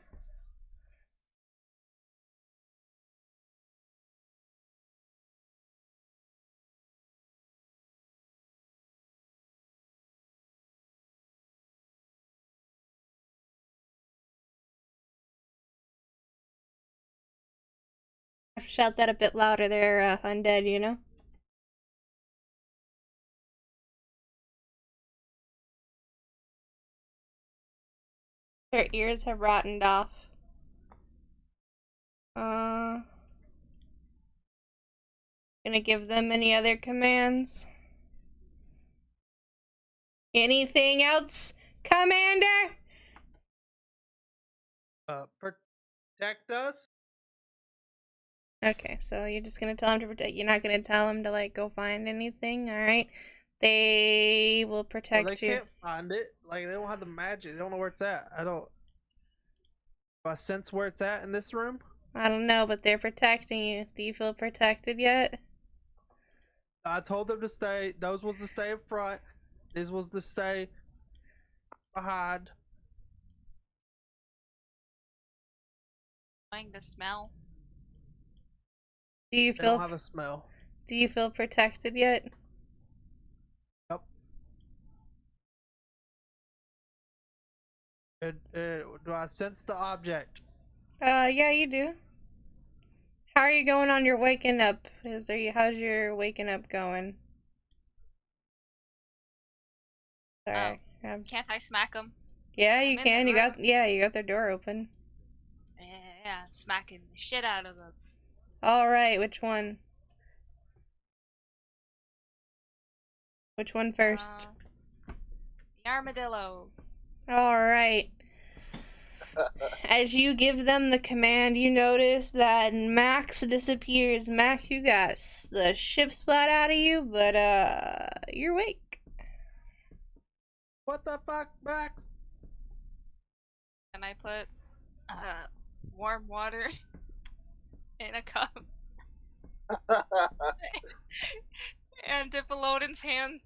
A: I have to shout that a bit louder there, undead, you know? Their ears have rotted off. Gonna give them any other commands? Anything else, Commander?
B: Protect us?
A: Okay, so you're just gonna tell them to protect. You're not gonna tell them to, like, go find anything, alright? They will
B: Well,
A: protect
B: they
A: you.
B: can't find it. Like, they don't have the magic. They don't know where it's at. Do I sense where it's at in this room?
A: I don't know, but they're protecting you. Do you feel protected yet?
B: I told them to stay. Those was to stay up front. This was to stay behind.
E: Enjoying the smell.
A: Do you
B: They don't
A: feel
B: have a smell.
A: Do you feel protected yet?
B: Yep. Do I sense the object?
A: Yeah, you do. How are you going on your waking up? How's your waking up going? Sorry.
E: Can't I smack them?
A: Yeah, you
E: I'm in
A: can.
E: the
A: You got their door open.
E: Yeah, smacking the shit out of them.
A: All right, which one? Which one first?
E: The armadillo.
A: All right. As you give them the command, you notice that Max disappears. Max, you got the ship slid out of you, but you're awake.
B: What the fuck, Max?
E: And I put warm water in a cup and dip a Loden's hand.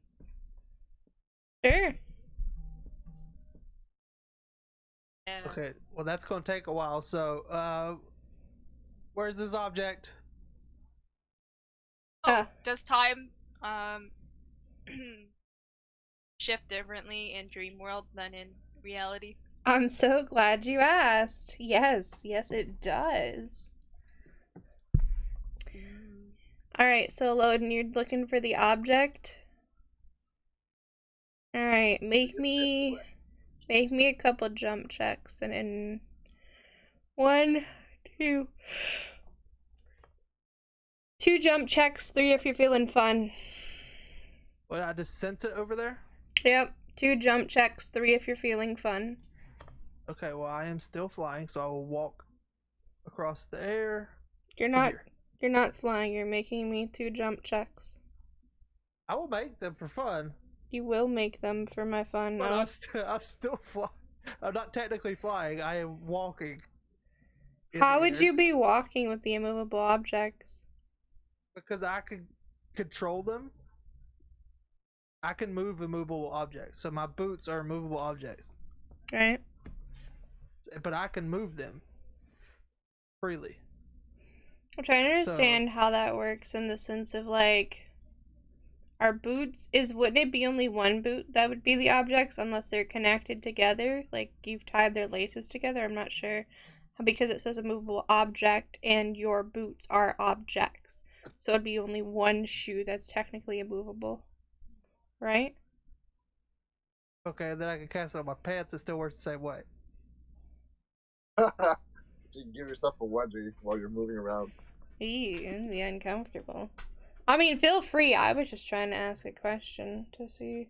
A: Sure.
E: And
B: Okay, well that's gonna take a while. So, where's this object?
E: does time shift differently in Dream World than in reality?
A: I'm so glad you asked. Yes, it does. Alright, so Loden, you're looking for the object. Alright, make me a couple jump checks, and in 1, 2 jump checks, 3 if you're feeling fun.
B: What, I just sense it over there?
A: Yep, 2 jump checks, 3 if you're feeling fun.
B: Okay, well I am still flying, so I will walk across the air.
A: You're not flying, you're making me 2 jump checks.
B: I will make them for fun.
A: You will make them for my fun.
B: But I'm still flying. I'm not technically flying, I am walking.
A: How would you be walking with the immovable objects?
B: Because I can control them. I can move immovable objects. So my boots are immovable objects.
A: Right?
B: But I can move them freely.
A: I'm trying to understand how that works in the sense of, like, Our boots wouldn't it be only one boot that would be the objects unless they're connected together? Like you've tied their laces together? I'm not sure. Because it says a movable object and your boots are objects. So it'd be only one shoe that's technically immovable. Right?
B: Okay, then I can cast it on my pants. It still works the same way.
D: So you can give yourself a wedgie while you're moving around.
A: Ew, it'd be uncomfortable. I mean, feel free. I was just trying to ask a question to see.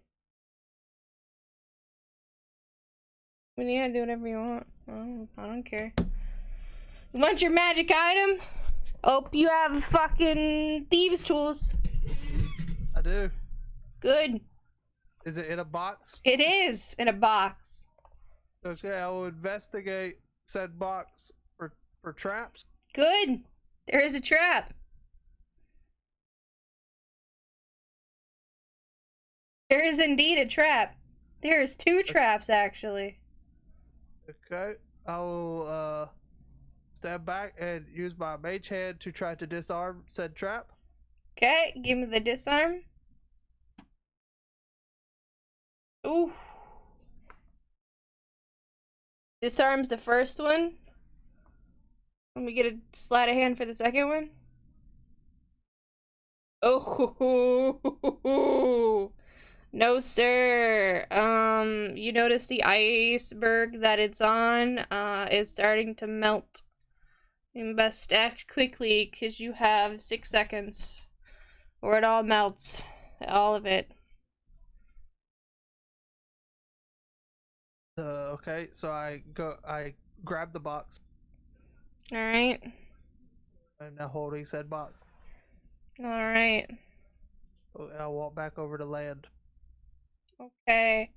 A: I mean, yeah, do whatever you want. I don't care. You want your magic item? Hope you have fucking thieves' tools.
B: I do.
A: Good.
B: Is it in a box?
A: It is in a box.
B: Okay, I will investigate said box for traps.
A: Good. There is a trap. There is indeed a trap. There's 2 traps, actually.
B: Okay, I will stand back and use my mage hand to try to disarm said trap.
A: Okay, give me the disarm. Ooh. Disarms the first one. Let me get a sleight of hand for the second one. Oh, no, sir. You notice the iceberg that it's on, is starting to melt. You best act quickly, because you have 6 seconds. Or it all melts. All of it.
B: Okay, so I grab the box.
A: Alright.
B: I'm now holding said box.
A: Alright.
B: And I walk back over to land.
A: Okay.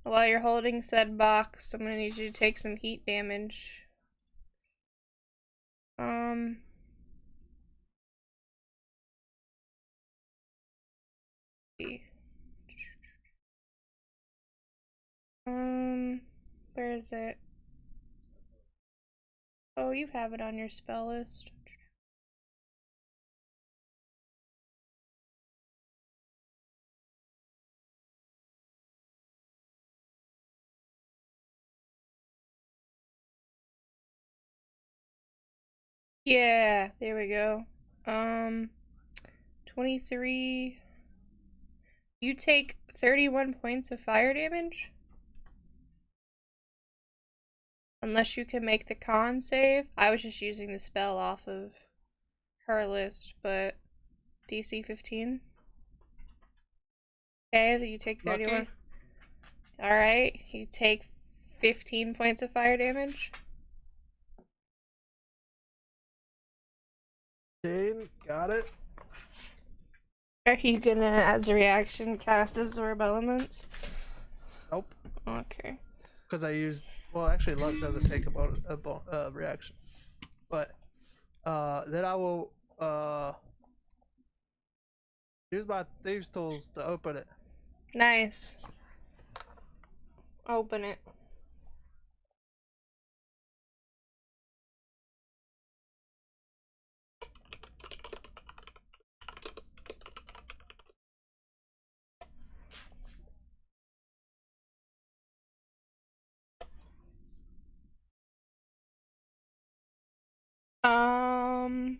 A: While you're holding said box, I'm gonna need you to take some heat damage. Where is it? Oh, you have it on your spell list. Yeah, there we go. 23. You take 31 points of fire damage. Unless you can make the con save. I was just using the spell off of her list, but DC 15. Okay, you take 31.
B: Lucky.
A: Alright, you take 15 points of fire damage.
B: Got it.
A: Are you gonna, as a reaction, cast Absorb Elements?
B: Nope.
A: Okay.
B: Because I used. Well, actually, luck doesn't take a reaction. But then I will use my thieves' tools to open it.
A: Nice. Open it. Um.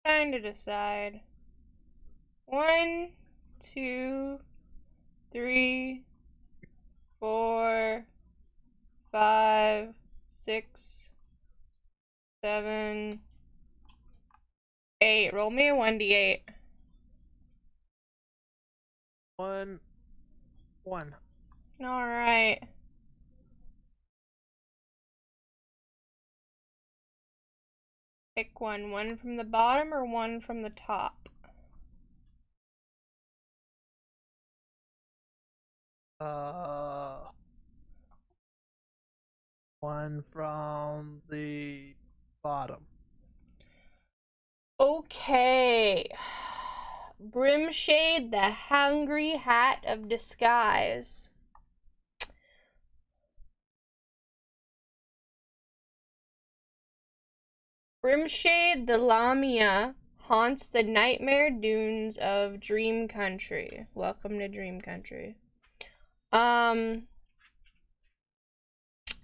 A: Trying to decide. 1, 2, 3, 4, 5, 6, 7, 8. Roll me a 1d8.
B: 1.
A: Alright. Pick one. One from the bottom or one from the top?
B: One from the bottom.
A: Okay. Brimshade, the Hungry Hat of Disguise. Brimshade, the Lamia, haunts the nightmare dunes of Dream Country. Welcome to Dream Country.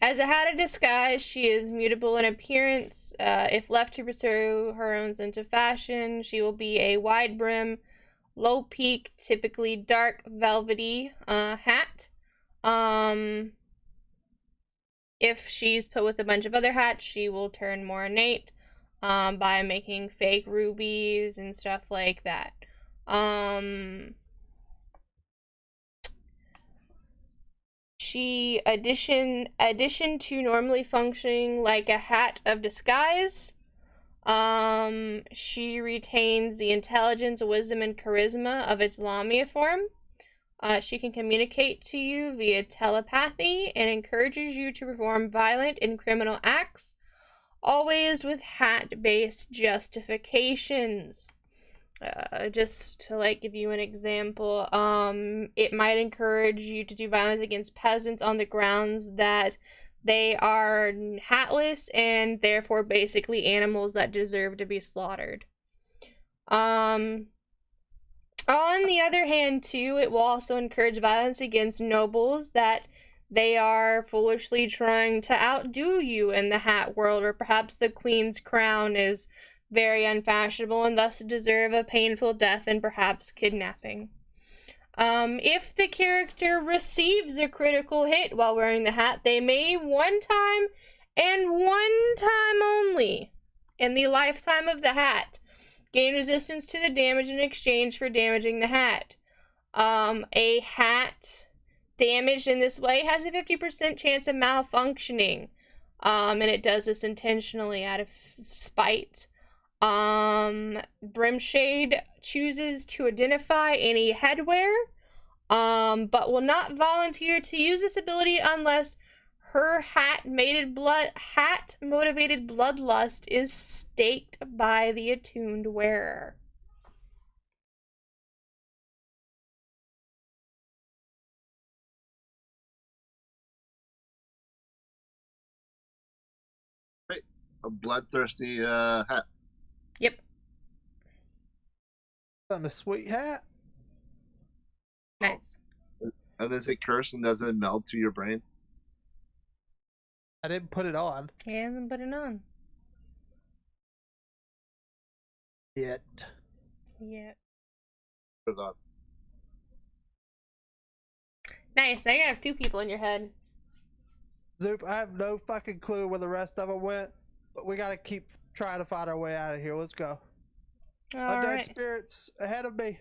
A: As a hat of disguise, she is mutable in appearance. If left to pursue her own sense of fashion, she will be a wide brim, low peak, typically dark velvety hat. If she's put with a bunch of other hats, she will turn more innate by making fake rubies and stuff like that. She addition to normally functioning like a hat of disguise. She retains the intelligence, wisdom, and charisma of its Lamia form. She can communicate to you via telepathy and encourages you to perform violent and criminal acts, always with hat-based justifications. Just to like give you an example, it might encourage you to do violence against peasants on the grounds that they are hatless and therefore basically animals that deserve to be slaughtered. On the other hand, too, it will also encourage violence against nobles that they are foolishly trying to outdo you in the hat world, or perhaps the queen's crown is very unfashionable and thus deserve a painful death and perhaps kidnapping. If the character receives a critical hit while wearing the hat, they may one time and one time only in the lifetime of the hat gain resistance to the damage in exchange for damaging the hat. A hat damaged in this way has a 50% chance of malfunctioning, and it does this intentionally out of spite. Brimshade chooses to identify any headwear, but will not volunteer to use this ability unless her hat-motivated bloodlust is staked by the attuned wearer.
D: A bloodthirsty hat.
A: Yep.
B: On a sweet hat.
A: Nice.
D: And is it cursed and does it meld to your brain?
B: I didn't put it on
A: He hasn't put it on
B: yet.
A: yet.
D: Put it on.
A: Nice. Now you have two people in your head.
B: Zoop, I have no fucking clue where the rest of them went, but we gotta keep trying to find our way out of here. Let's go.
A: All
B: Undead
A: right.
B: spirits ahead of me.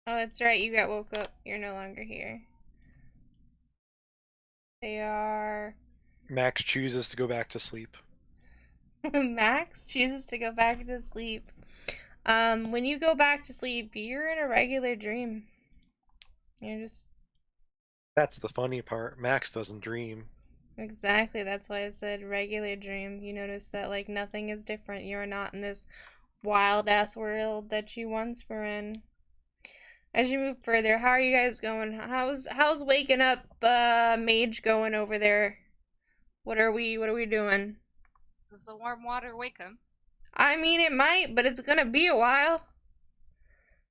A: Oh, that's right. You got woke up. You're no longer here. They are...
C: Max chooses to go back to sleep.
A: Max chooses to go back to sleep. When you go back to sleep, you're in a regular dream. You're just...
C: That's the funny part. Max doesn't dream.
A: Exactly, that's why I said regular dream. You notice that, like, nothing is different. You're not in this wild-ass world that you once were in. As you move further, how are you guys going? How's waking up Mage going over there? What are we doing?
E: Does the warm water wake him?
A: I mean, it might, but it's gonna be a while.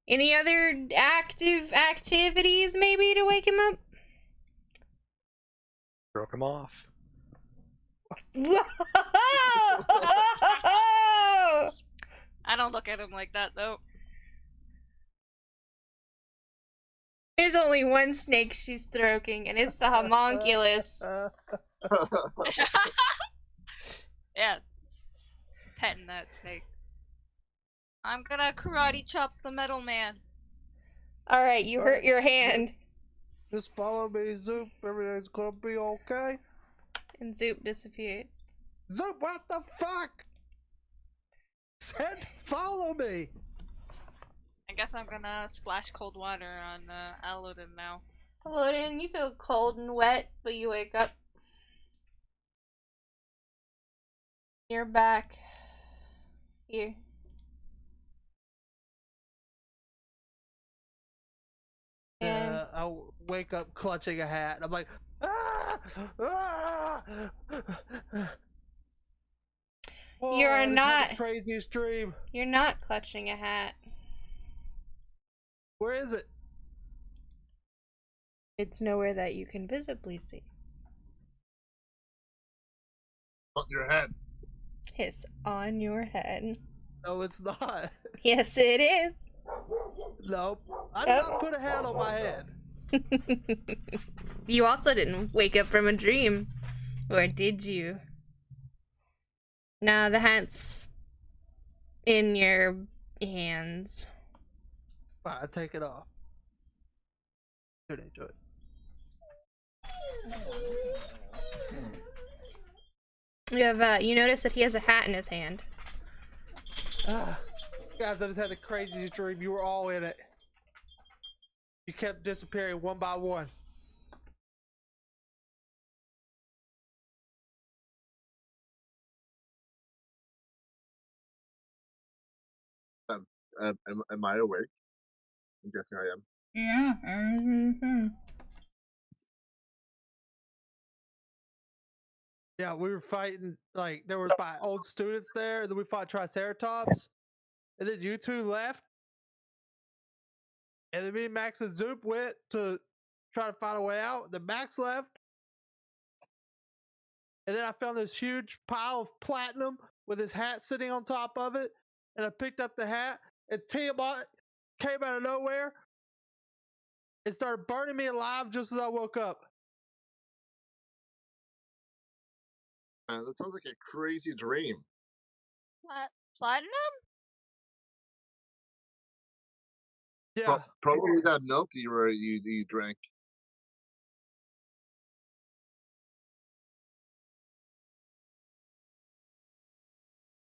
A: Any other active activities maybe to wake him up?
C: Broke him off.
E: I don't look at him like that, though.
A: There's only one snake she's stroking, and it's the homunculus.
E: Yes. Petting that snake. I'm gonna karate chop the metal man.
A: Alright, you hurt your hand.
B: Just follow me, Zoop. Everything's gonna be okay.
A: And Zoop disappears.
B: Zoop, what the fuck? Said follow me.
E: I guess I'm gonna splash cold water on Alodin now.
A: Loden, you feel cold and wet, but you wake up. You're back. Here. And
B: I wake up clutching a hat. And I'm like, ah, ah. Whoa,
A: You're
B: I just had
A: not.
B: the craziest dream.
A: You're not clutching a hat.
B: Where is it?
A: It's nowhere that you can visibly see.
D: On your head.
A: It's on your head.
B: No, it's not.
A: Yes, it is.
B: Nope. I did not put a hat on my head.
A: You also didn't wake up from a dream. Or did you? No, the hat's in your hands.
B: Fine, I take it off. Good, enjoy it.
A: You notice that he has a hat in his hand.
B: Guys, I just had the craziest dream. You were all in it. You kept disappearing one by one.
D: Am I awake? I'm guessing I am.
A: Yeah.
B: Yeah, we were fighting, like, there was my old students there, and then we fought Triceratops, and then you two left, and then me, Max, and Zoop went to try to find a way out, then Max left, and then I found this huge pile of platinum with his hat sitting on top of it, and I picked up the hat, and Tiamat came out of nowhere and started burning me alive just as I woke up.
D: Man, that sounds like a crazy dream.
E: Platinum?
B: Yeah.
D: Probably that milk you drank.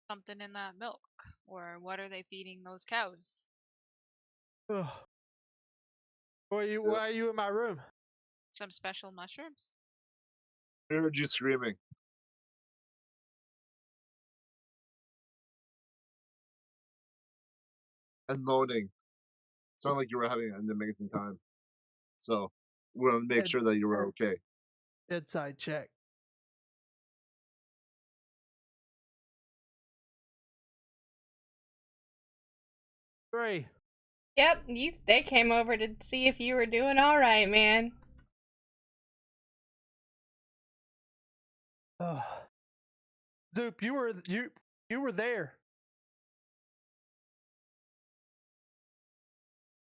E: Something in that milk. Or what are they feeding those cows?
B: Ugh. Why are you in my room?
E: Some special mushrooms?
D: I heard you screaming. And moaning. Sounded like you were having an amazing time. So, we want to make sure that you were okay.
B: Inside check. Three.
A: Yep, they came over to see if you were doing all right, man.
B: Zoop, you were there.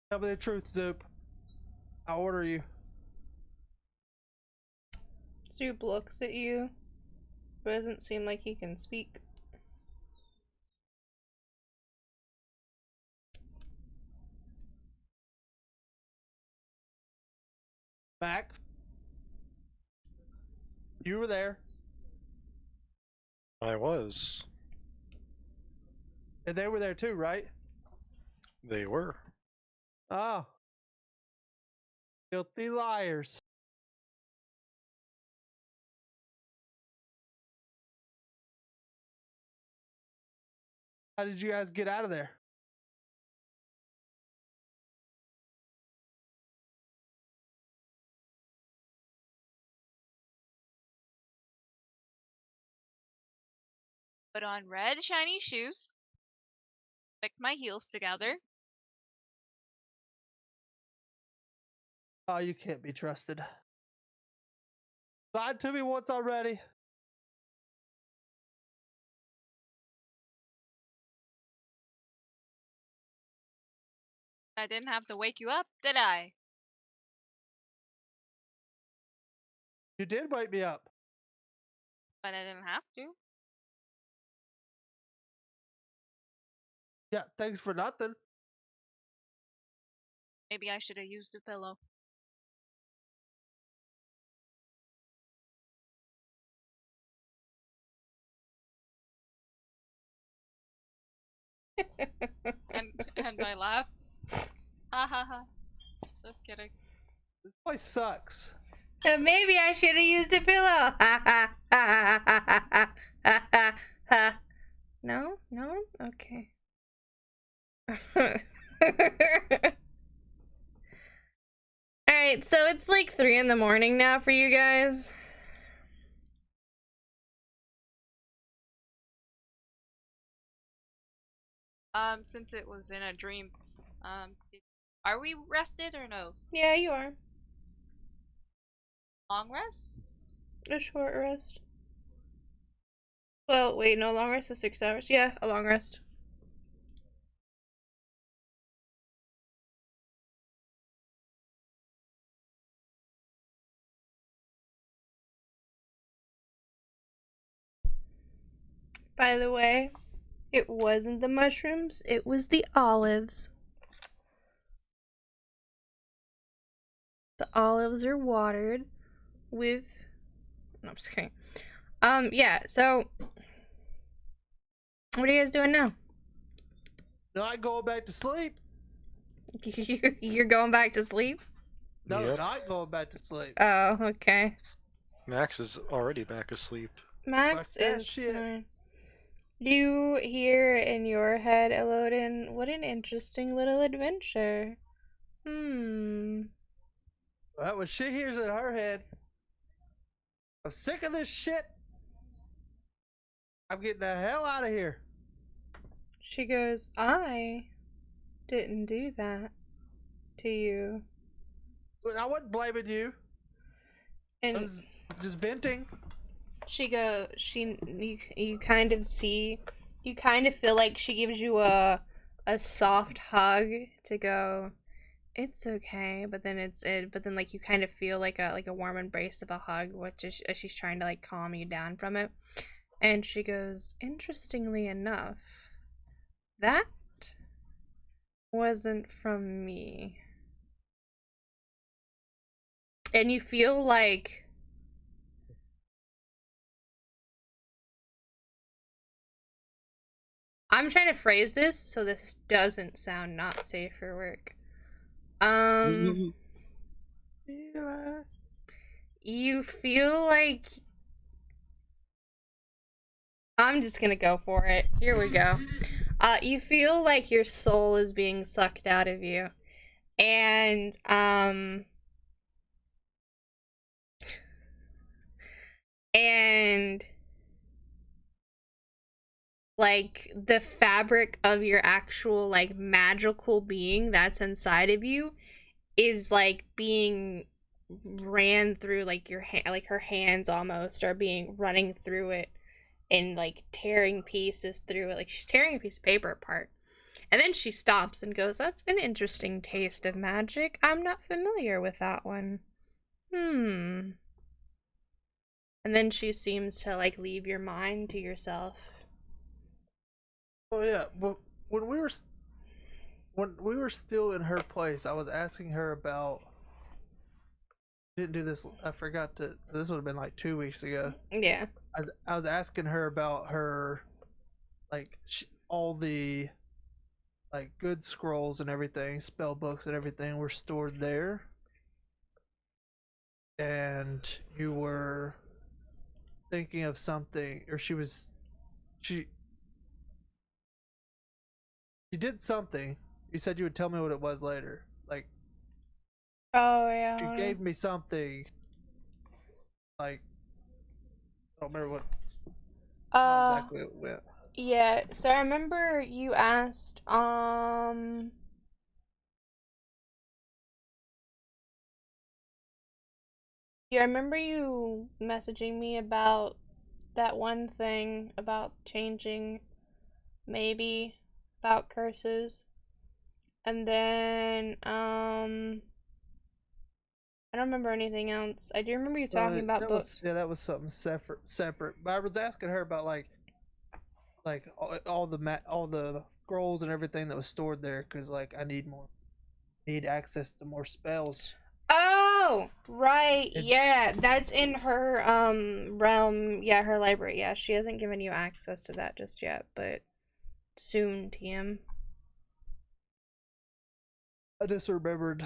B: Tell me the truth, Zoop. I order you.
A: Zoop looks at you, but doesn't seem like he can speak.
B: Max, you were there,
C: I was.
B: and they were there too, right?
C: They were.
B: Oh. Filthy liars. How did you guys get out of there?
E: Put on red shiny shoes. Click my heels together.
B: Oh, you can't be trusted. Lied to me once already.
E: I didn't have to wake you up, did I?
B: You did wake me up.
E: But I didn't have to.
B: Yeah, thanks for nothing.
E: Maybe I should have used the pillow. And I laugh. Ha ha ha. Just kidding.
B: This place sucks.
A: Maybe I should have used a pillow. No? No one? Okay. Alright, so it's like 3 in the morning now for you guys.
E: Since it was in a dream, are we rested or no?
A: Yeah, you are.
E: Long rest?
A: A short rest. Well, wait, no, long rest is 6 hours. Yeah, a long rest. By the way, it wasn't the mushrooms, it was the olives. The olives are watered with... No, I'm just kidding. Yeah, so... What are you guys doing now?
B: Not going back to sleep.
A: You're going back to sleep?
B: No,
C: Yep.
B: not going back to sleep.
A: Oh, okay.
C: Max is already back asleep.
A: Max
B: Fuck that
A: is
B: shit.
A: snoring. You hear in your head, Elodin, what an interesting little adventure.
B: Well, what she hears in her head. I'm sick of this shit. I'm getting the hell out of here.
A: She goes, I didn't do that to you.
B: But I wasn't blaming you. I
A: And
B: was just venting.
A: you kind of see, you kind of feel like she gives you a soft hug to go, it's okay, but then like you kind of feel like a warm embrace of a hug, which is she's trying to like calm you down from it. And she goes, interestingly enough, that wasn't from me. And you feel like I'm trying to phrase this so this doesn't sound not safe for work. You feel like I'm just gonna go for it. Here we go. You feel like your soul is being sucked out of you. And, like, the fabric of your actual, like, magical being that's inside of you is, like, being ran through, like, your like, her hands almost are being running through it and, like, tearing pieces through it. Like, she's tearing a piece of paper apart. And then she stops and goes, that's an interesting taste of magic. I'm not familiar with that one. And then she seems to, like, leave your mind to yourself.
B: Oh yeah, but when we were still in her place, I was asking her about. Didn't do this. I forgot to. This would have been like 2 weeks ago.
A: Yeah.
B: I was asking her about her, like all the, like good scrolls and everything, spell books and everything were stored there. And you were thinking of something, or she did something. You said you would tell me what it was later. Like,
A: Oh, yeah.
B: she gave me something. Like, I don't remember how exactly it went.
A: Yeah, so I remember you asked, yeah, I remember you messaging me about that one thing about changing, maybe, about curses. And then, I don't remember anything else. I do remember you talking about books.
B: That was something separate. But I was asking her about like all the scrolls and everything that was stored there, because like I need access to more spells.
A: Oh, right. Yeah, that's in her realm. Yeah, her library. Yeah, she hasn't given you access to that just yet, but soon, TM.
B: I just remembered.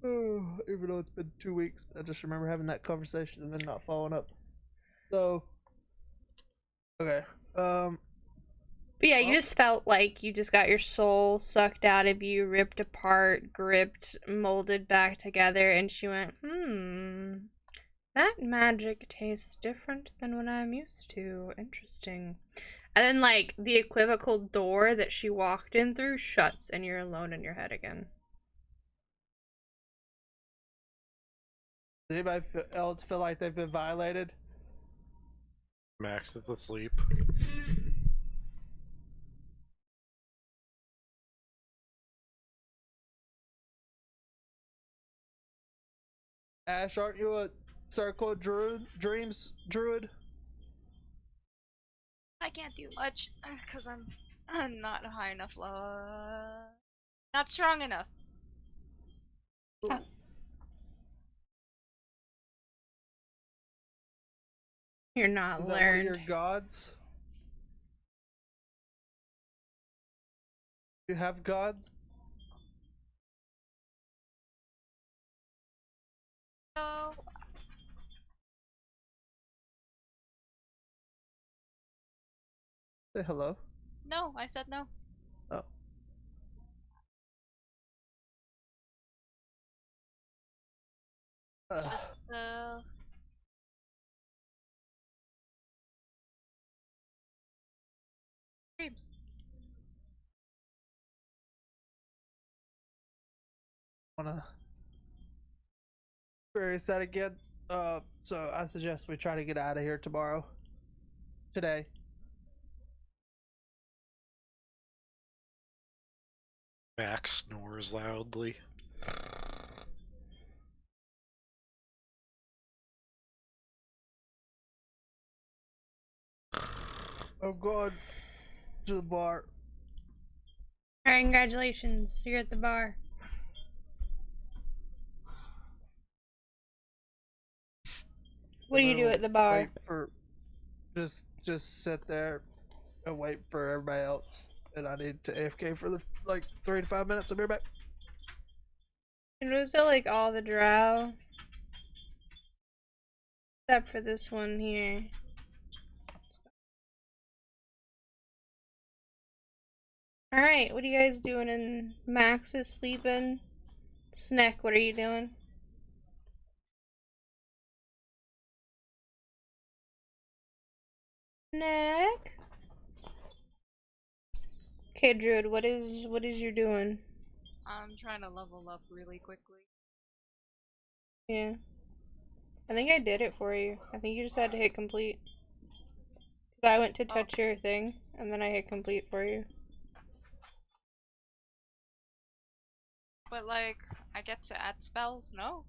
B: Oh, even though it's been 2 weeks, I just remember having that conversation and then not following up. So, okay.
A: But yeah, you
B: Well-
A: just felt like you just got your soul sucked out of you, ripped apart, gripped, molded back together, and she went, that magic tastes different than what I'm used to. Interesting. And then, like, the equivocal door that she walked in through shuts, and you're alone in your head again.
B: Does anybody else feel like they've been violated?
C: Max is asleep.
B: Ash, aren't you a circle dreams druid?
E: I can't do much because I'm not high enough. Not strong enough.
A: Oh. You're not
B: Is that one of
A: learned.
B: your gods? You have gods?
E: So
B: Say hello.
E: no, I said no.
B: Oh.
E: Just dreams.
B: Wanna experience that again? So I suggest we try to get out of here tomorrow. Today.
C: Max snores loudly.
B: I'm going to the bar.
A: Alright, congratulations. You're at the bar. What do you do at the bar?
B: Wait for just sit there and wait for everybody else. And I need to AFK for the like 3 to 5 minutes. I'll be right back.
A: And was it like all the drow? Except for this one here. Alright, what are you guys doing? And Max is sleeping. Snack, what are you doing? Snack? Okay, Druid, what is you doing?
E: I'm trying to level up really quickly.
A: Yeah. I think I did it for you. I think you just had to hit complete. 'Cause I went to touch your thing, and then I hit complete for you.
E: But like, I get to add spells? No?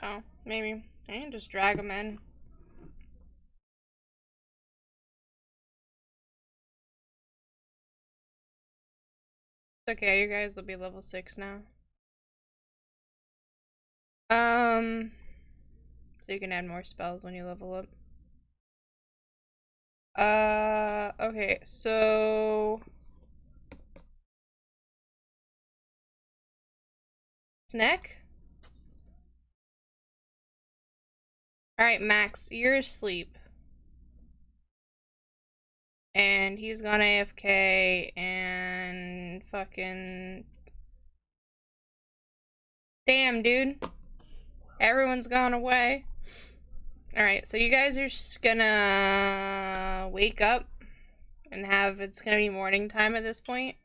A: Oh, maybe. I can just drag them in. It's okay, you guys will be level 6 now. So you can add more spells when you level up. Okay, so... Snack? Alright, Max, you're asleep. And he's gone AFK, and fucking... Damn, dude. Everyone's gone away. Alright, so you guys are just gonna wake up and it's gonna be morning time at this point.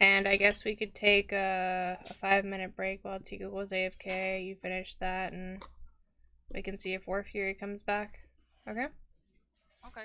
A: And I guess we could take a 5-minute break while Tika goes AFK. You finish that, and we can see if War Fury comes back. Okay?
E: Okay.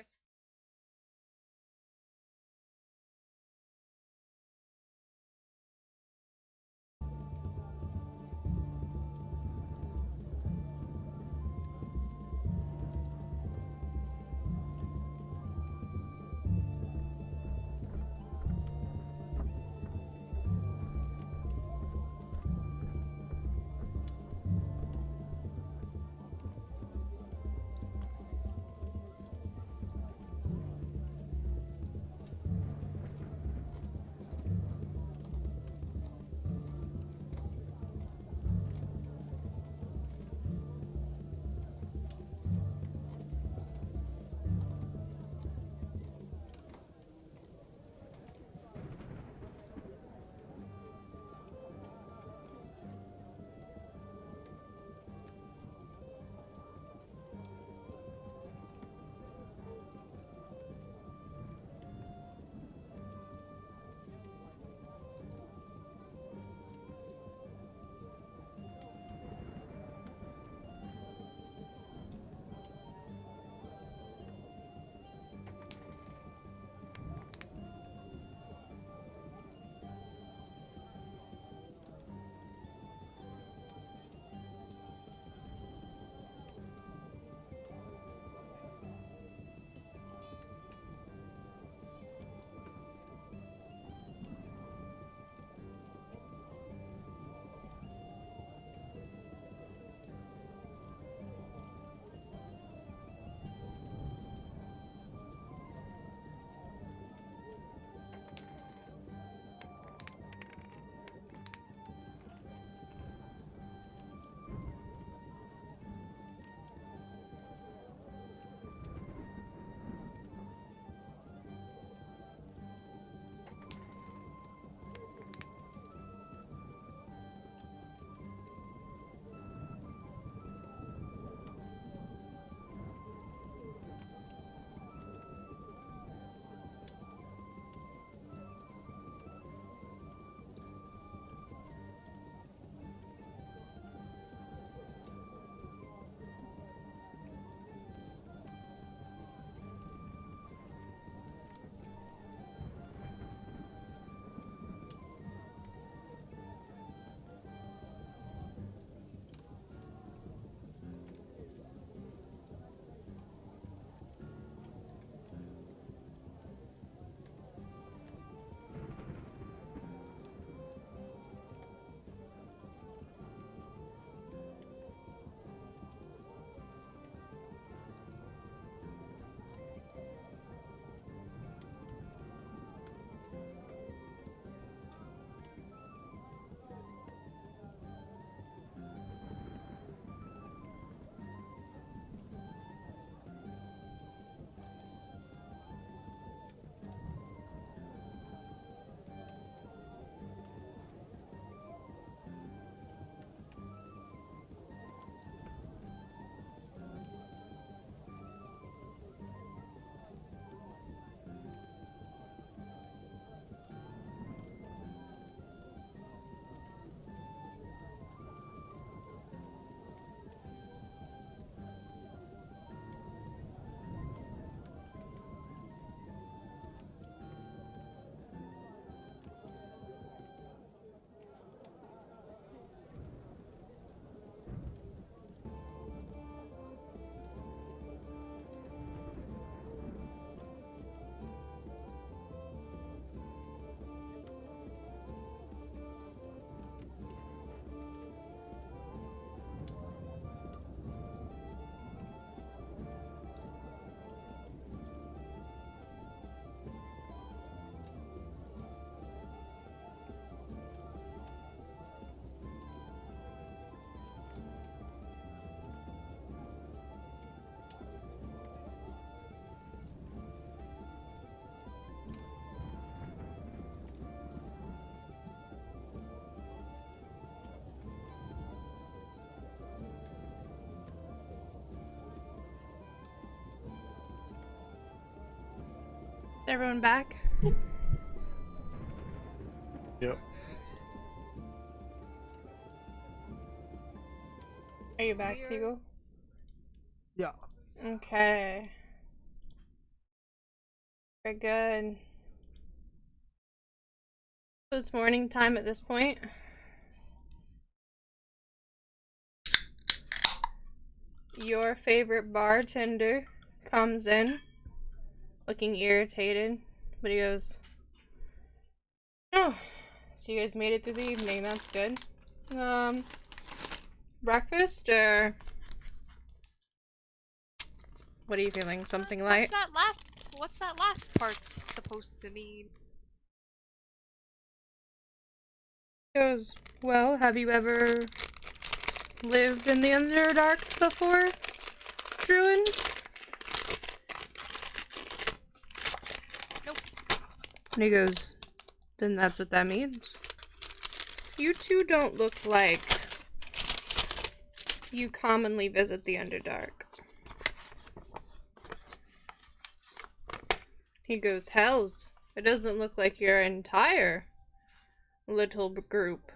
A: Everyone back?
B: Yep.
A: Are you back,
E: We're-
A: Teagle?
B: Yeah.
A: Okay. Very good. So it's morning time at this point. Your favorite bartender comes in, looking irritated, but he goes, "Oh, so you guys made it through the evening, that's good. Breakfast, or what are you feeling? Something light?"
E: What's that last part supposed to mean?
A: He goes, "Well, have you ever lived in the Underdark before, Druid?"
E: Nope.
A: And he goes, "Then that's what that means. You two don't look like you commonly visit the Underdark." He goes, "Hells, it doesn't look like your entire little group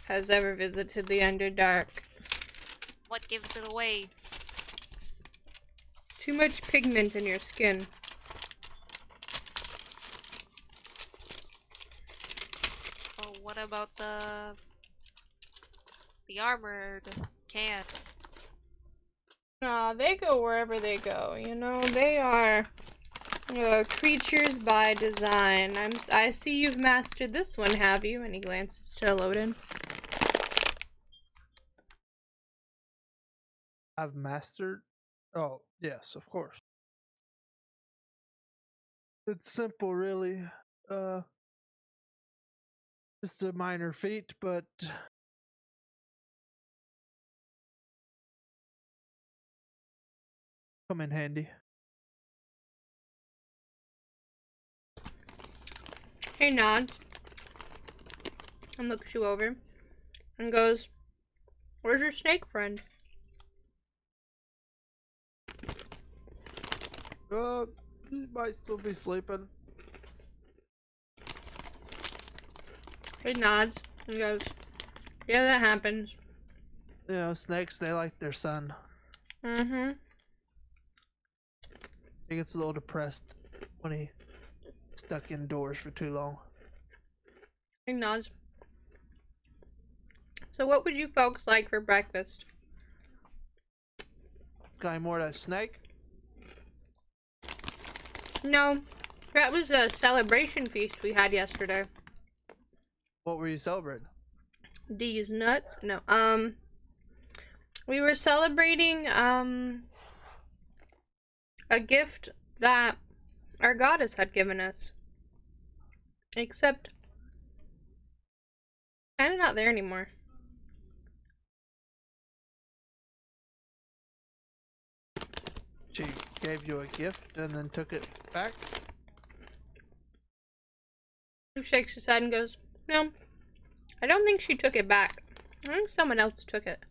A: has ever visited the Underdark.
E: What gives it away?
A: Too much pigment in your skin."
E: Oh, what about the armored can?
A: Nah, they go wherever they go, you know? They are creatures by design. I see you've mastered this one, have you? And he glances to Loden.
B: I've mastered. Oh, yes, of course. It's simple, really. Just a minor feat, but come in handy.
A: He nods and looks you over and goes, "Where's your snake friend?"
B: He might still be sleeping.
A: He nods and goes, "Yeah, that happens."
B: You know, snakes, they like their sun.
A: Mm-hmm.
B: He gets a little depressed when he stuck indoors for too long.
A: He nods. "So what would you folks like for breakfast?"
B: Got any more of that snake?
A: No, that was a celebration feast we had yesterday.
B: What were you celebrating?
A: These nuts? No, we were celebrating, a gift that our goddess had given us. Except, kinda not there anymore.
B: She gave you a gift and then took it back?
A: He shakes his head and goes, "No, I don't think she took it back. I think someone else took it."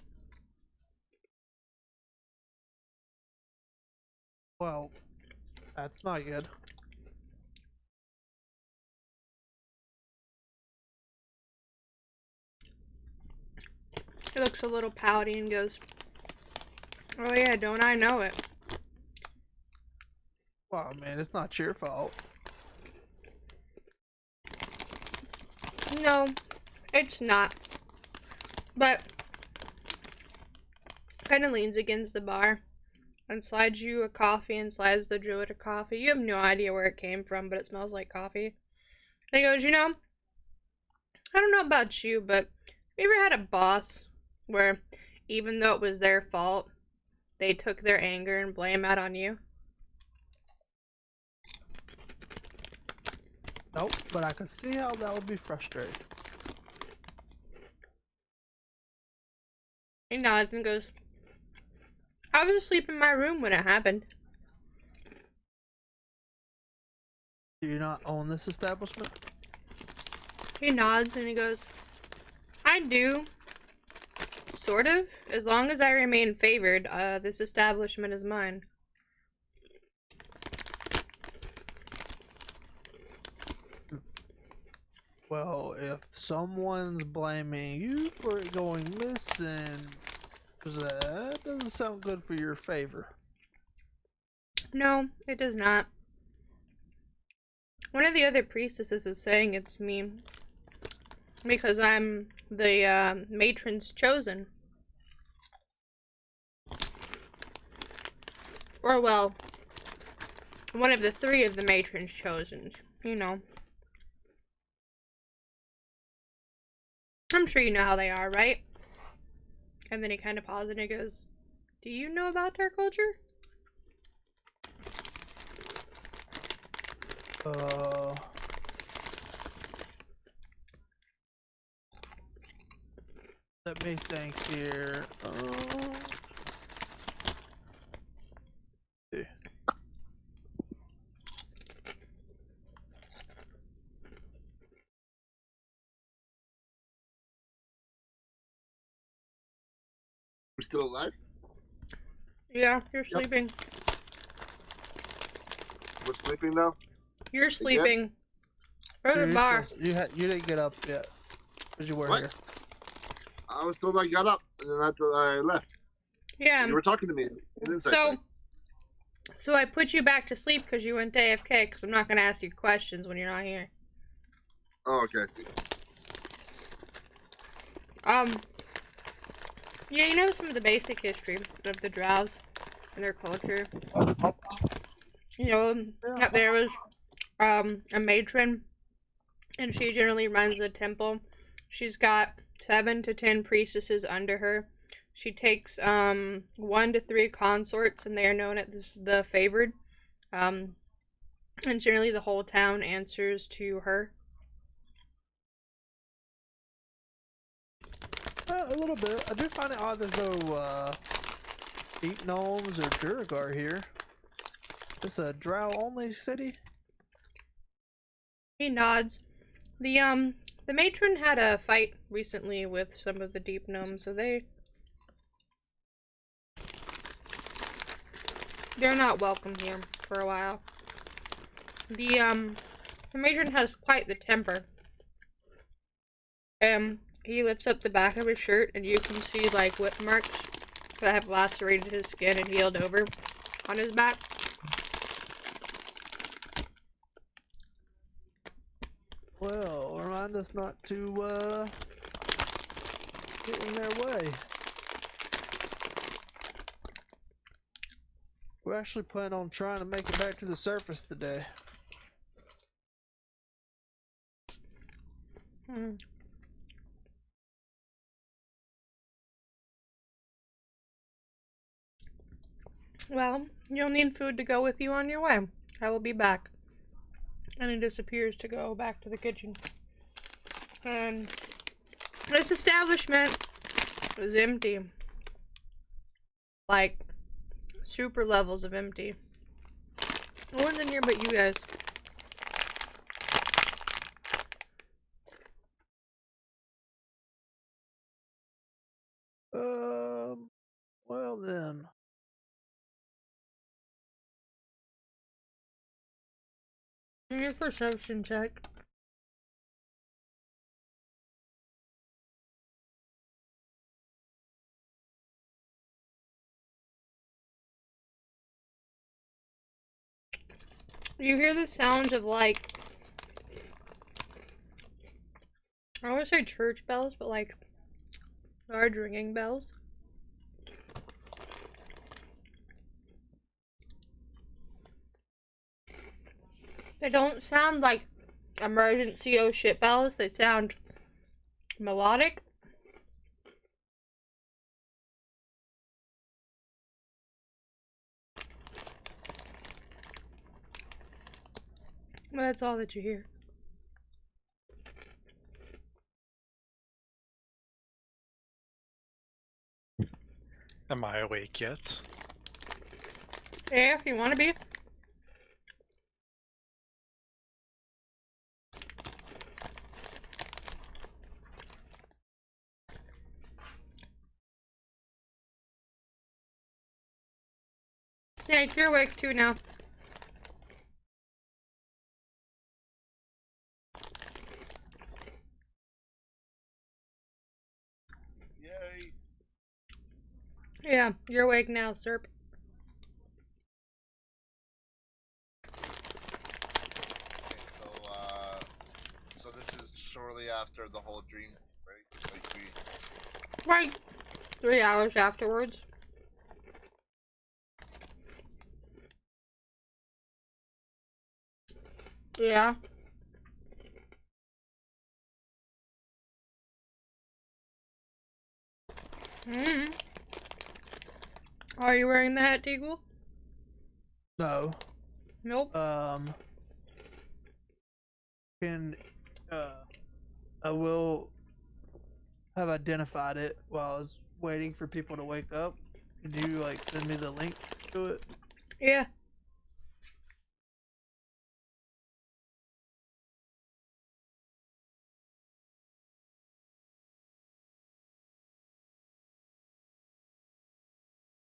B: Well, that's not good.
A: He looks a little pouty and goes, "Oh yeah, don't I know it?"
B: Well, man, it's not your fault.
A: No, it's not. But kinda leans against the bar and slides you a coffee and slides the druid a coffee. You have no idea where it came from, but it smells like coffee. And he goes, "You know, I don't know about you, but have you ever had a boss where even though it was their fault, they took their anger and blame out on you?"
B: Nope, but I could see how that would be frustrating.
A: He nods and goes, "I was asleep in my room when it happened."
B: Do you not own this establishment?
A: He nods and he goes, "I do. Sort of. As long as I remain favored, this establishment is mine."
B: Well, if someone's blaming you for it going missing, that doesn't sound good for your favor.
A: No, it does not. One of the other priestesses is saying it's me because I'm the matron's chosen. Or, well, one of the 3 of the matrons chosen, you know. I'm sure you know how they are, right? And then he kind of pauses and he goes, do you know about our culture?
B: Let me think here. See.
D: We're still alive?
A: Yeah, you're sleeping.
D: We're sleeping now?
A: You're sleeping. Go to the bar.
B: You didn't get up yet. Because you were
D: What?
B: here.
D: I was told I got up, and then I left.
A: Yeah.
D: You were talking to me. You didn't say anything.
A: So I put you back to sleep because you went to AFK, because I'm not going to ask you questions when you're not here.
D: Oh, okay, I see.
A: Yeah, you know some of the basic history of the Drows and their culture. You know, that there was a matron, and she generally runs the temple. She's got 7 to 10 priestesses under her. She takes 1 to 3 consorts, and they are known as the favored. And generally the whole town answers to her.
B: A little bit. I do find it odd there's no deep gnomes or Duragar here. This a drow only city?
A: He nods. The matron had a fight recently with some of the deep gnomes, so they're not welcome here for a while. The matron has quite the temper. He lifts up the back of his shirt, and you can see, like, whip marks that have lacerated his skin and healed over on his back.
B: Well, remind us not to, get in their way. We actually plan on trying to make it back to the surface today. Well, you'll need food to go with you on your way. I will be back. And he disappears to go back to the kitchen. And this establishment was empty. Like, super levels of empty. No one's in here but you guys. Well then. Give me a perception check. You hear the sounds of, like, I want to say church bells, but like large ringing bells. They don't sound like emergency oh shit bells, they sound melodic. But that's all that you hear.
C: Am I awake yet?
A: Yeah, if you want to be. Snake, you're awake too now. Yeah, you're awake now, Serp.
D: Okay, so this is shortly after the whole dream, right? Like we.
A: Right. 3 hours afterwards. Yeah. Hmm. Are you wearing the hat, Teagle?
B: No.
A: Nope.
B: Can I will have identified it while I was waiting for people to wake up. Could you like send me the link to it?
A: Yeah.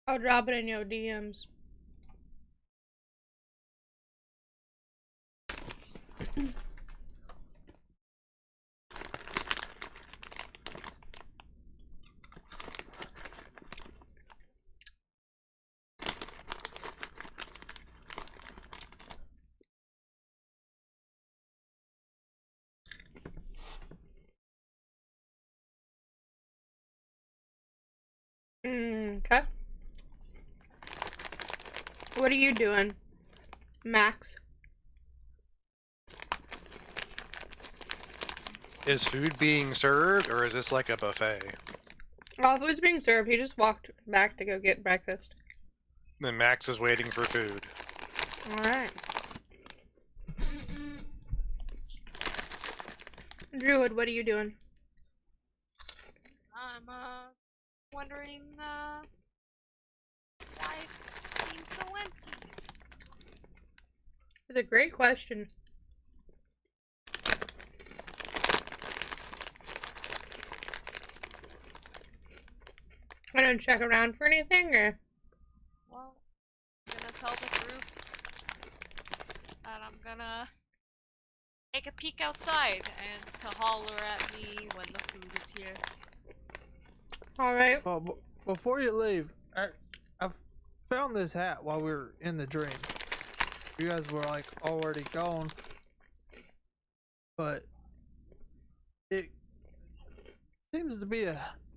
A: I'll drop it in your DMs. Okay. What are you doing, Max?
C: Is food being served, or is this like a buffet?
A: All food's being served. He just walked back to go get breakfast.
C: Then Max is waiting for food.
A: Alright. Druid, what are you doing?
E: I'm wondering why it seems so empty.
A: It's a great question. I don't check around for anything, or?
E: Well, I'm gonna tell the group that I'm gonna take a peek outside and to holler at me when the food is here.
A: Alright.
B: Well, before you leave, I found this hat while we were in the dream. You guys were like already gone, but it seems to be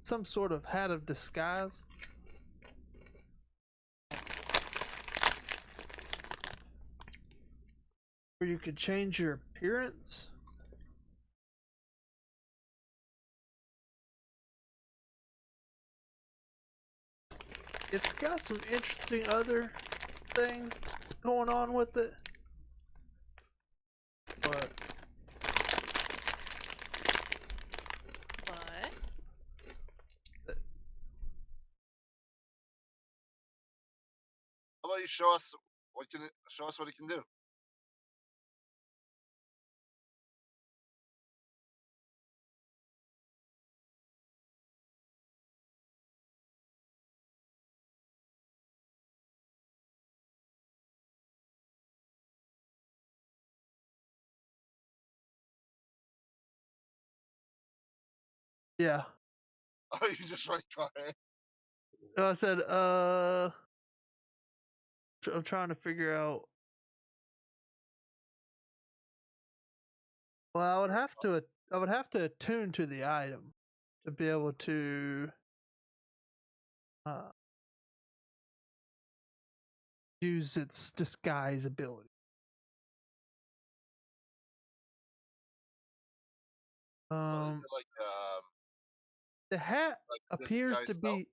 B: some sort of hat of disguise. Where you could change your appearance. It's got some interesting other things going on with it. But
E: But
D: How about you show us what it can do?
B: yeah.
D: Oh, you just right quiet.
B: I said, I'm trying to figure out. Well, I would have to attune to the item to be able to uh, use its disguise ability.
D: So is
B: Um,
D: it
B: the hat
D: like this
B: appears
D: guy's
B: to
D: spell?
B: be,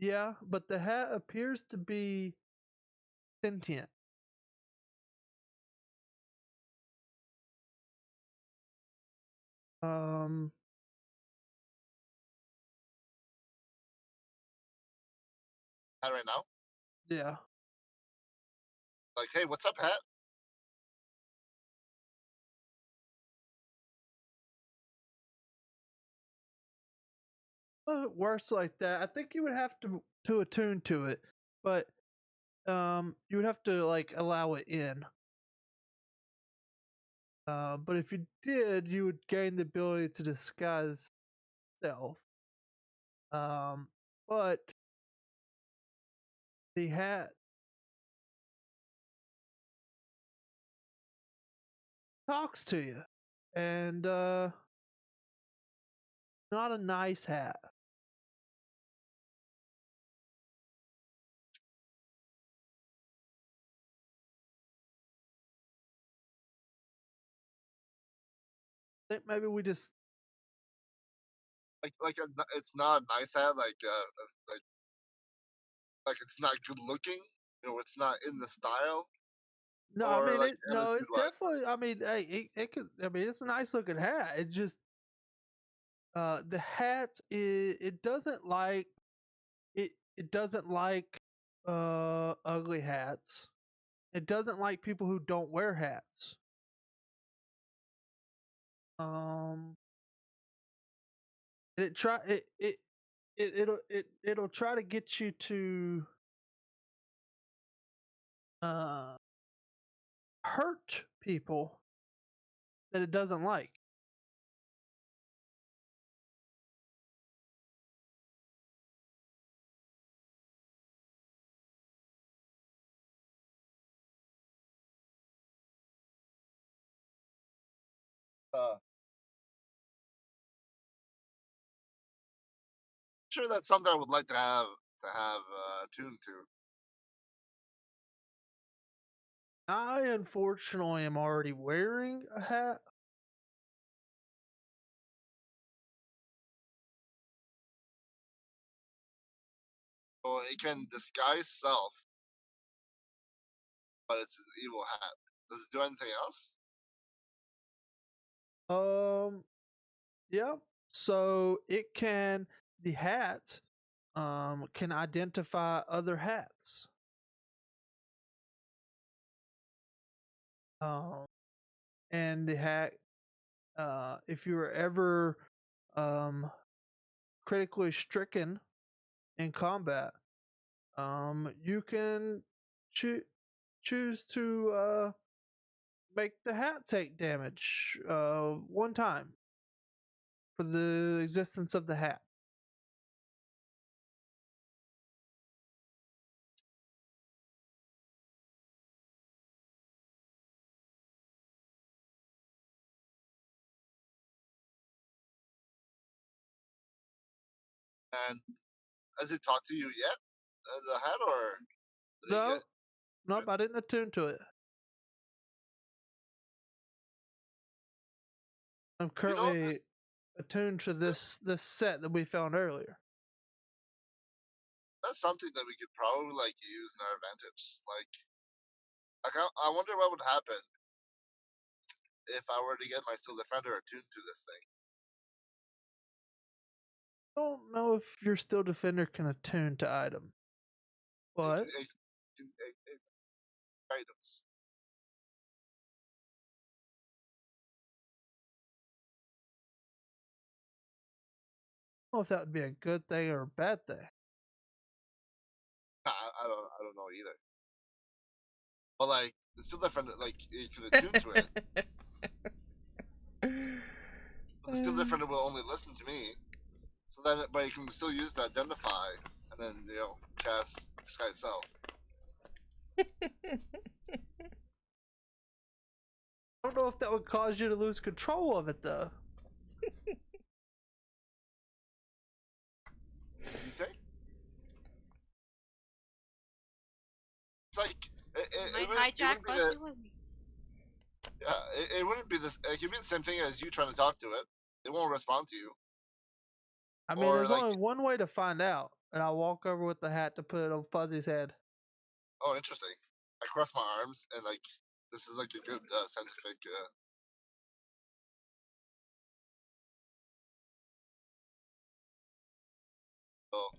B: yeah, but the hat appears to be sentient. Um,
D: Hat right now?
B: yeah.
D: Like, hey, what's up, hat?
B: Well, it works like that. I think you would have to attune to it, but you would have to like allow it in. But if you did, you would gain the ability to disguise self. But the hat talks to you, and not a nice hat. I think maybe we just
D: it's not a nice hat. Like it's not good looking. You know, it's not in the style.
B: no. I
D: Or
B: mean,
D: like
B: no,
D: attitude
B: it's
D: wise.
B: definitely. I mean, hey, it could. I mean, it's a nice looking hat. It just the hat it doesn't like it. It doesn't like ugly hats. It doesn't like people who don't wear hats. Um, it try it'll try to get you to uh hurt people that it doesn't like.
D: Uh, sure, that's something I would like to have tuned to.
B: I unfortunately am already wearing a hat.
D: So it can disguise self, but it's an evil hat. Does it do anything else?
B: Yeah. So it can the hat can identify other hats. Um and the hat if you were ever um critically stricken in combat, you can choose to make the hat take damage one time for the existence of the hat.
D: And has it talked to you yet? The hat, or did he
B: No,
D: get?
B: nope, I didn't attune to it. I'm
D: You know,
B: currently attuned to this set that we found earlier.
D: that's something that we could probably like use in our advantage. Like I wonder what would happen if I were to get my Steel Defender attuned to this thing.
B: I don't know if your Steel Defender can attune to item,
D: It,
B: but
D: it, it items.
B: I don't know if that would be a good thing or a bad thing.
D: I don't know either. But like the Steel Defender, like you can attune to it. But the Steel Defender will only listen to me. So then, but you can still use it to identify, and then cast Disguise Self.
B: I don't know if that would cause you to lose control of it though.
D: You think? It's like
E: Might
D: it
E: hijack
D: wouldn't be
E: Fuzzy Wuzzy.
D: it wouldn't be this. It could be the same thing as you trying to talk to it. It won't respond to you.
B: I mean,
D: Or
B: there's
D: like,
B: only one way to find out, and I'll walk over with the hat to put it on Fuzzy's head.
D: oh, interesting. I cross my arms and like this is like a good scientific. Oh,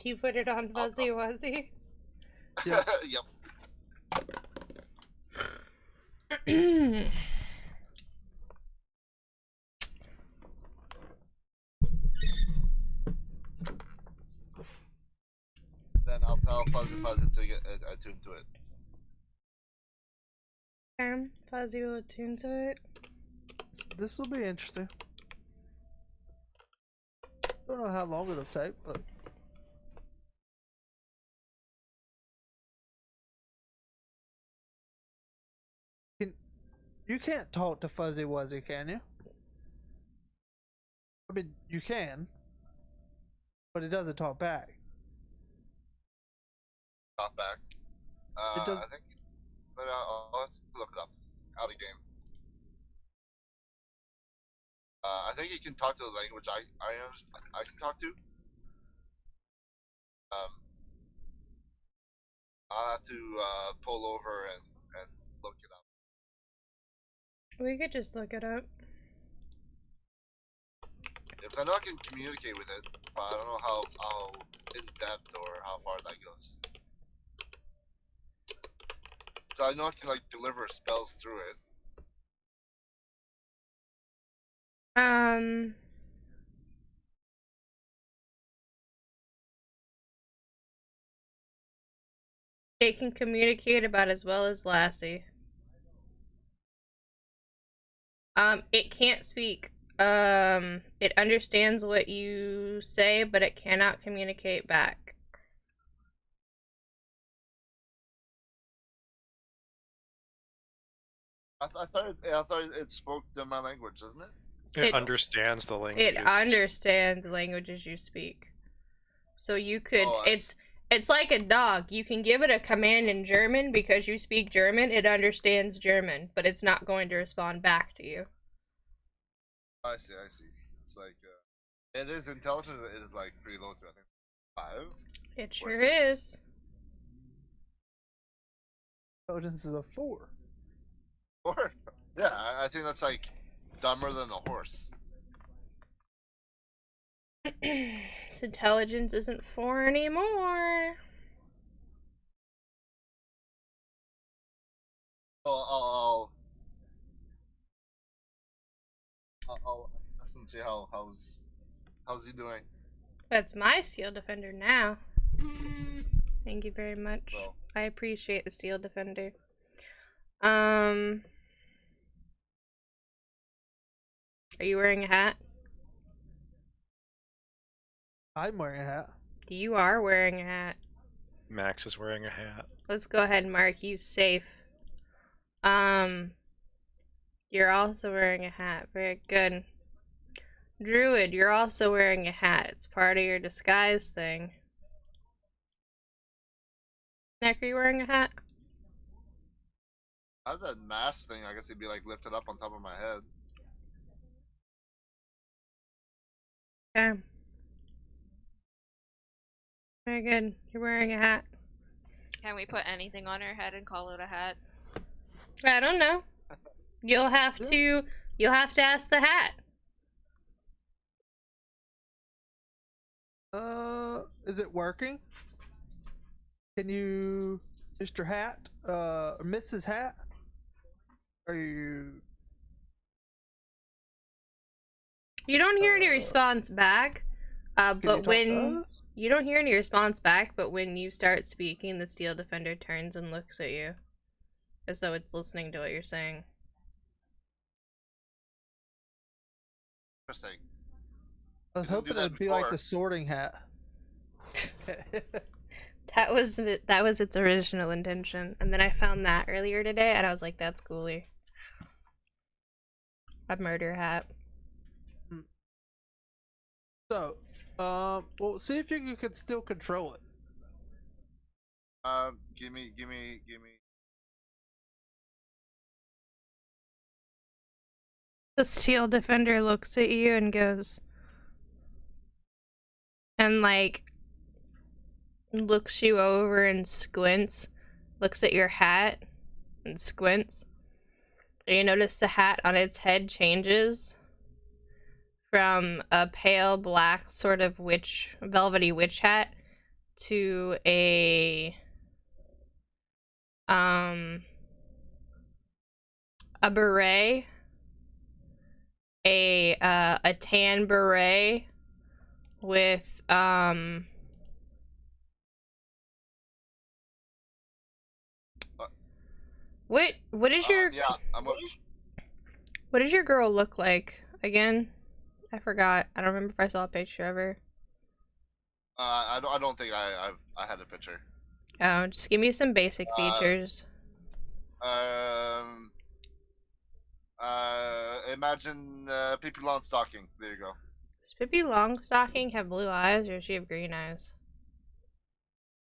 A: You put it on Fuzzy Wuzzy?
B: Yep.
D: yep. Then I'll tell Fuzzy to get attuned to it.
A: Fuzzy will attune to it.
B: This will be interesting. Don't know how long it'll take, but you can't talk to Fuzzy Wuzzy, can you? I mean, you can, but it doesn't talk back.
D: Not back.
B: It does.
D: I think. But I'll have to look it up. Out of game. I think he can talk to the language I can talk to. I'll have to pull over and look it up.
A: We could just look it up.
D: Because I know I can communicate with it, but I don't know how in depth or how far that goes. So I know I can like deliver spells through it.
A: It can communicate about as well as Lassie. It can't speak. It understands what you say, but it cannot communicate back.
D: I thought it spoke to my language, doesn't it?
C: It understands the language.
A: It understands the languages you speak. So you could, it's like a dog. You can give it a command in German because you speak German. It understands German, but it's not going to respond back to you.
D: I see. It's like, it is intelligent. It is like pretty low to, I think, 5.
A: It sure is.
B: Intelligence is a 4.
D: 4? Yeah, I think that's like dumber than a horse.
A: Its intelligence isn't 4 anymore.
D: I'll listen and see how's he doing.
A: That's my Steel Defender now. Thank you very much.
D: So.
A: I appreciate the Steel Defender. Are you wearing a hat?
B: I'm wearing a hat.
A: You are wearing a hat.
C: Max is wearing a hat.
A: Let's go ahead and mark you safe. You're also wearing a hat. Very good. Druid, you're also wearing a hat. It's part of your disguise thing. Neck, are you wearing a hat?
D: I have that mask thing. I guess it'd be like lifted up on top of my head.
A: Okay. Very good. You're wearing a hat.
E: Can we put anything on her head and call it a hat?
A: I don't know. You'll have to ask the hat.
B: Is it working? Can you, Mr. Hat, Mrs. Hat? Are you?
A: You don't hear any response back. But when you don't hear any response back, but when you start speaking, the Steel Defender turns and looks at you, as though it's listening to what you're saying.
D: Interesting.
B: I was hoping it'd be like the Sorting Hat.
A: That was its original intention, and then I found that earlier today, and I was like, "That's cooler." A murder hat.
B: So, well, see if you can still control it.
D: Give me.
A: The Steel Defender looks at you and goes, and like looks you over and squints, looks at your hat and squints. And you notice the hat on its head changes from a pale black sort of velvety witch hat to a beret, a tan beret with what is your
D: yeah, I'm
A: what does your girl look like again? I forgot. I don't remember if I saw a picture of her.
F: I don't think I had a picture.
A: Oh, just give me some basic features.
F: Imagine Pippi Longstocking. There you go.
A: Does Pippi Longstocking have blue eyes, or does she have green eyes?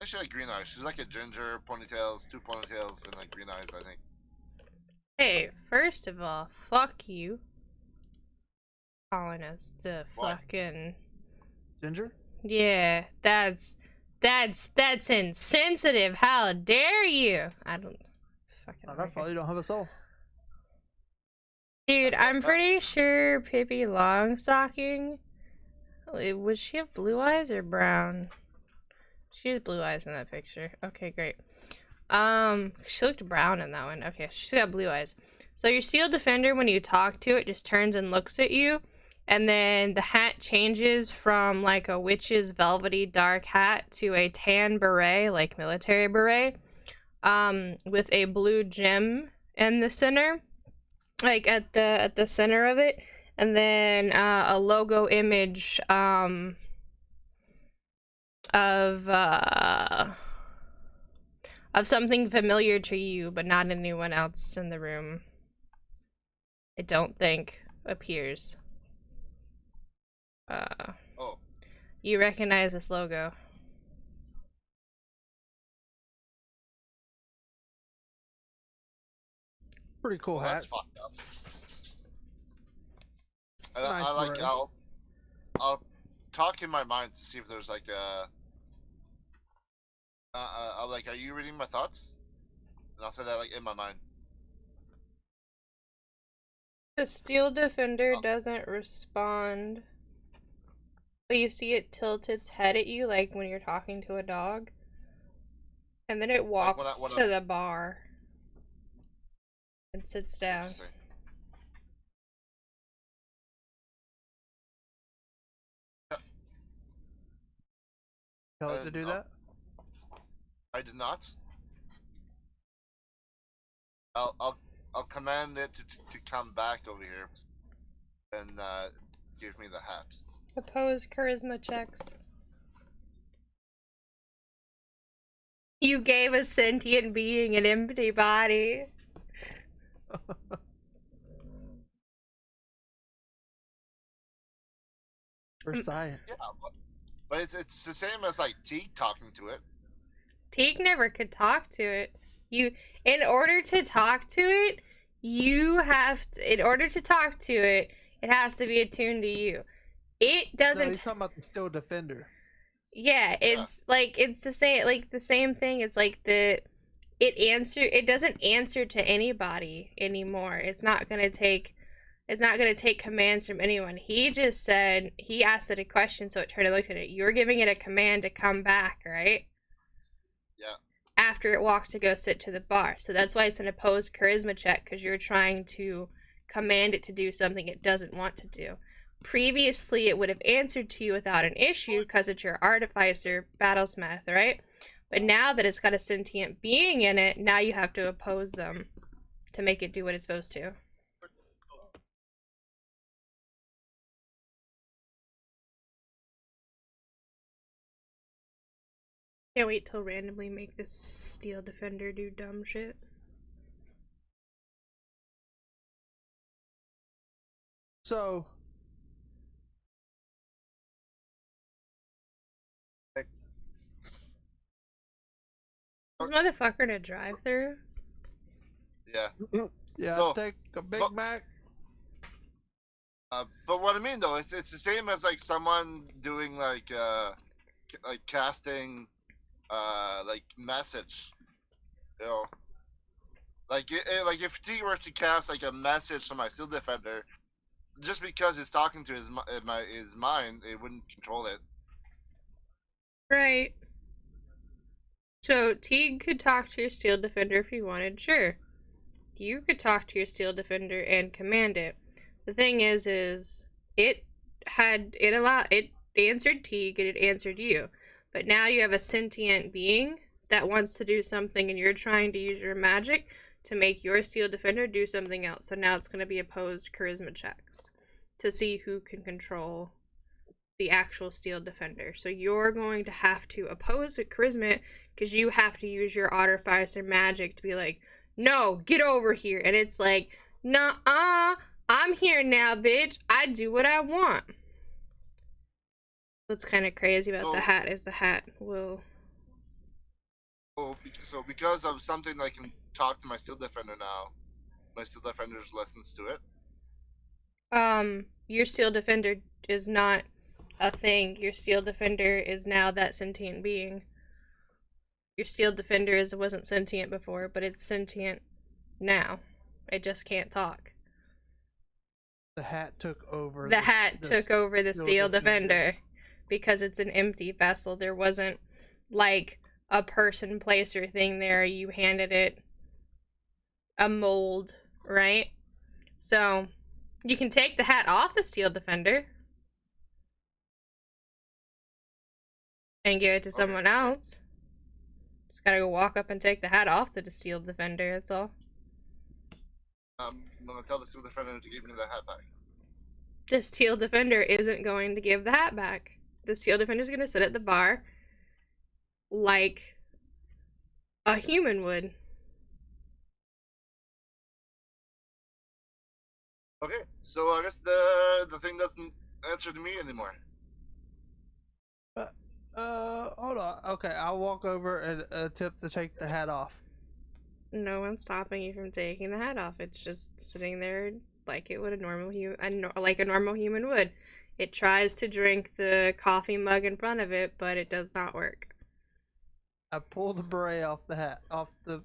F: She had green eyes. She's like a ginger, ponytails, 2 ponytails, and like green eyes, I think.
A: Hey, first of all, fuck you. Calling us the
F: Why?
A: fucking...
B: Ginger?
A: Yeah, that's insensitive. How dare you? I don't fucking
B: Not our fault. You don't have a soul.
A: Dude, I'm pretty sure Pippi Longstocking. Would she have blue eyes or brown? She has blue eyes in that picture. Okay, great. She looked brown in that one. Okay, she's got blue eyes. So your Steel Defender, when you talk to it, just turns and looks at you. And then the hat changes from like a witch's velvety dark hat to a tan beret, like military beret, with a blue gem in the center, like at the center of it, and then a logo image of something familiar to you, but not anyone else in the room. I don't think appears.
F: Oh.
A: You recognize this logo.
B: Pretty cool
F: Well,
B: hat.
F: that's fucked up.
B: Nice
F: I like.
B: beret.
F: I'll talk in my mind to see if there's like a. I'm like, are you reading my thoughts? And I'll say that like in my mind.
A: The Steel Defender doesn't respond. But you see it tilt its head at you like when you're talking to a dog. And then it walks to the bar. And sits down.
F: Interesting.
B: Tell it to do
F: no.
B: that?
F: I did not. I'll command it to come back over here and give me the hat.
A: Oppose charisma checks. You gave a sentient being an empty body.
B: For science.
F: Yeah, but it's the same as like Teague talking to it.
A: Teague never could talk to it. In order to talk to it, in order to talk to it, it has to be attuned to you. It
B: No,
A: doesn't.
B: he's talking about the Steel Defender.
A: Yeah, it's like it's the same thing. It's like it doesn't answer to anybody anymore. It's not gonna take commands from anyone. He just said he asked it a question, so it turned and looked at it. You're giving it a command to come back, right?
F: Yeah.
A: After it walked to go sit to the bar. So that's why it's an opposed charisma check, because you're trying to command it to do something it doesn't want to do. Previously, it would have answered to you without an issue because it's your artificer, battlesmith, right? But now that it's got a sentient being in it, now you have to oppose them to make it do what it's supposed to. Can't wait till randomly make this Steel Defender do dumb shit.
B: So,
A: This motherfucker in a drive-through?
F: Yeah.
B: yeah,
F: So,
B: I'll take a Big
F: but-
B: Mac.
F: But what I mean though, it's the same as like someone doing like casting like message, you know. Like if T were to cast like a message to my Steel Defender, just because it's talking to his mind, it wouldn't control it.
A: Right. So, Teague could talk to your Steel Defender if he wanted, sure. You could talk to your Steel Defender and command it. The thing is it answered Teague and it answered you. But now you have a sentient being that wants to do something and you're trying to use your magic to make your Steel Defender do something else. So now it's going to be opposed charisma checks. to see who can control the actual steel defender. So you're going to have to oppose a charisma because you have to use your artificer magic to be like, no, get over here. And it's like, nah, I'm here now, bitch. I do what I want. What's kind of crazy about the hat is the hat will.
F: Oh, so because of something I can talk to my steel defender now, my steel defender's listens to it.
A: Your steel defender is not a thing. Your steel defender is now that sentient being. Your steel defender wasn't sentient before, but it's sentient now. It just can't talk.
B: The hat took over.
A: The hat took over the steel defender because it's an empty vessel. There wasn't like a person, place, or thing there. You handed it a mold, right? So you can take the hat off the steel defender and give it to someone else. Just gotta go walk up and take the hat off the steel defender, that's all.
F: I'm gonna tell the steel defender to give me the hat back.
A: The steel defender isn't going to give the hat back. The steel defender's gonna sit at the bar like a human would.
F: Okay, so I guess the thing doesn't answer to me anymore.
B: Hold on. Okay, I'll walk over and attempt to take the hat off.
A: No one's stopping you from taking the hat off. It's just sitting there like it would a normal human would. It tries to drink the coffee mug in front of it, but it does not work.
B: I pull the beret off the hat, off the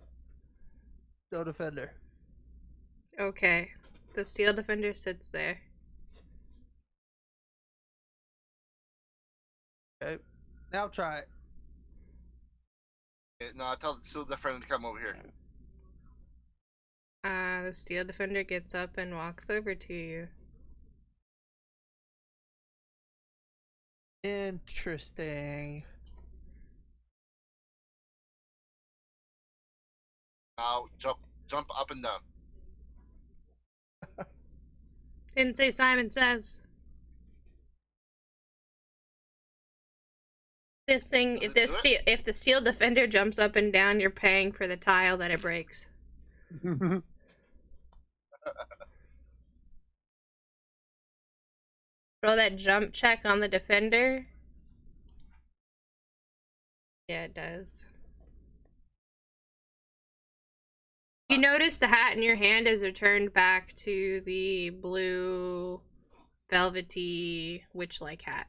B: steel defender.
A: Okay. The steel defender sits there.
B: Okay, now try it.
F: Okay, no, I tell the steel defender to come over here.
A: The steel defender gets up and walks over to you.
B: Interesting.
F: Now jump up and down.
A: Didn't say Simon Says. This thing, if the steel defender jumps up and down, you're paying for the tile that it breaks. Roll that jump check on the defender. Yeah, it does. You notice the hat in your hand is returned back to the blue, velvety, witch-like hat.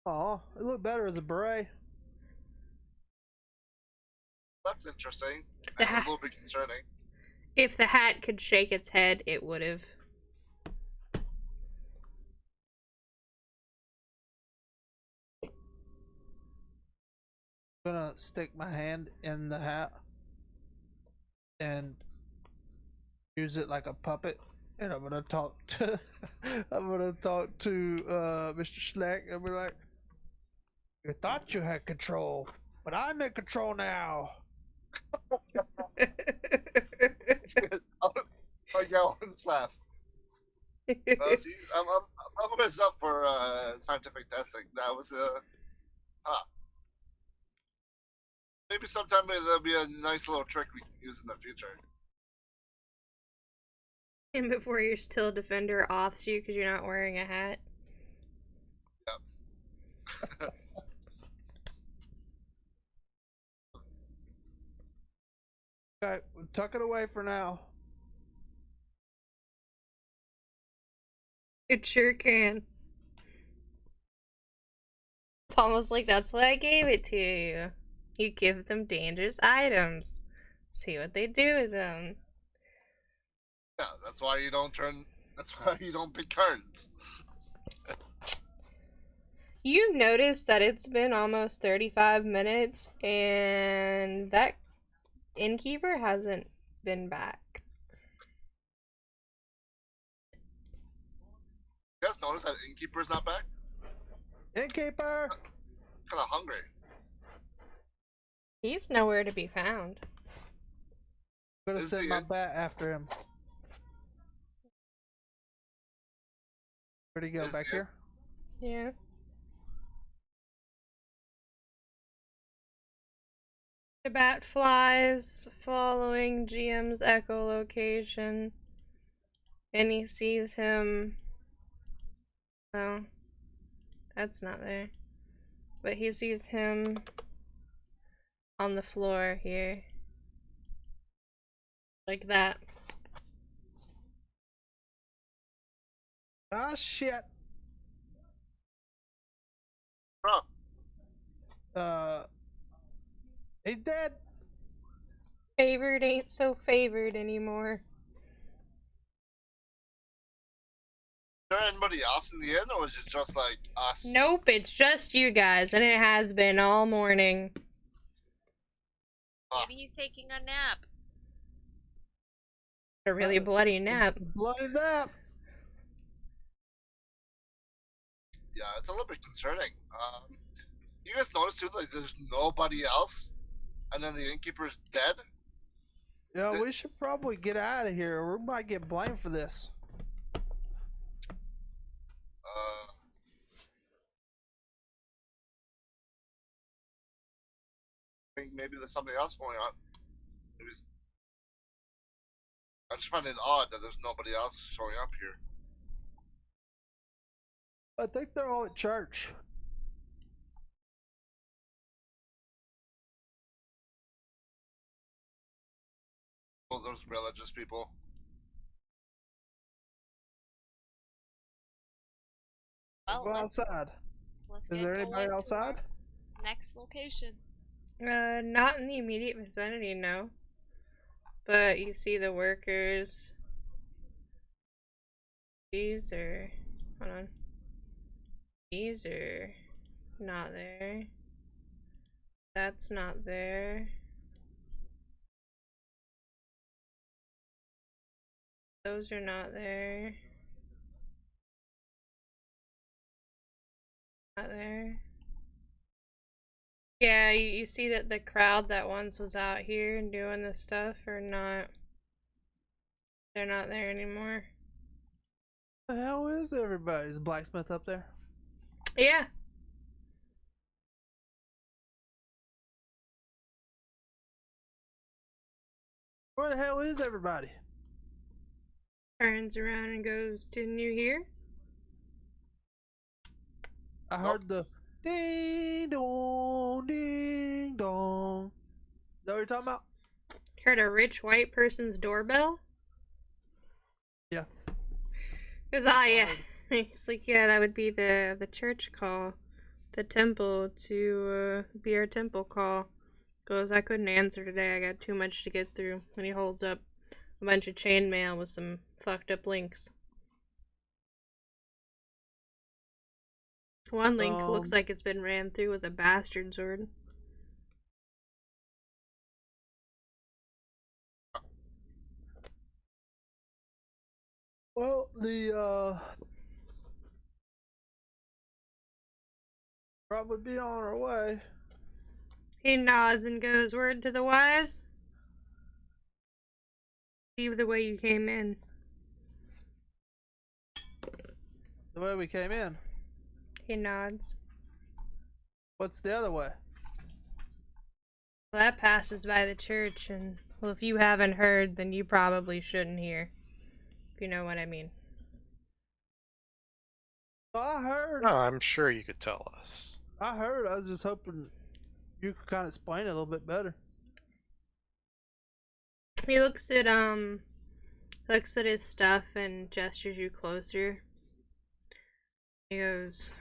B: Oh, it looked better as a beret.
F: That's interesting.
A: The
F: And a little bit concerning.
A: If the hat could shake its head, it would have.
B: I'm gonna stick my hand in the hat and use it like a puppet, and I'm gonna talk to Mr. Schleck and be like, "You thought you had control, but I'm in control now."
F: It's good. Let's laugh. See, I'm always up for scientific testing. That was maybe sometime there'll be a nice little trick we can use in the future.
A: And before your steel defender offs you because you're not wearing a hat.
F: Yep.
B: Okay, we'll tuck it away for now.
A: It sure can. It's almost like that's why I gave it to you. You give them dangerous items. See what they do with them.
F: Yeah, that's why you don't pick cards.
A: You notice that it's been almost 35 minutes and that innkeeper hasn't been back.
F: You guys notice that innkeeper's not back?
B: Innkeeper!
F: Kind of hungry.
A: He's nowhere to be found.
B: I'm gonna
F: Is
B: send
F: the
B: my bat after him. Where'd he go?
F: Is
B: Back
F: it-
B: here?
A: Yeah. The bat flies following GM's echolocation, and he sees him. Oh, that's not there. But he sees him on the floor here. Like that.
B: Ah, shit.
F: Huh.
B: He's dead.
A: Favored ain't so favored anymore.
F: Is there anybody else in the inn, or is it just like us?
A: Nope, it's just you guys, and it has been all morning.
F: Ah.
E: Maybe he's taking a nap.
A: A really bloody nap.
B: Bloody nap.
F: Yeah, it's a little bit concerning. You guys notice too, like there's nobody else, and then the innkeeper's dead.
B: Yeah, we should probably get out of here, or we might get blamed for this.
F: I think maybe there's something else going on. I just find it odd that there's nobody else showing up here.
B: I think they're all at church.
F: Well, those religious people.
E: Well,
B: Go outside.
E: let's
B: Is
E: get
B: there
E: going
B: anybody
E: to
B: outside?
E: our next location.
A: Not in the immediate vicinity, no. But you see the workers. These are... Hold on. These are not there. That's not there. Those are not there. Not there. Yeah, you see that the crowd that once was out here and doing this stuff are not. They're not there anymore.
B: The hell is everybody? Is the blacksmith up there?
A: Yeah.
B: Where the hell is everybody?
A: Turns around and goes, didn't you hear?
B: I
F: Nope.
B: heard the ding dong, ding dong. Is that what you're talking about?
A: Heard a rich white person's doorbell?
B: Yeah.
A: Cause it's like, yeah, that would be the church call. The temple to be our temple call. Goes, I couldn't answer today, I got too much to get through. And he holds up a bunch of chainmail with some fucked up links. One link looks like it's been ran through with a bastard sword.
B: Well, the probably be on our way.
A: He nods and goes, word to the wise. Leave the way you came in.
B: The way we came in.
A: He nods.
B: What's the other way?
A: Well, that passes by the church, and, well, if you haven't heard, then you probably shouldn't hear. If you know what I mean.
B: I heard.
C: No, I'm sure you could tell us.
B: I heard. I was just hoping you could kind of explain it a little bit better.
A: He looks at his stuff and gestures you closer. He goes,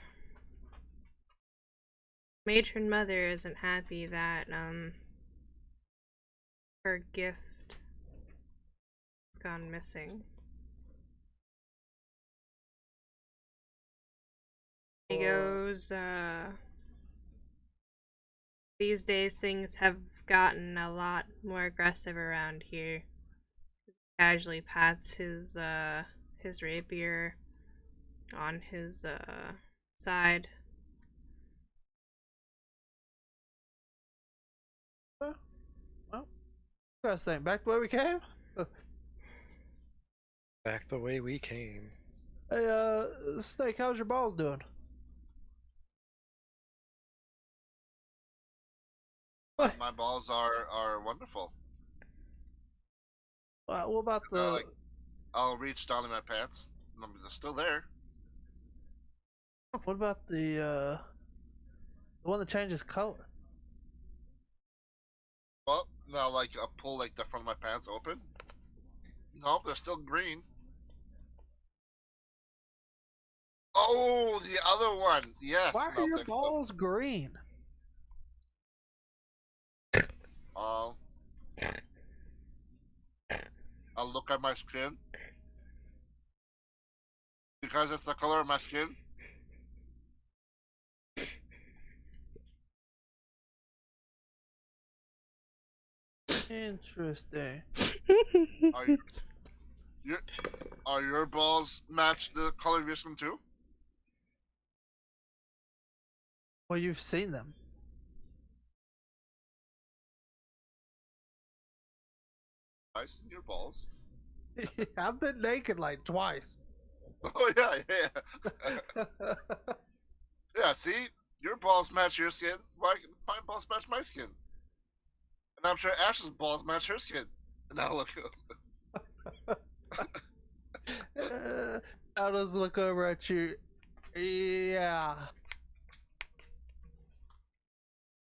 A: Matron Mother isn't happy that her gift has gone missing. He goes, these days things have gotten a lot more aggressive around here. He casually pats his rapier on his side.
B: Well, guys think back the way we came.
C: Back the way we came.
B: Hey, Snake, how's your balls doing? What?
F: My balls are wonderful.
B: What about the?
F: Like I'll reach down in my pants. They're still there.
B: What about the one that changes color?
F: Well, now like I pull like the front of my pants open. Nope, they're still green. Oh, the other one. Yes.
B: Why are
F: Now
B: your
F: take a look.
B: balls green?
F: I'll look at my skin because it's the color of my skin.
B: Interesting.
F: Are your are your balls match the color of your skin too?
B: Well, you've seen them.
F: I see your balls.
B: I've been naked like twice.
F: Oh yeah, yeah. Yeah, see? Your balls match your skin. My balls match my skin. And I'm sure Ash's balls match her skin. And now look.
B: I'll just look over at you. Yeah.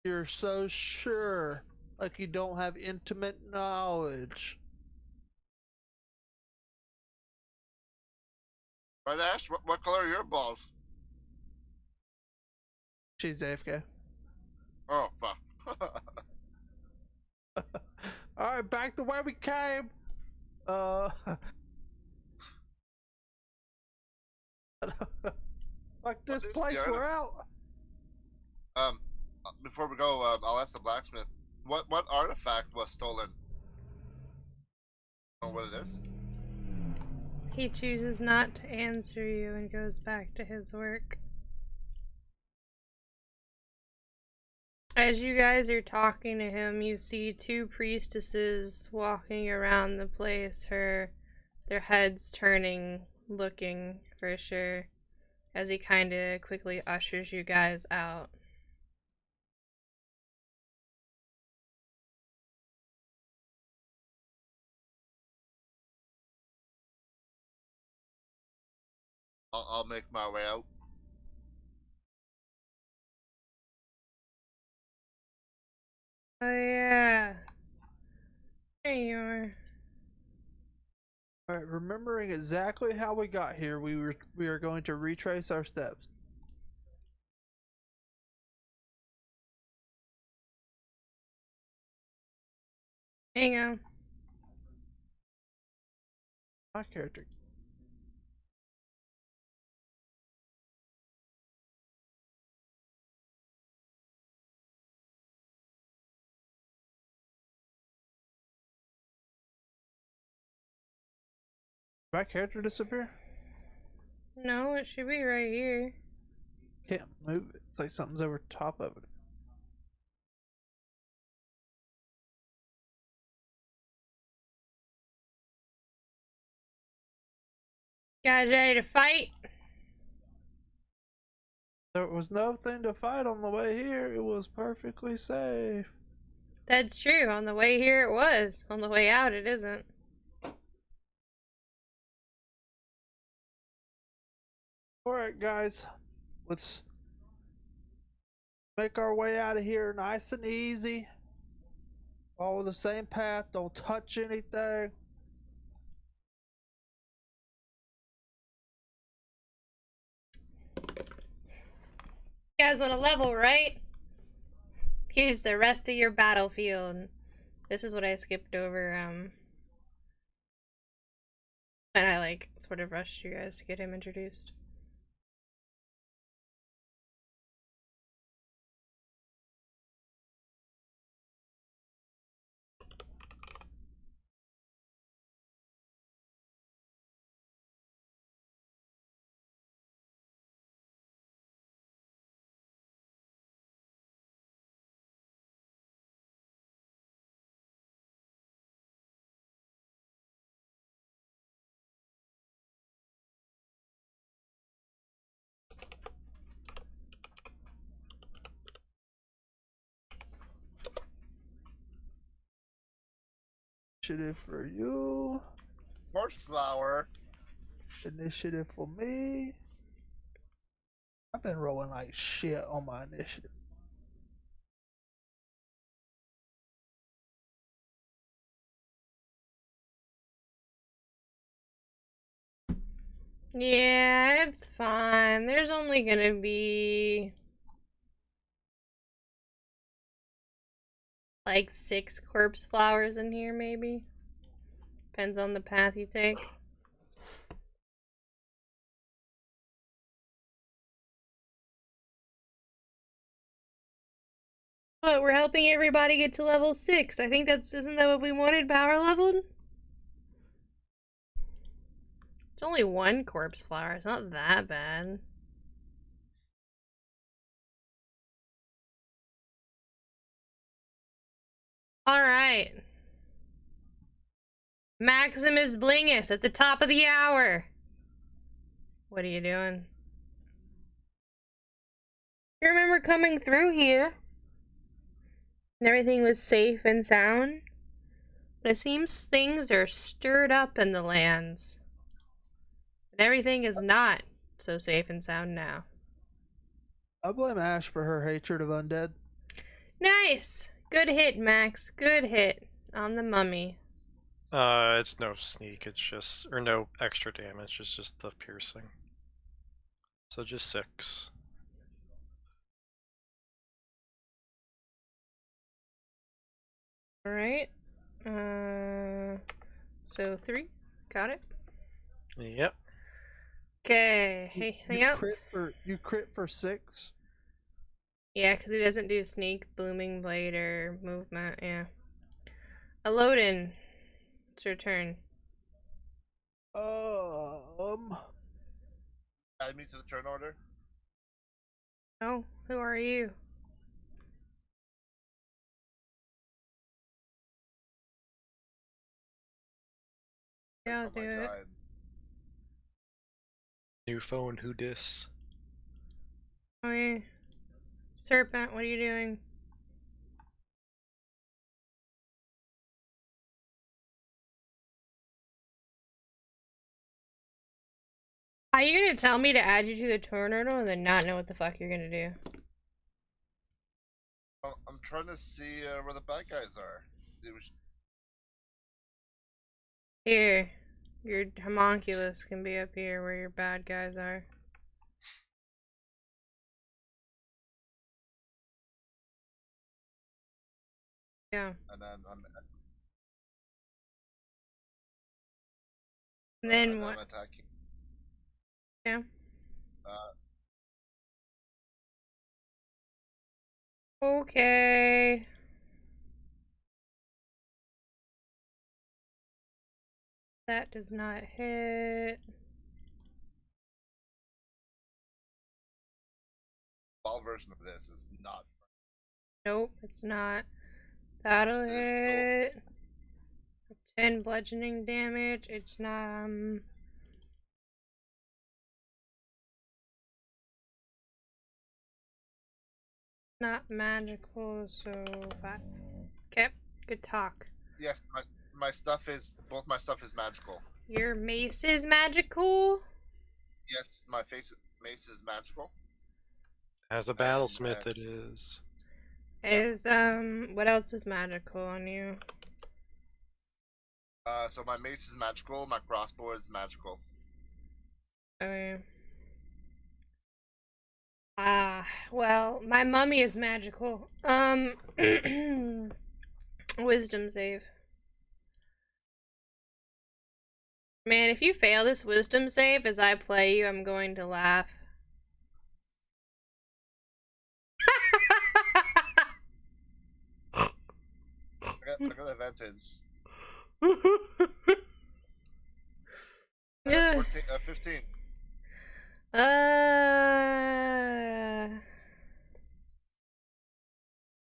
B: You're so sure. Like you don't have intimate knowledge.
F: Right, Ash? What color are your balls?
B: She's AFK.
F: Oh, fuck.
B: Alright, back the way we came. Like this
F: What is
B: place,
F: the
B: we're out.
F: Before we go, I'll ask the blacksmith. What artifact was stolen? Know what it is?
A: He chooses not to answer you and goes back to his work. As you guys are talking to him, you see two priestesses walking around the place, their heads turning, looking for sure, as he kind of quickly ushers you guys out.
F: I'll make my way out.
A: Oh yeah, there you are.
B: Alright, remembering exactly how we got here, we are going to retrace our steps.
A: Hang on.
B: My character. Did my character disappear?
A: No, it should be right here.
B: Can't move it. It's like something's over top of it.
A: Guys ready to fight?
B: There was nothing to fight on the way here. It was perfectly safe.
A: That's true. On the way here it was. On the way out it isn't.
B: Alright, guys. Let's make our way out of here nice and easy. Follow the same path. Don't touch anything.
A: You guys want to level, right? Here's the rest of your battlefield. This is what I skipped over, and I like sort of rushed you guys to get him introduced.
B: Initiative for you.
F: Horse flower.
B: Initiative for me. I've been rolling like shit on my initiative.
A: Yeah, it's fine. There's only gonna be like 6 corpse flowers in here, maybe. Depends on the path you take. But we're helping everybody get to level 6. I think isn't that what we wanted, power leveled? It's only 1 corpse flower, it's not that bad. Alright. Maximus Blingus at the top of the hour. What are you doing? You remember coming through here? And everything was safe and sound? But it seems things are stirred up in the lands. And everything is not so safe and sound now.
B: I blame Ash for her hatred of undead.
A: Nice! Good hit, Max. Good hit on the mummy.
C: It's no sneak, it's just, or no extra damage, it's just the piercing. So just 6.
A: Alright. So 3. Got it.
C: Yep.
A: Okay. Anything else?
B: You crit for 6?
A: Yeah, because he doesn't do sneak, booming blade, or movement. Yeah. Elodin. It's your turn.
F: Add me to the turn order.
A: Oh, who are you? Yeah, I'll
F: Oh my
A: do it.
F: God.
C: New phone, who dis?
A: Oh, yeah. Serpent, what are you doing? Are you gonna tell me to add you to the tornado and then not know what the fuck you're gonna do?
F: Well, I'm trying to see where the bad guys are.
A: Here. Your homunculus can be up here where your bad guys are. Yeah.
F: And then
A: And then
F: and
A: what?
F: I'm attacking.
A: Yeah. Okay. That does not hit.
F: Ball version of this is not.
A: Nope, it's not. That'll
F: It is
A: hit. 10 bludgeoning damage. It's not, not magical, so 5. Okay, good talk.
F: Yes, my stuff is both. My stuff is magical.
A: Your mace is magical?
F: Yes, my mace is magical.
C: As a battlesmith, it is.
A: Is, what else is magical on you?
F: So my mace is magical. My crossbow is magical.
A: Okay. Well, my mummy is magical. Wisdom save. Man, if you fail this wisdom save as I play you, I'm going to laugh.
F: I got advantage.
A: Yeah.
F: 15.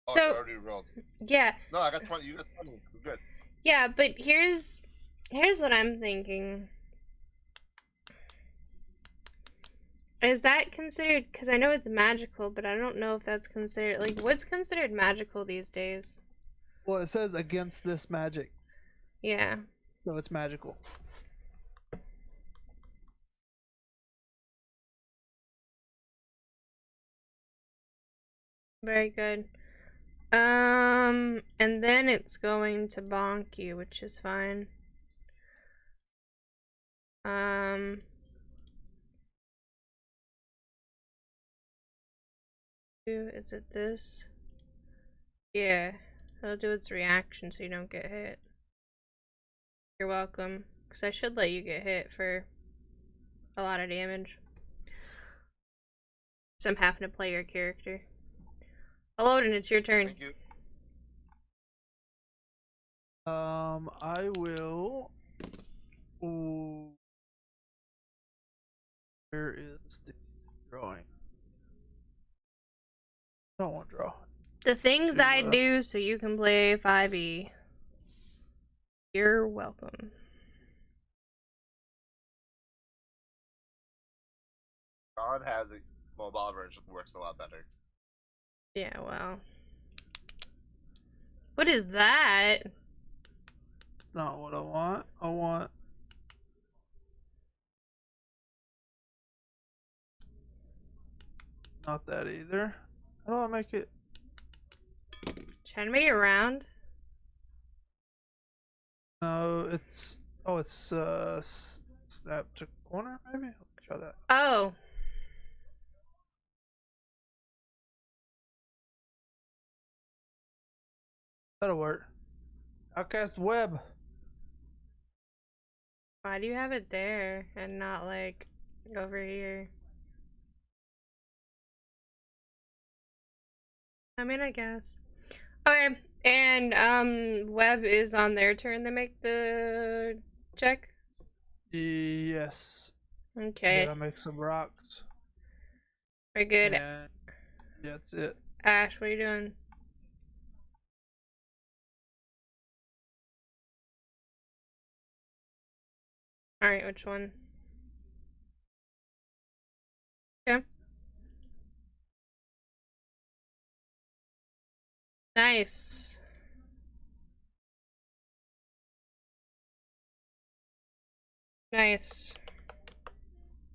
A: Oh, so,
F: you already rolled.
A: Yeah.
F: No, I got 20. You got 20. I'm good.
A: Yeah, but here's what I'm thinking. Is that considered, because I know it's magical, but I don't know if that's considered, like, what's considered magical these days?
B: Well, it says against this magic.
A: Yeah.
B: So it's magical.
A: Very good. And then it's going to bonk you, which is fine. Is it this? Yeah. It'll do its reaction so you don't get hit. You're welcome. Because I should let you get hit for a lot of damage. So I'm having to play your character. Hello, and it's your turn.
F: Thank you.
B: I will. Ooh. Where is the drawing? I don't want to draw.
A: The things
B: To,
A: I do so you can play 5e. You're welcome.
F: God has a mobile version works a lot better.
A: Yeah, well. What is that?
B: It's not what I want. I want. Not that either. How do I make it?
A: Trying to make it round?
B: No, it's. Oh, it's snap to corner, maybe? Let me try that.
A: Oh.
B: That'll work. Outcast web.
A: Why do you have it there and not, like, over here? I mean, I guess. Okay, and, Web is on their turn to make the check?
B: Yes.
A: Okay,
B: Then I make some rocks.
A: very good.
B: And that's it.
A: Ash, what are you doing? Alright, which one? Okay. Nice. Nice.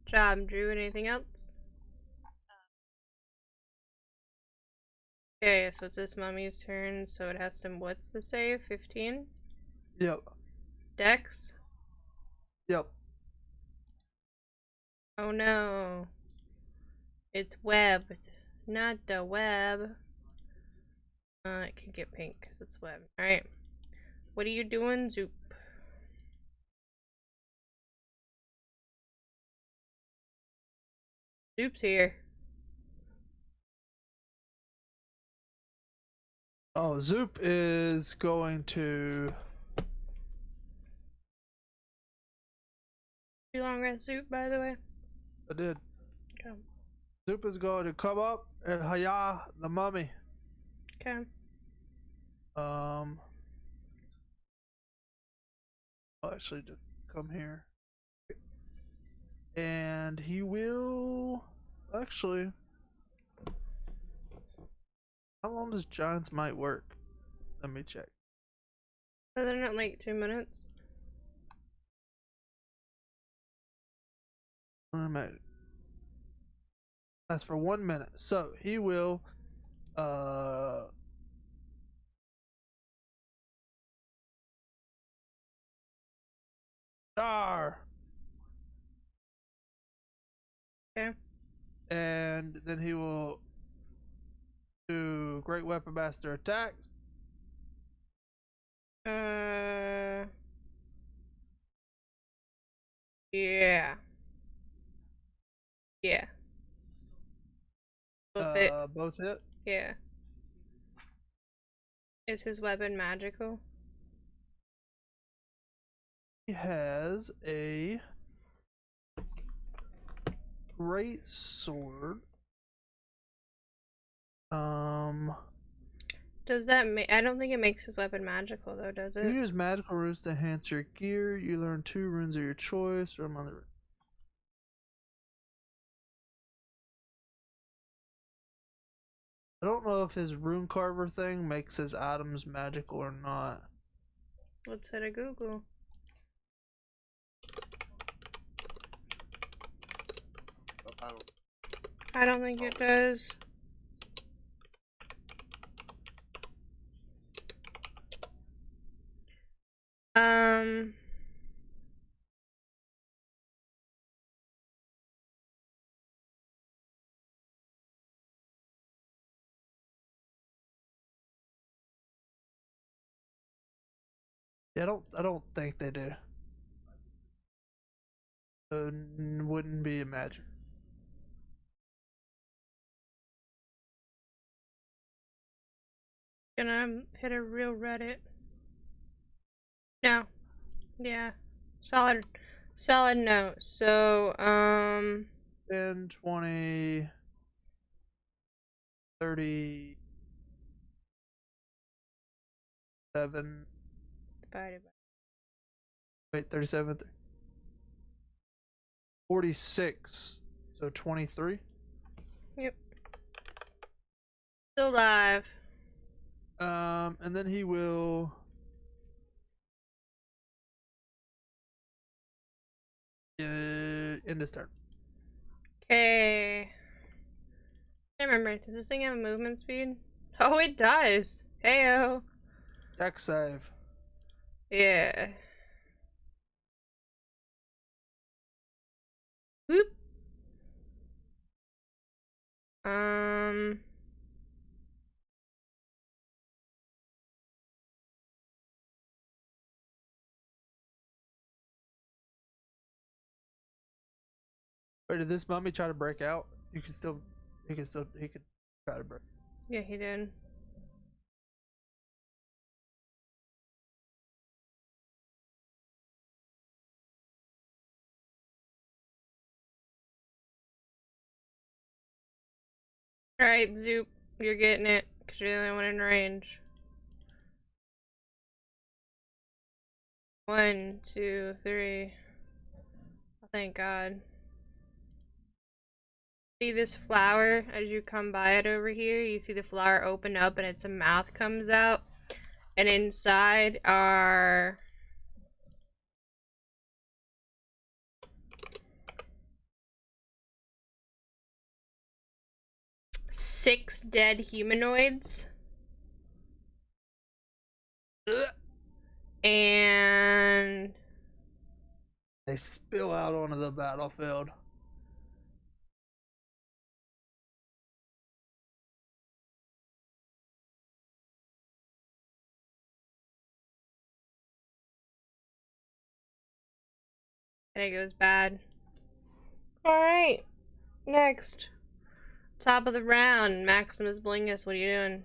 A: Job, Drew. Anything else? Okay, so it's this mummy's turn, so it has some what's to save? 15?
B: Yep.
A: Dex?
B: Yep.
A: Oh no. It's webbed. Not the web. It can get pink because it's web. Alright. What are you doing, Zoop? Zoop's here.
B: Oh, Zoop is going to.
A: You long rest, Zoop, by the way?
B: I did.
A: Okay.
B: Zoop is going to come up and Haya the mummy.
A: Okay.
B: I'll actually just come here. And he will. Actually. How long does Giant's Might work? Let me check.
A: Isn't it like 2 minutes?
B: That's for 1 minute. So he will Dar.
A: Okay.
B: And then he will do Great Weapon Master attacks.
A: Yeah. Yeah. Both it.
B: Both hit.
A: Yeah. Is his weapon magical?
B: He has a great sword.
A: Does that make? I don't think it makes his weapon magical though, does
B: You
A: it?
B: use magical runes to enhance your gear. You learn 2 runes of your choice or among the. I don't know if his rune carver thing makes his items magical or not.
A: Let's hit a Google. I don't think it does.
B: Yeah, I don't think they do. So wouldn't be imagined.
A: Gonna hit a real Reddit. No. Yeah. Solid no. So,
B: 10, 20, 30, 7,
A: divided by.
B: wait, 37, 46. So 23.
A: Yep. Still alive.
B: And then he will. End his turn.
A: Okay. I remember. Does this thing have a movement speed? Oh, it does. Heyo.
B: Deck save.
A: Yeah. Whoop.
B: Wait, did this mummy try to break out? He could try to break.
A: Yeah, he did. Alright, Zoop. You're getting it. Because you're the only one in range. 1, 2, 3. Oh, thank God. See this flower as you come by it over here? You see the flower open up and its mouth comes out. And inside are 6 dead humanoids. And
B: They spill out onto the battlefield.
A: it goes bad. Alright. Next. Top of the round. Maximus Blingus, what are you doing?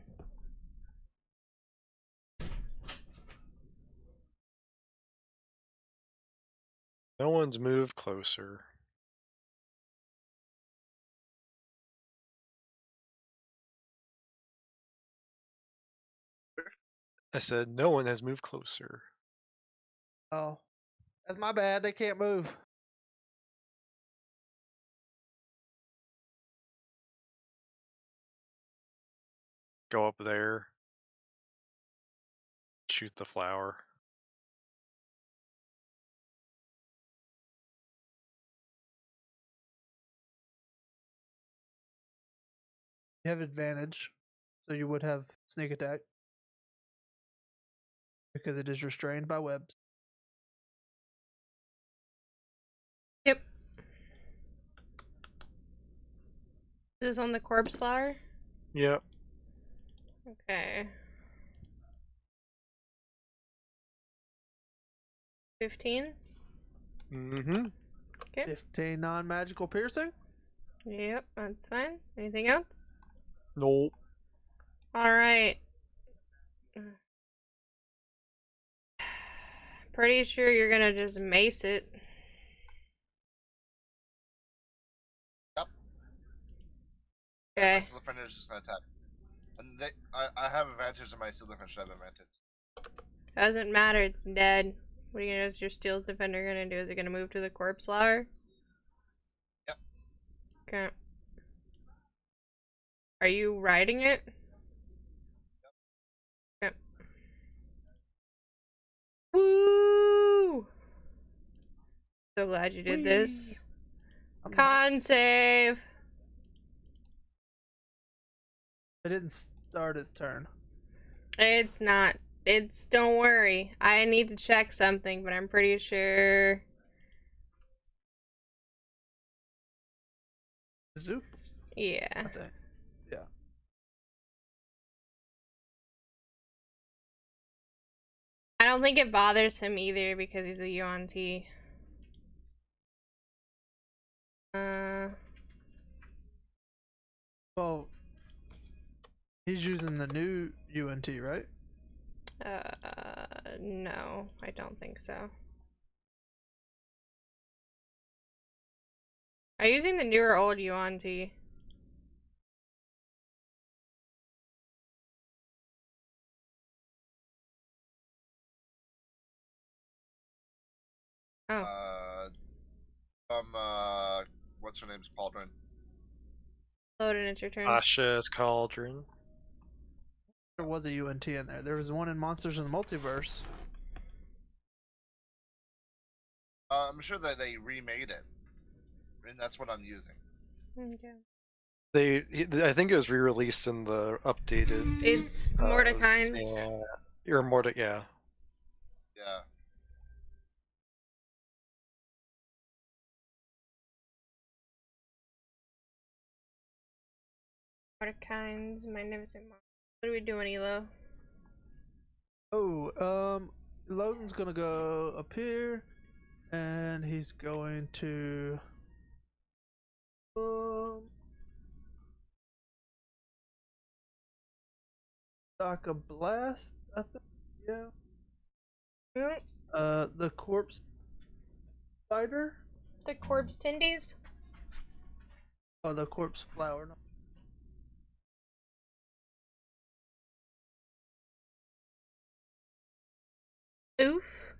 C: No one's moved closer. I said no one has moved closer.
B: Oh, that's my bad. They can't move.
C: Go up there. Shoot the flower.
B: You have advantage, so you would have sneak attack because it is restrained by webs.
A: Yep. Is this on the corpse flower?
C: Yep.
A: Okay. 15?
C: Mm-hmm.
A: Okay.
B: 15 non-magical piercing.
A: Yep, that's fine. Anything else?
C: Nope.
A: Alright. Pretty sure you're gonna just mace it.
F: Yep.
A: Okay.
F: My steel defender is just gonna attack. And I have advantage, and my steel defender should have advantage.
A: Doesn't matter, it's dead. What are you gonna do? Is your steel defender gonna do? Is it gonna move to the corpse flower?
F: Yep.
A: Okay. Are you riding it? Yep. Woo! So glad you did
B: Whee!
A: this.
B: I'm not-
A: Con save.
B: It didn't start its turn.
A: It's not. It's. Don't worry. I need to check something, but I'm pretty sure.
B: Zoop.
A: Yeah.
B: I think. Yeah.
A: I don't think it bothers him either because he's a UNT.
B: Well, he's using the new UNT, right?
A: No, I don't think so. Are you using the newer old UNT? Oh,
F: What's her name's Cauldron?
A: Loden, it's your turn.
C: Asha's Cauldron.
B: There was a UNT in there. There was one in Monsters in the Multiverse.
F: I'm sure that they remade it, and that's what I'm using.
A: Okay.
C: I think it was re-released in the updated.
A: It's Mordekai's.
C: Yeah. Or yeah.
F: Yeah.
A: Mordekai's Magnificent Monster. What are we doing, Elo?
B: Oh, Logan's gonna go up here, and he's going to stock a blast, I think. Yeah. The corpse spider.
A: The corpse tendies?
B: Oh, the corpse flower.
A: Oof.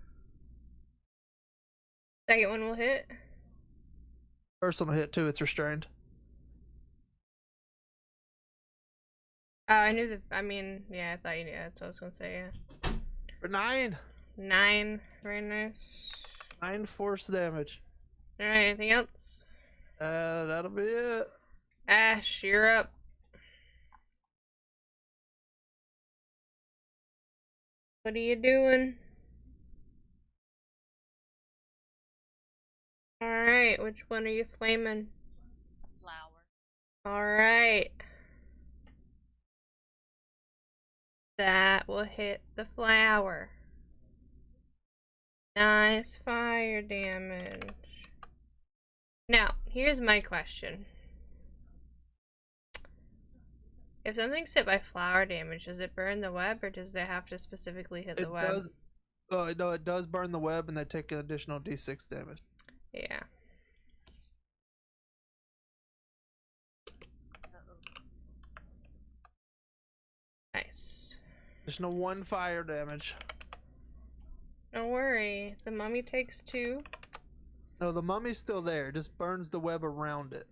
A: Second one will hit.
B: First one will hit too. It's restrained.
A: Oh, I knew the. I mean, yeah, I thought you knew. That's what I was gonna say. Yeah.
B: For 9.
A: 9. Very nice.
B: 9 force damage.
A: Alright, anything else?
B: That'll be it.
A: Ash, you're up. What are you doing? Alright, which one are you flaming?
E: Flower.
A: Alright. That will hit the flower. Nice fire damage. Now, here's my question. If something's hit by flower damage, does it burn the web, or does it have to specifically hit the
B: It
A: web?
B: does. Oh no, it does burn the web, and they take an additional D6 damage.
A: Yeah. Nice.
B: Additional 1 fire damage.
A: Don't worry, the mummy takes 2.
B: No, the mummy's still there. It just burns the web around it.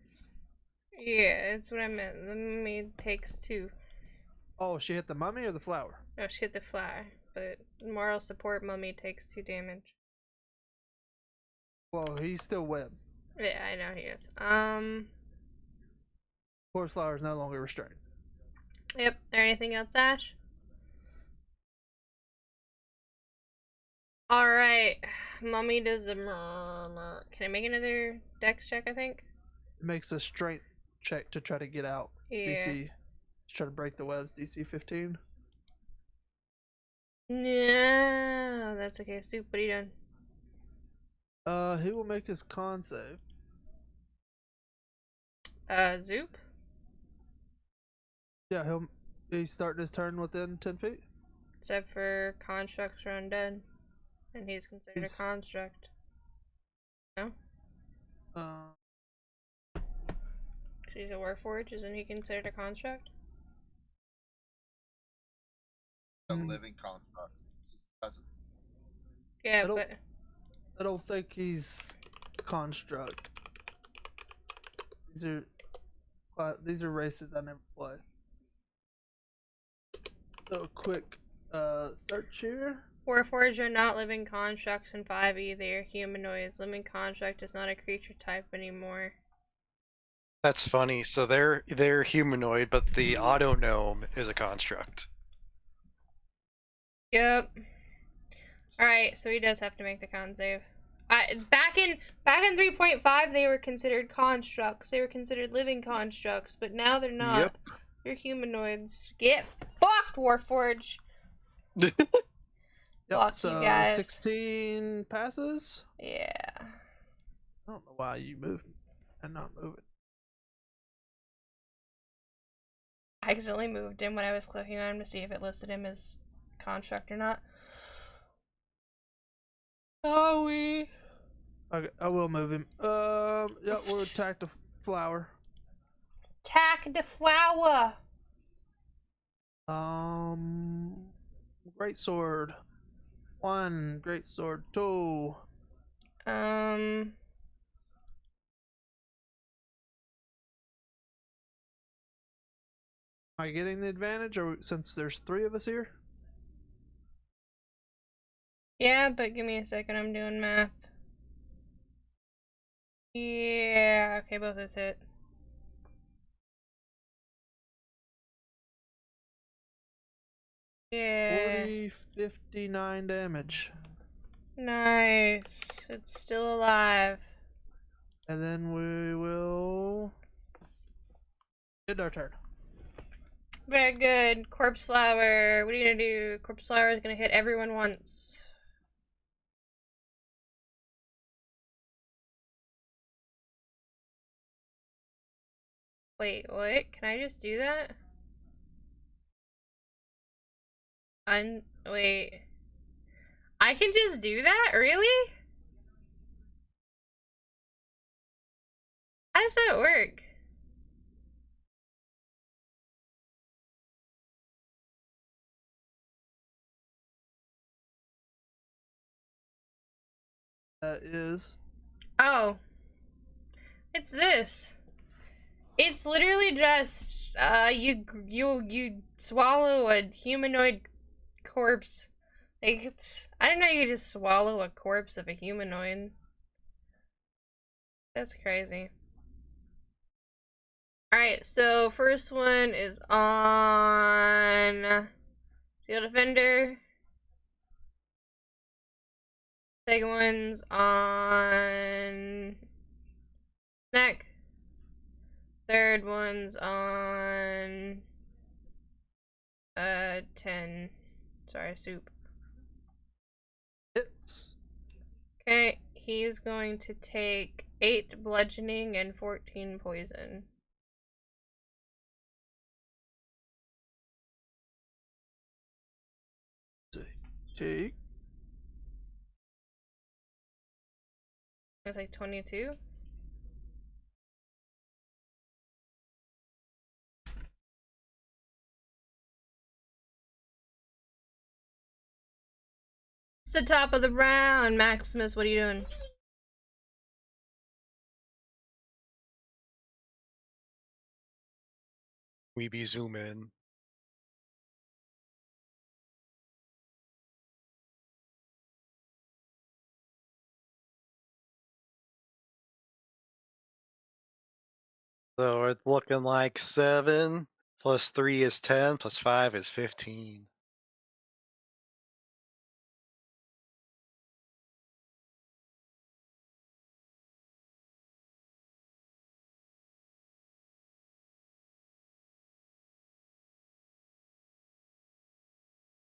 A: Yeah, that's what I meant. The mummy takes 2.
B: Oh, she hit the mummy or the flower?
A: No, she hit the flower, but moral support mummy takes 2 damage.
B: Well, he's still web.
A: Yeah, I know he is.
B: Corpse flower is no longer restrained.
A: Yep. Anything else, Ash? Alright. Mummy does a murmur. Can I make another dex check, I think?
B: It makes a strength check to try to get out.
A: Yeah.
B: DC. To try to break the webs. DC 15.
A: No, that's okay. Soup, what are you doing?
B: He will make his con save.
A: Zoop?
B: Yeah, he's starting his turn within 10 feet.
A: Except for constructs are undead. And he's considered a construct. No? He's a warforged, isn't he considered a construct?
F: A living construct.
A: Yeah,
B: I don't-
A: but
B: I don't think he's construct. These are races I never play. So quick search here.
A: Warforged are not living constructs in 5e, they are humanoids. Living construct is not a creature type anymore.
C: That's funny. So they're humanoid, but the auto gnome is a construct.
A: Yep. Alright, so he does have to make the con save. Back in 3.5 they were considered constructs. They were considered living constructs, but now they're not.
C: Yep.
A: They're humanoids. Get fucked, Warforged!
B: Yep,
A: Fuck
B: so
A: you guys.
B: 16 passes.
A: Yeah.
B: I don't know why you moved and not moving.
A: I accidentally moved him when I was clicking on him to see if it listed him as construct or not. Oh, we.
B: Okay, I will move him. Yep, we'll attack the flower.
A: Attack the flower!
B: Great sword. 1, great sword. 2.
A: Um.
B: Am I getting the advantage, or since there's 3 of us here?
A: Yeah, but give me a second, I'm doing math. Yeah, okay, both is hit. Yeah.
B: 40, 59 damage.
A: Nice. It's still alive.
B: And then we will end our turn.
A: Very good. Corpse flower. What are you gonna do? Corpse flower is gonna hit everyone once. Wait, what? Can I just do that? Wait. I can just do that? Really? How does that work?
B: That is.
A: Oh. It's this. It's literally just, you swallow a humanoid corpse. Like, I didn't know you could just swallow a corpse of a humanoid. That's crazy. Alright, so first one is on Steel Defender. Second one's on Neck. Third one's on 10. Sorry, Soup.
B: Hits.
A: Okay, he's going to take 8 bludgeoning and 14 poison.
B: Take.
A: It's like 22. It's the top of the round. Maximus, what are you doing?
C: We be zoom in. So it's looking like 7 plus 3 is 10 plus 5 is 15.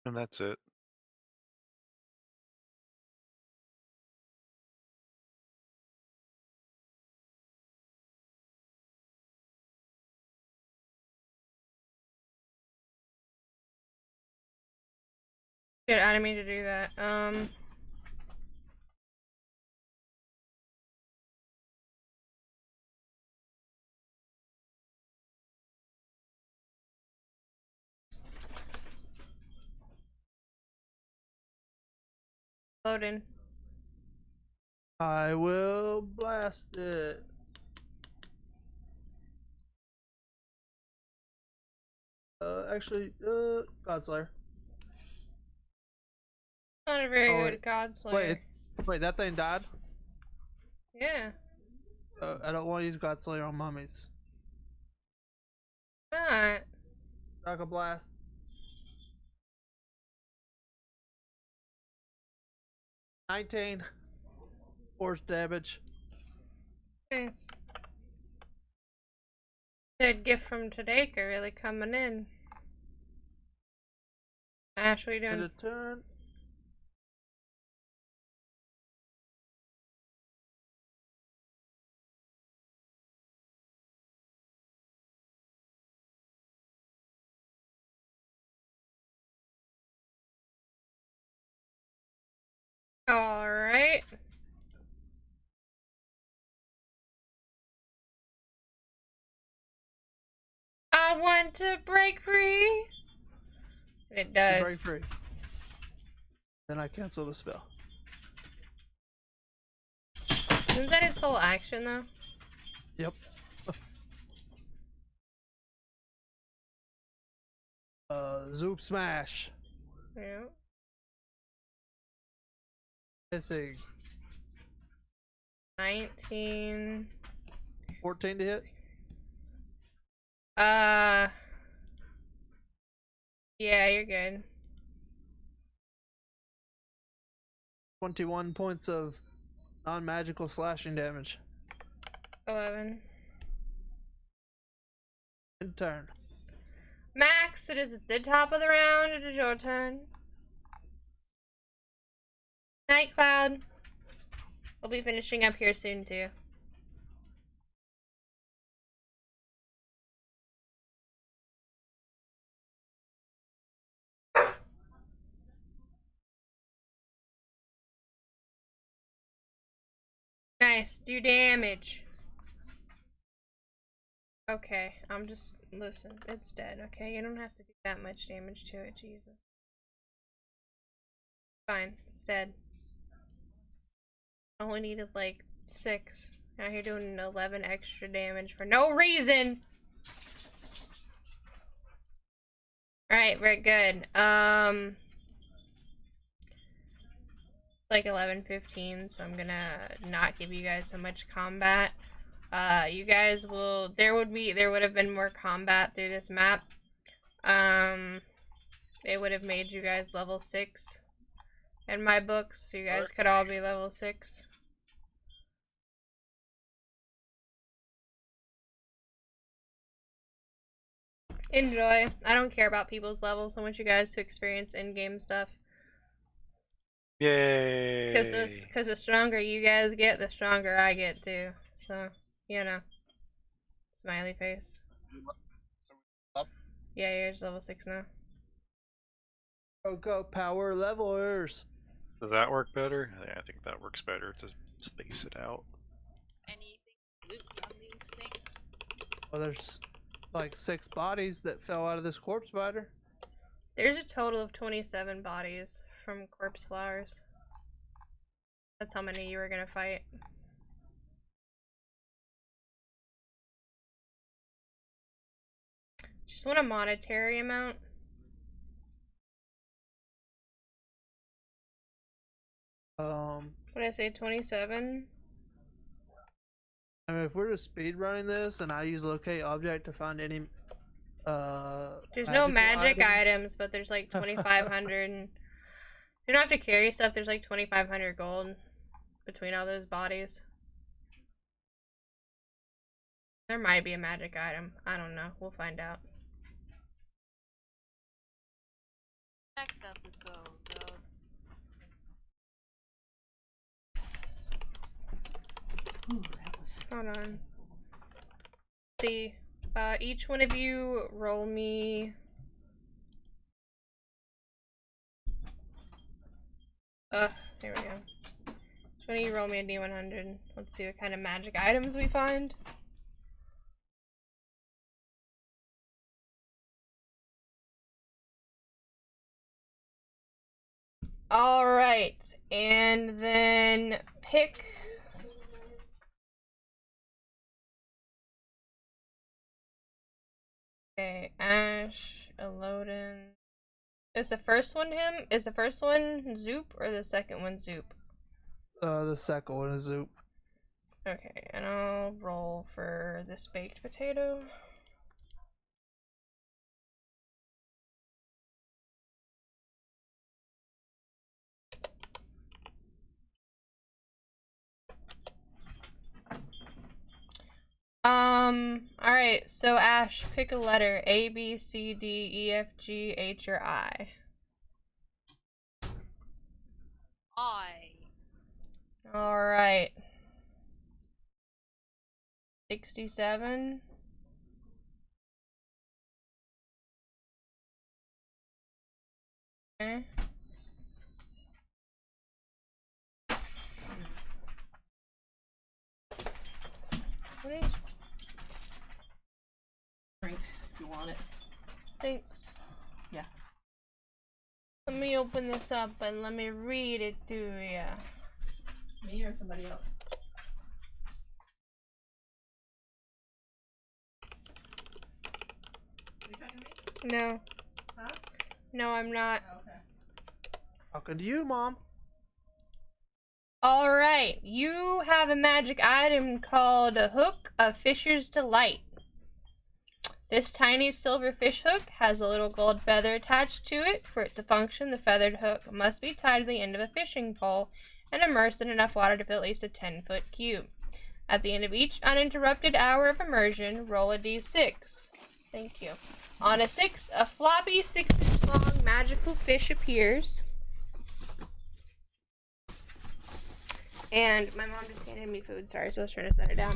C: And that's it.
A: Dude, I didn't mean to do that. Loading.
B: I will blast it. Actually, Godslayer.
A: Not a very
B: Oh,
A: good
B: wait.
A: God Slayer.
B: Wait, that thing died?
A: Yeah.
B: I don't want to use God Slayer on mummies.
A: Not.
B: Dragon Blast. $19 force damage.
A: Nice. Good gift from Tadeka really coming in. Ash, what are you
B: End
A: doing?
B: of turn.
A: Alright. I want to break free. It
B: You
A: does.
B: break free. Then I cancel the spell.
A: Isn't that its whole action though?
B: Yep. Zoop Smash.
A: Yeah.
B: Missing.
A: 19.
B: 14 to hit.
A: Yeah, you're good.
B: 21 points of non-magical slashing damage.
A: 11.
B: In turn.
A: Max, it is at the top of the round. It is your turn. Night Cloud. We'll be finishing up here soon too. Nice, do damage. Okay, listen, it's dead, okay? You don't have to do that much damage to it, Jesus. Fine, it's dead. I only needed like 6. Now you're doing 11 extra damage for no reason! Alright, very good. It's like 11:15, so I'm gonna not give you guys so much combat. You guys will, there would have been more combat through this map. It would have made you guys level 6 in my books, so you guys could all be level 6. Enjoy. I don't care about people's levels. I want you guys to experience in-game stuff.
C: Yay!
A: Cause the stronger you guys get, the stronger I get too. So, you know. Smiley face. Yeah, yours level 6 now.
B: Go power levelers.
C: Does that work better? Yeah, I think that works better to space it out.
E: Anything loot on these things?
B: Well, there's like 6 bodies that fell out of this corpse spider.
A: There's a total of 27 bodies from corpse flowers. That's how many you were gonna fight. Just want a monetary amount. What did I say, 27?
B: I mean, if we're just speed running this and I use locate object to find any
A: There's no magic
B: items.
A: items, but there's like 2,500 and you don't have to carry stuff. There's like 2,500 gold between all those bodies. There might be a magic item. I don't know. We'll find out.
E: Next episode,
A: Hold on. Let's see. Each one of you roll me. Here we go. Each one of you roll me a D100. Let's see what kind of magic items we find. Alright, and then pick. Okay, Ash, Elodin. Is the first one him? Is the first one Zoop or the second one Zoop?
B: The second one is Zoop.
A: Okay, and I'll roll for this baked potato. Alright, so Ash, pick a letter. A, B, C, D, E, F, G, H, or I.
E: I.
A: Alright. 67. Okay. What is...
G: Drink if you want it.
A: Thanks.
G: Yeah.
A: Let me open this up and let me read it to ya.
G: Me or somebody else? Are you talking to me?
A: No.
G: Huh?
A: No, I'm not.
G: Oh, okay.
B: Talking to you, Mom.
A: Alright, you have a magic item called a Hook of Fisher's Delight. This tiny silver fish hook has a little gold feather attached to it. For it to function, the feathered hook must be tied to the end of a fishing pole and immersed in enough water to fill at least a 10-foot cube. At the end of each uninterrupted hour of immersion, roll a d6. Thank you. On a 6, a floppy 6-inch long magical fish appears. And my mom just handed me food, sorry, so I was trying to set it down.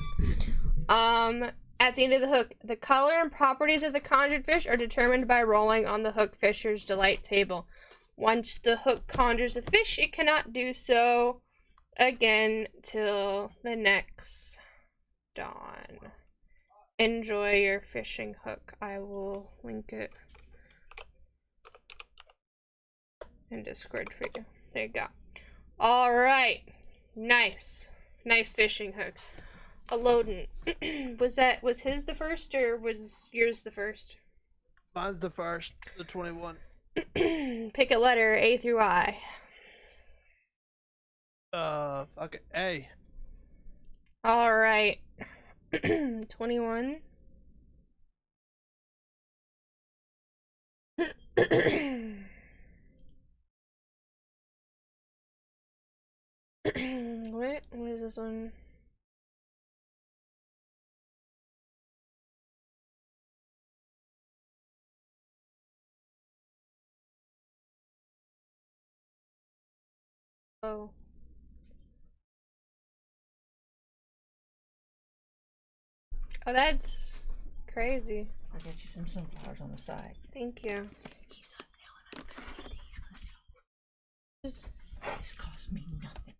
A: At the end of the hook, the color and properties of the conjured fish are determined by rolling on the Hook Fisher's Delight table. Once the hook conjures a fish, it cannot do so again till the next dawn. Enjoy your fishing hook. I will link it in Discord for you. There you go. Alright. Nice. Nice fishing hook. Aloden. was his the first or was yours the first?
B: Mine's the first, the 21.
A: Pick a letter, A through I.
B: Okay, A.
A: Alright. 21. What is this one? Oh. Oh, that's crazy.
G: I'll get you some sunflowers on the side.
A: Thank you.
G: He's up now and I'm gonna he's gonna sell.
A: Just
G: This cost me nothing.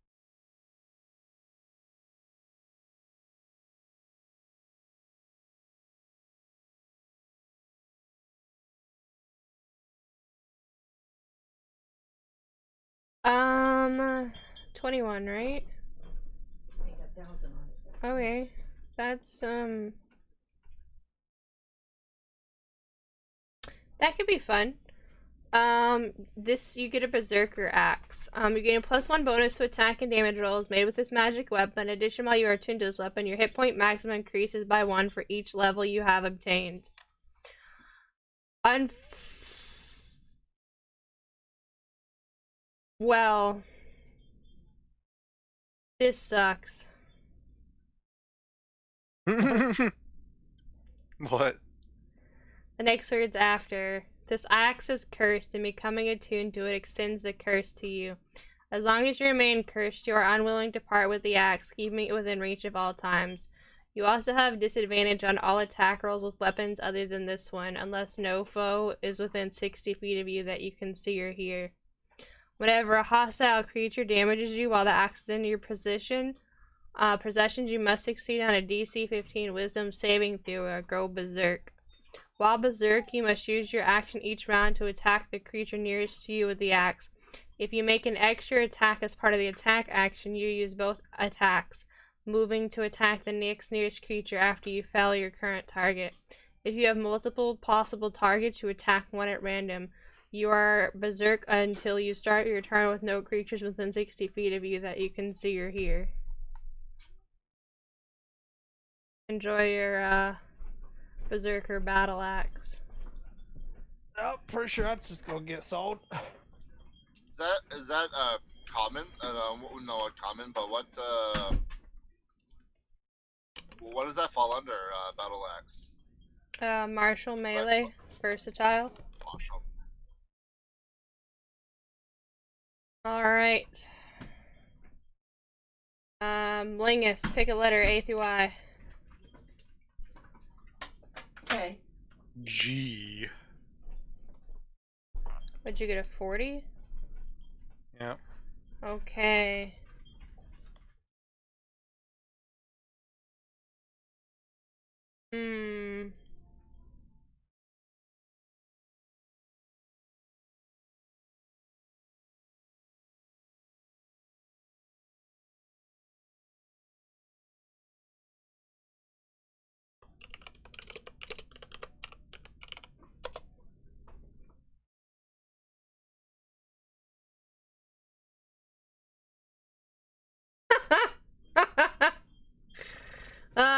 A: um 21, right?
G: I got 1,000 on this guy.
A: Okay. That's that could be fun. This you get a berserker axe. You're getting +1 bonus to attack and damage rolls made with this magic weapon. In addition, while you are attuned to this weapon, your hit point maximum increases by 1 for each level you have obtained. Well, this sucks.
C: What?
A: The next words after. This axe is cursed, and becoming attuned to it extends the curse to you. As long as you remain cursed, you are unwilling to part with the axe, keeping it within reach of all times. You also have disadvantage on all attack rolls with weapons other than this one, unless no foe is within 60 feet of you that you can see or hear. Whenever a hostile creature damages you while the axe is in your possessions, you must succeed on a DC 15 Wisdom saving throw or go berserk. While berserk, you must use your action each round to attack the creature nearest to you with the axe. If you make an extra attack as part of the attack action, you use both attacks, moving to attack the next nearest creature after you fell your current target. If you have multiple possible targets, you attack one at random. You are berserk until you start your turn with no creatures within 60 feet of you that you can see or hear. Enjoy your berserker battle axe.
B: Oh, pretty sure that's just gonna get sold.
F: Is that common? No, common, but what does that fall under? Battle axe.
A: Martial melee, versatile.
F: Martial.
A: Alright. Lingus, pick a letter A through I.
G: Okay.
C: G.
A: Would you get a 40?
C: Yep.
A: Okay. Hmm.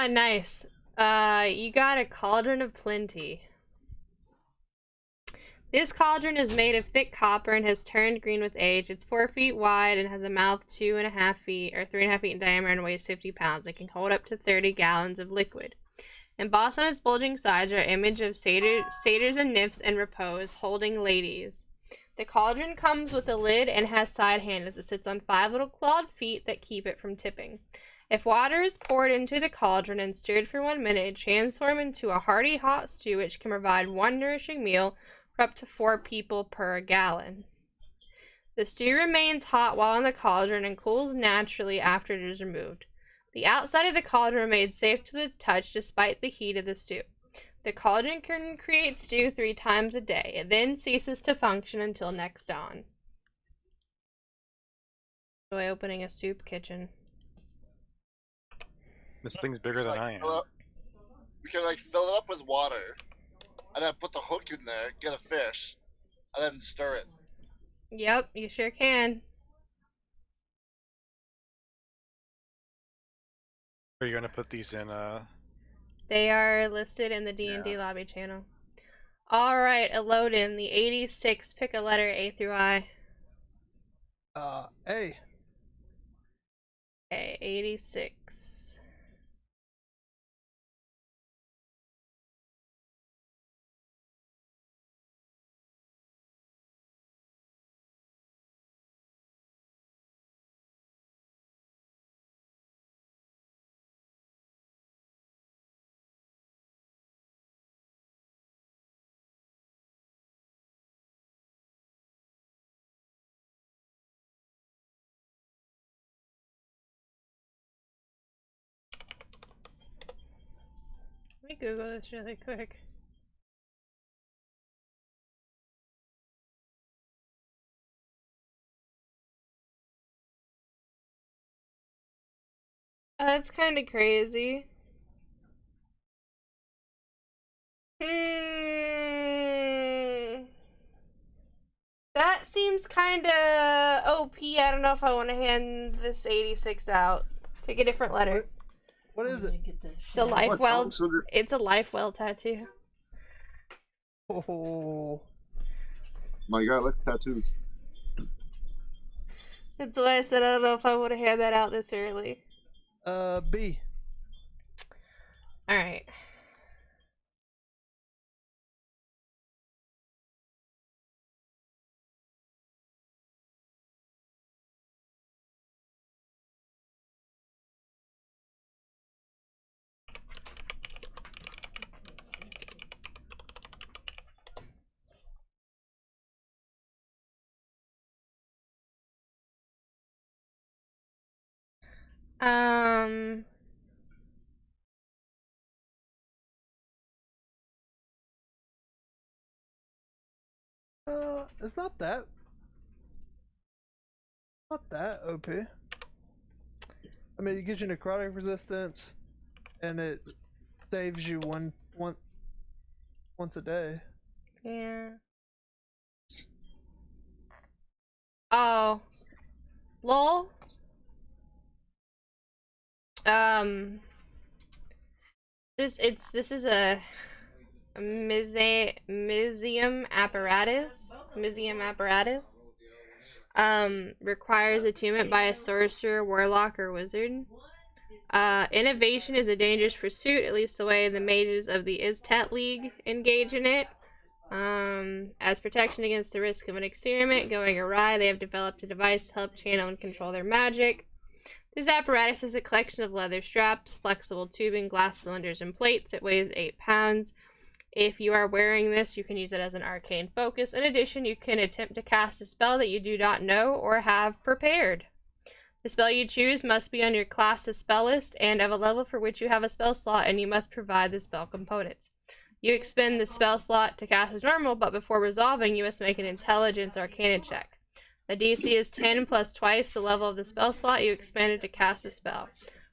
A: Nice. You got a cauldron of plenty. This cauldron is made of thick copper and has turned green with age. It's 4 feet wide and has a mouth 2.5 feet or 3.5 feet in diameter and weighs 50 pounds. It can hold up to 30 gallons of liquid. Embossed on its bulging sides are image of satyrs and nymphs in repose, holding ladies. The cauldron comes with a lid and has side handles. It sits on 5 little clawed feet that keep it from tipping. If water is poured into the cauldron and stirred for 1 minute, it transforms into a hearty hot stew which can provide 1 nourishing meal for up to 4 people per gallon. The stew remains hot while in the cauldron and cools naturally after it is removed. The outside of the cauldron remains safe to the touch despite the heat of the stew. The cauldron can create stew 3 times a day. It then ceases to function until next dawn. Enjoy opening a soup kitchen.
C: This thing's bigger than I am.
F: We can like fill it up with water, and then put the hook in there, get a fish, and then stir it.
A: Yep, you sure can.
C: Are you gonna put these in?
A: They are listed in the D&D lobby channel. Alright, Elodin, the 86. Pick a letter A through I.
B: A.
A: Okay, 86. Let me Google this really quick. Oh, that's kind of crazy. That seems kind of OP. I don't know if I want to hand this 86 out. Pick a different letter.
B: What is it?
A: It's a life well. It's a life well tattoo.
B: Oh.
D: My God, let's tattoos.
A: That's why I said I don't know if I want to hand that out this early.
B: B.
A: All right.
B: It's not that. Not that OP. I mean, it gives you necrotic resistance, and it saves you once a day.
A: Yeah. Oh. Lol. This is a Mizium apparatus. Requires attunement by a sorcerer, warlock, or wizard. Innovation is a dangerous pursuit, at least the way the mages of the Iztet League engage in it. As protection against the risk of an experiment going awry, they have developed a device to help channel and control their magic. This apparatus is a collection of leather straps, flexible tubing, glass cylinders, and plates. It weighs 8 pounds. If you are wearing this, you can use it as an arcane focus. In addition, you can attempt to cast a spell that you do not know or have prepared. The spell you choose must be on your class's spell list and of a level for which you have a spell slot, and you must provide the spell components. You expend the spell slot to cast as normal, but before resolving, you must make an intelligence arcana check. The DC is 10 plus twice the level of the spell slot you expended to cast a spell.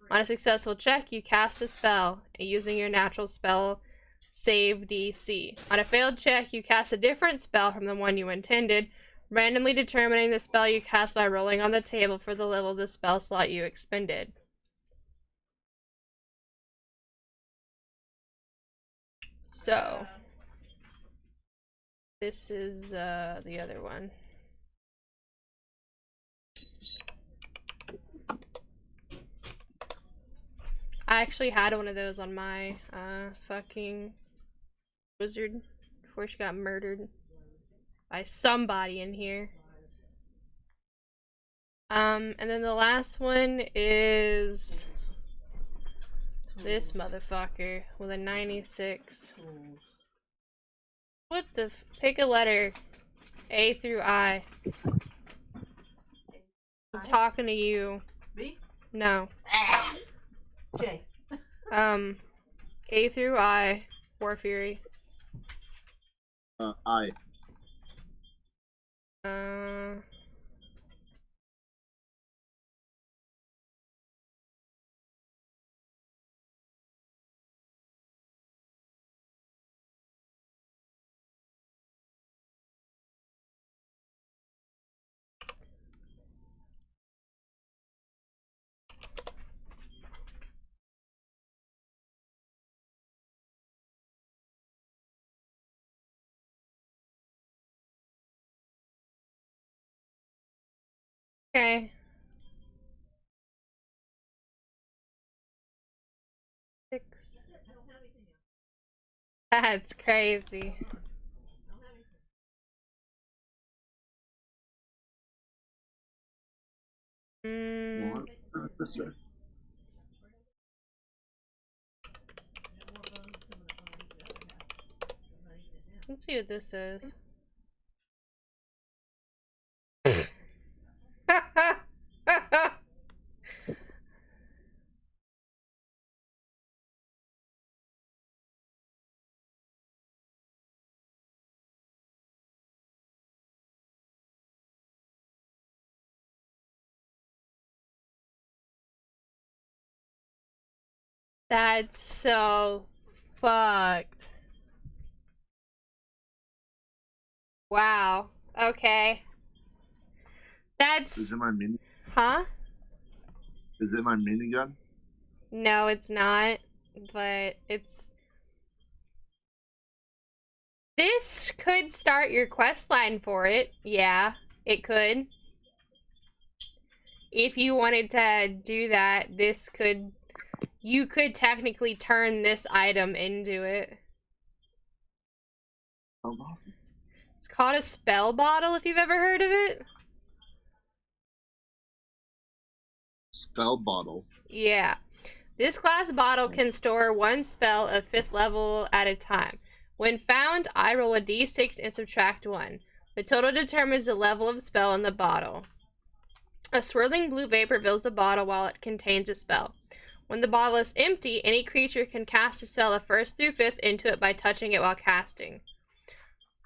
A: On a successful check, you cast a spell using your natural spell save DC. On a failed check, you cast a different spell from the one you intended, randomly determining the spell you cast by rolling on the table for the level of the spell slot you expended. So, this is the other one. I actually had one of those on my fucking wizard before she got murdered by somebody in here. And then the last one is this motherfucker with a 96. What the pick a letter. A through I. I'm talking to you.
G: Me?
A: No.
G: J.
A: A through I. War Fury.
D: I.
A: Okay. Six. That's crazy. Let's see what this says. That's so fucked. Wow. Okay. That's...
D: Is it my mini?
A: Huh?
D: Is it my minigun?
A: No, it's not. But it's... This could start your quest line for it. Yeah, it could. If you wanted to do that, this could... You could technically turn this item into it.
D: Sounds awesome.
A: It's called a spell bottle, if you've ever heard of it.
D: Spell bottle.
A: Yeah. This glass bottle can store one spell of 5th level at a time. When found, I roll a d6 and subtract 1. The total determines the level of spell in the bottle. A swirling blue vapor fills the bottle while it contains a spell. When the bottle is empty, any creature can cast a spell of 1st through 5th into it by touching it while casting.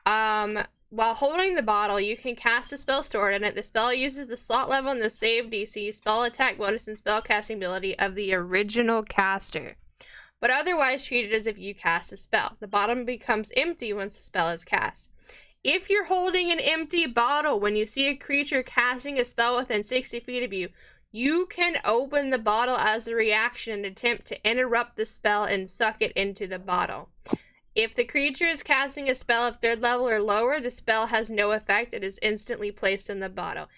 A: While holding the bottle, you can cast a spell stored in it. The spell uses the slot level and the save DC, spell attack bonus, and spell casting ability of the original caster, but otherwise treated as if you cast a spell. The bottle becomes empty once the spell is cast. if you're holding an empty bottle when you see a creature casting a spell within 60 feet of you, you can open the bottle as a reaction and attempt to interrupt the spell and suck it into the bottle. If the creature is casting a spell of 3rd level or lower, the spell has no effect. It is instantly placed in the bottle.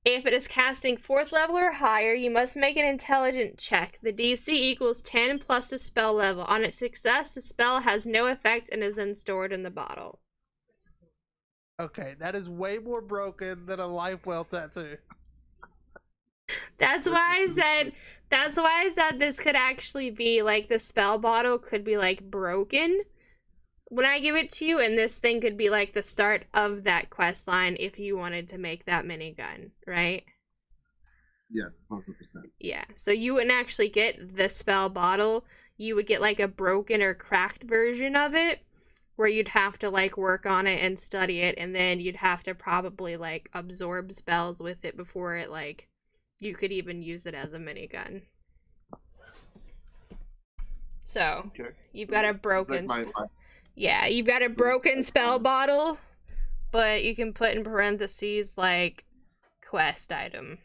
A: If it is casting 4th level or higher, you must make an intelligence check. The DC equals 10 plus the spell level. On its success, the spell has no effect and is then stored in the bottle.
B: Okay, that is way more broken than a life well tattoo.
A: That's why I said this could actually be like the spell bottle could be like broken when I give it to you, and this thing could be like the start of that quest line if you wanted to make that minigun, right?
D: Yes, 100%.
A: Yeah, so you wouldn't actually get the spell bottle. You would get like a broken or cracked version of it where you'd have to like work on it and study it, and then you'd have to probably like absorb spells with it before it like you could even use it as a minigun. So,
D: Okay.
A: you've got a broken
D: It's like
A: yeah, you've got a broken spell bottle, but you can put in parentheses like quest item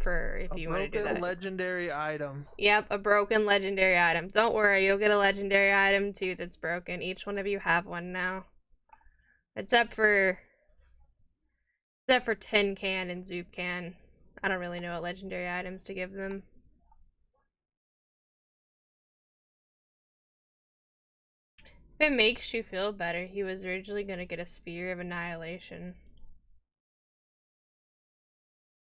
A: for if you want to do that.
B: Legendary item.
A: Yep, a broken legendary item. Don't worry, you'll get a legendary item too that's broken. Each one of you have one now. Except for Tin Can and Zoop Can. I don't really know what legendary items to give them. If it makes you feel better, he was originally gonna get a Sphere of Annihilation.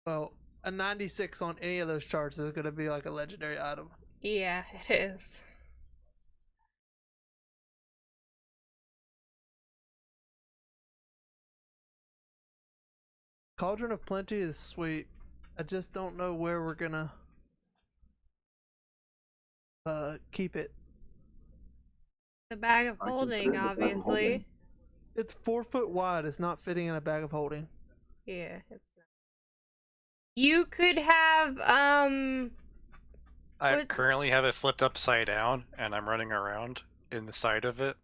B: Well, a 96 on any of those charts is going to be like a legendary item.
A: Yeah, it is.
B: Cauldron of Plenty is sweet. I just don't know where we're gonna keep it.
A: The bag of
D: I can
A: holding,
D: put it in the bag of
A: obviously.
D: holding.
B: It's 4 foot wide. It's not fitting in a bag of holding.
A: Yeah, it's not. You could have,
C: I
A: What-
C: currently have it flipped upside down, and I'm running around in the side of it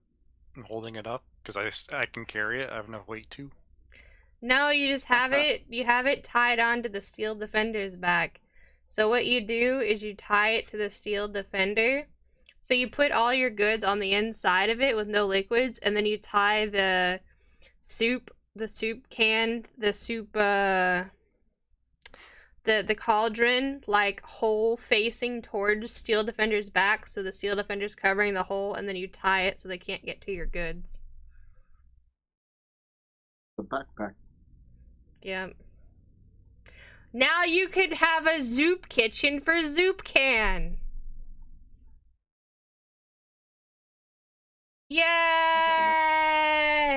C: and holding it up because I can carry it. I have enough weight to.
A: No, you just have you have it tied onto the Steel Defender's back. So what you do is you tie it to the Steel Defender. So you put all your goods on the inside of it with no liquids, and then you tie the soup can, the cauldron, like hole facing towards Steel Defender's back, so the Steel Defender's covering the hole, and then you tie it so they can't get to your goods.
D: The backpack.
A: Yep. Now you could have a Zoop kitchen for Zoop Can.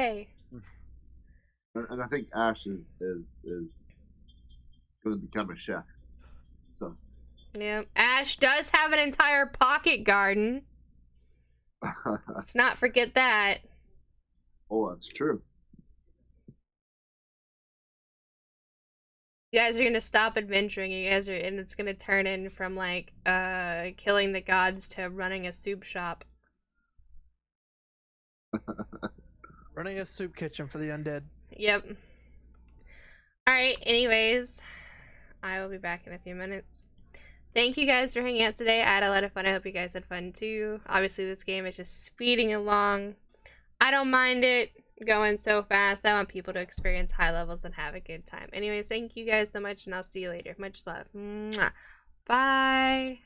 A: Yay!
D: And I think Ash is going to become a chef. So.
A: Yep. Ash does have an entire pocket garden. Let's not forget that.
D: Oh, that's true.
A: You guys are gonna stop adventuring, and it's gonna turn in from like killing the gods to running a soup shop.
B: Running a soup kitchen for the undead.
A: Yep. Alright, anyways, I will be back in a few minutes. Thank you guys for hanging out today. I had a lot of fun. I hope you guys had fun too. Obviously, this game is just speeding along. I don't mind it going so fast. I want people to experience high levels and have a good time. Anyways, thank you guys so much, and I'll see you later. Much love. Mwah. Bye.